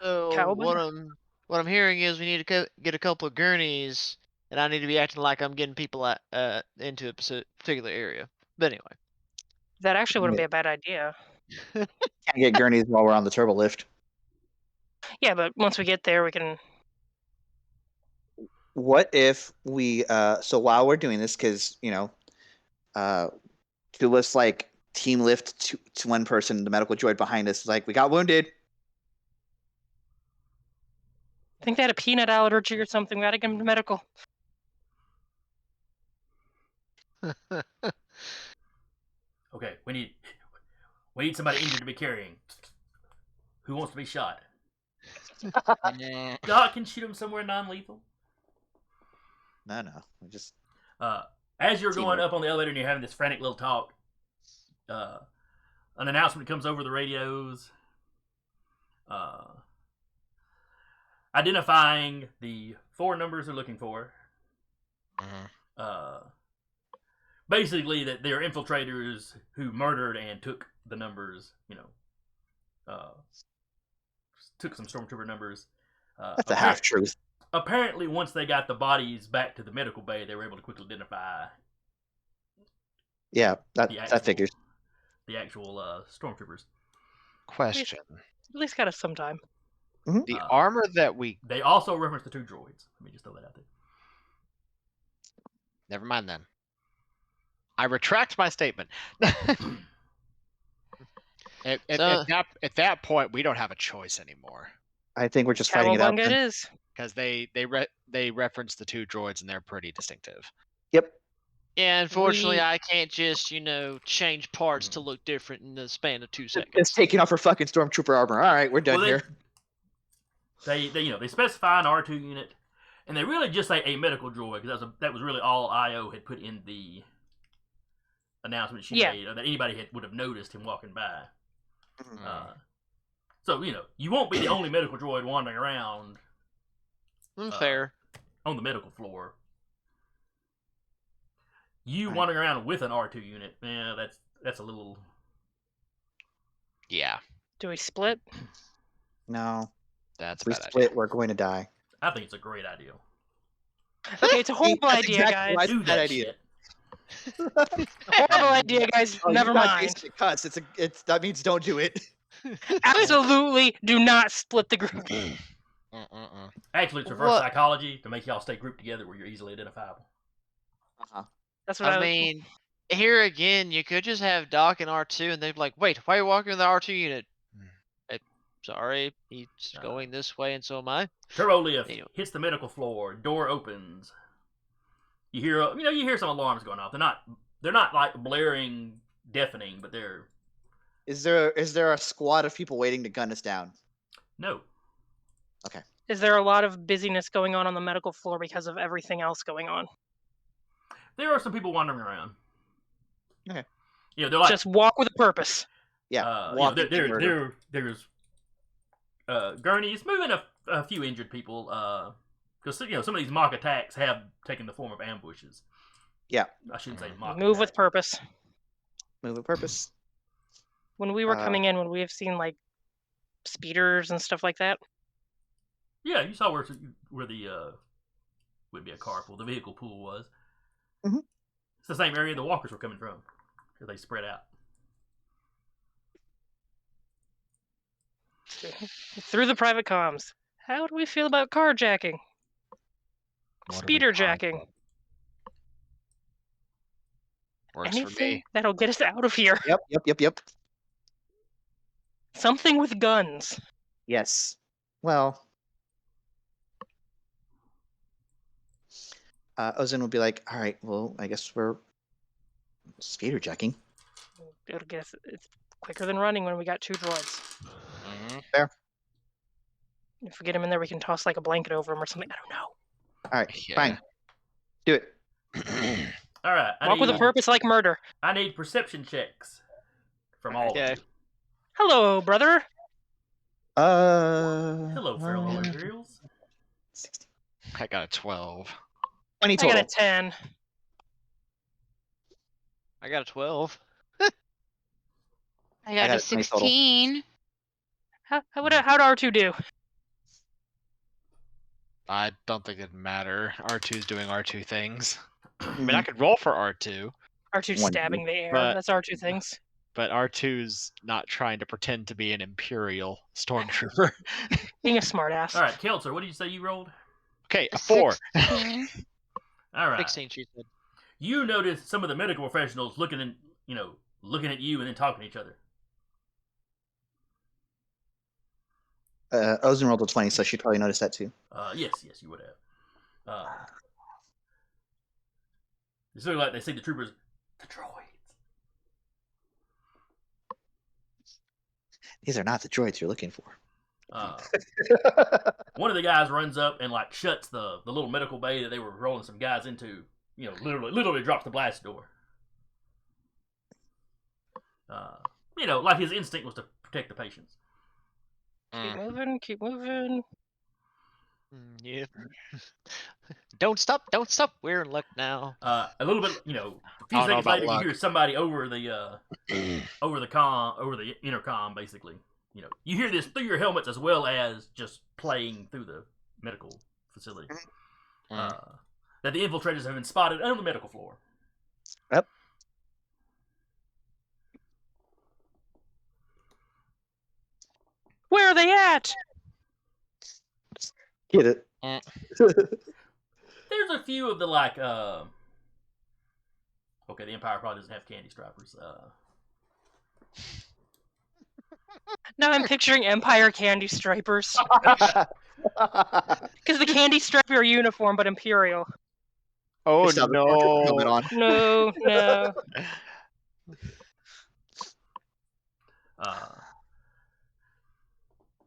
So Calvin? what I'm hearing is we need to get a couple of gurneys, and I need to be acting like I'm getting people into a particular area. But anyway, That actually wouldn't be a bad idea. Can't get gurneys while we're on the turbo lift. Yeah, but once we get there, we can. What if we so while we're doing this, because do us like team lift to one person, the medical droid behind us, like we got wounded. I think they had a peanut allergy or something. We gotta get them to medical. Okay, we need somebody injured to be carrying. Who wants to be shot? Nah. Doc can shoot him somewhere non-lethal. No, we just As you're going Teamwork. up on the elevator and you're having this frantic little talk, an announcement comes over the radios, identifying the 4 numbers they're looking for. Basically, that they're infiltrators who murdered and took the numbers. Took some stormtrooper numbers. that's a half truth. Apparently, once they got the bodies back to the medical bay, they were able to quickly identify Yeah, the actual, that figures. the actual stormtroopers. Question. At least got us some time. The armor that we... They also reference the 2 droids. Let me just throw that out there. Never mind then. I retract my statement. At that point, we don't have a choice anymore. I think we're just fighting it out. Cowabunga it then. is. Because they reference the 2 droids and they're pretty distinctive. Yep. Yeah, unfortunately, We- I can't just, change parts to look different in the span of 2 seconds. It's taking off her fucking stormtrooper armor. All right, we're done here. They specify an R2 unit, and they really just say a medical droid because that was really all IO had put in the announcement she made, or that anybody would have noticed him walking by. So you won't be the only medical droid wandering around. Fair. On the medical floor. You wandering around with an R2 unit, that's a little. Yeah, Do we split? No, that's if a we bad idea. split, we're going to die. I think it's a great idea. Okay, it's a horrible That's idea, exactly guys. why- Do bad that idea. shit. Horrible idea, guys. Oh, Never you got mind. basic cuts. That means don't do it. Absolutely do not split the group. Actually, it's reverse psychology to make y'all stay grouped together where you're easily identifiable. That's what I mean, here again, you could just have Doc and R2, and they'd be like, "Wait, why are you walking with the R2 unit?" Sorry, he's going this way, and so am I. Turbo lift Anyway. hits the medical floor. Door opens. You hear some alarms going off. They're not like blaring, deafening, but they're Is there a squad of people waiting to gun us down? no. Is there a lot of busyness going on the medical floor because of everything else going on? There are some people wandering around. Okay. They're like Just walk with a purpose. Yeah, there's gurneys moving a few injured people. Because some of these mock attacks have taken the form of ambushes. Yeah. I shouldn't say mock. Move with attacks. purpose. Move with purpose. When we were coming in, would we have seen like speeders and stuff like that? Yeah, you saw where the would be a carpool, the vehicle pool was. Mhm. It's the same area the walkers were coming from, because they spread out. Through the private comms. How do we feel about carjacking? Speeder jacking. Works for Anything me. that'll get us out of here. Yep. Something with guns. Yes. Well, Ozin will be like, all right, well, I guess we're speeder jacking. It'll get us, it's quicker than running when we got 2 droids. Fair. If we get him in there, we can toss like a blanket over him or something. I don't know. All right, Yeah. fine. Do it. All right. Walk with a purpose like murder. I need perception checks from all Okay. of you. Hello, brother. Hello, fellow Imperials. 16. I got a 12. 20 I total. got a 10. I got a 12. I got got a 20 total. 16. How'd R2 do? I don't think it'd matter. R2's doing R2 things. I mean, I could roll for R2, R2 One, stabbing the air. but- That's R2 things. but R2's not trying to pretend to be an Imperial stormtrooper. Being a smartass. All right, Keltzer, what did you say you rolled? Okay, a 4. 16. All right. 16, she said. You notice some of the medical professionals looking at you and then talking to each other. Ozen rolled a 20, so she'd probably notice that too. Yes, you would have. It's sort of like they see the troopers, the droids. These are not the droids you're looking for. One of the guys runs up and like shuts the little medical bay that they were rolling some guys into. You know, literally drops the blast door. You know, like his instinct was to protect the patients. Keep moving. Yeah. Don't stop! We're in luck now. A little bit, you know, a few I don't know seconds about later, you luck. hear somebody over the intercom, basically. You know, you hear this through your helmets as well as just playing through the medical facility. That the infiltrators have been spotted on the medical floor. Yep. Where are they at? Get it? There's a few of the like. Okay, the Empire probably doesn't have candy stripers. Now I'm picturing Empire candy stripers. Because the candy striper are uniform, but Imperial. Oh They still have the stormtrooper helmet no! on. No.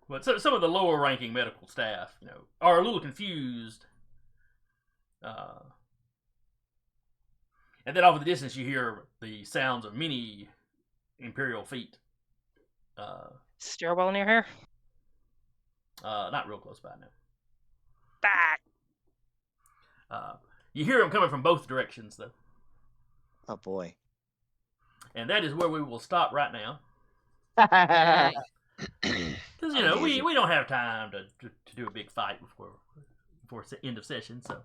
But some of the lower ranking medical staff, you know, are a little confused. And then off in the distance, you hear the sounds of many Imperial feet. Stairwell near here. Not real close by now. Back. You hear them coming from both directions, though. Oh boy. And that is where we will stop right now. Because, you know, we don't have time to do a big fight before end of session, so.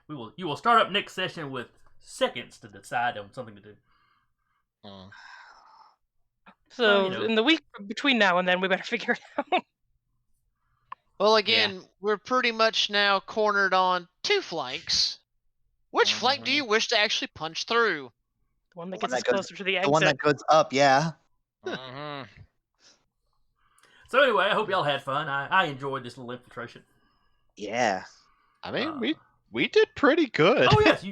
You will start up next session with seconds to decide on something to do. So, you know. in the week between now and then, we better figure it out. Well, again, we're pretty much now cornered on two flanks. Which flank do you wish to actually punch through? The one that The one gets us that goes- closer to the exit. The one that goes up, yeah. So anyway, I hope y'all had fun. I enjoyed this little infiltration. Yeah. I mean, we did pretty good. Oh yes,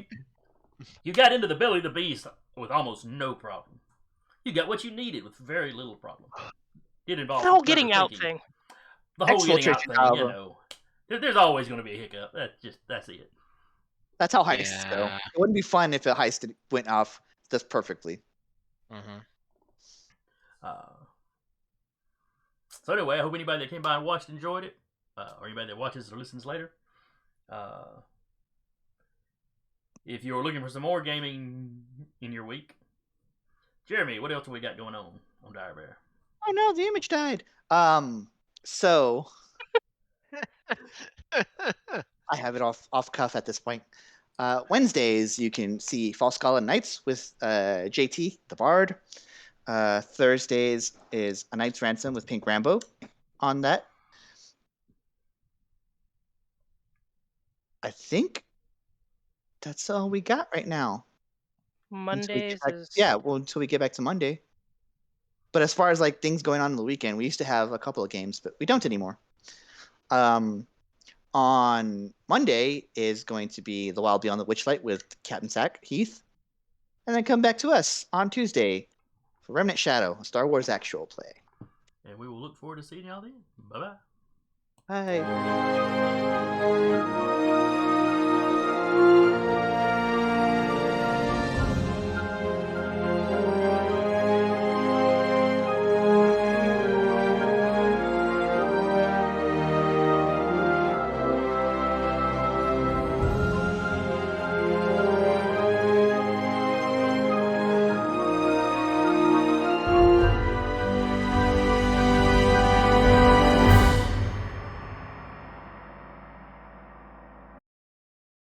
you got into the belly of the beast with almost no problem. You got what you needed with very little problem. It involved The whole clever getting out thinking. thing. The whole getting out Exfiltration, thing, you however. know. There's always going to be a hiccup. That's it. That's how heists go. Yeah. It wouldn't be fun if a heist went off just perfectly. So anyway, I hope anybody that came by and watched enjoyed it, or anybody that watches or listens later. If you're looking for some more gaming in your week, Jeremy, what else have we got going on Dire Bear? Oh no, the image died. So I have it off cuff at this point. Wednesdays you can see False Scholar Nights with JT the Bard. Thursdays is A Knight's Ransom with Pink Rambo on that. I think that's all we got right now. Mondays is... Yeah, well, until we get back to Monday. But as far as like things going on in the weekend, we used to have a couple of games, but we don't anymore. On Monday is going to be The Wild Beyond the Witchlight with Captain Sack Heath. And then come back to us on Tuesday for Remnant Shadow, a Star Wars actual play. And we will look forward to seeing y'all then. Bye-bye. Bye.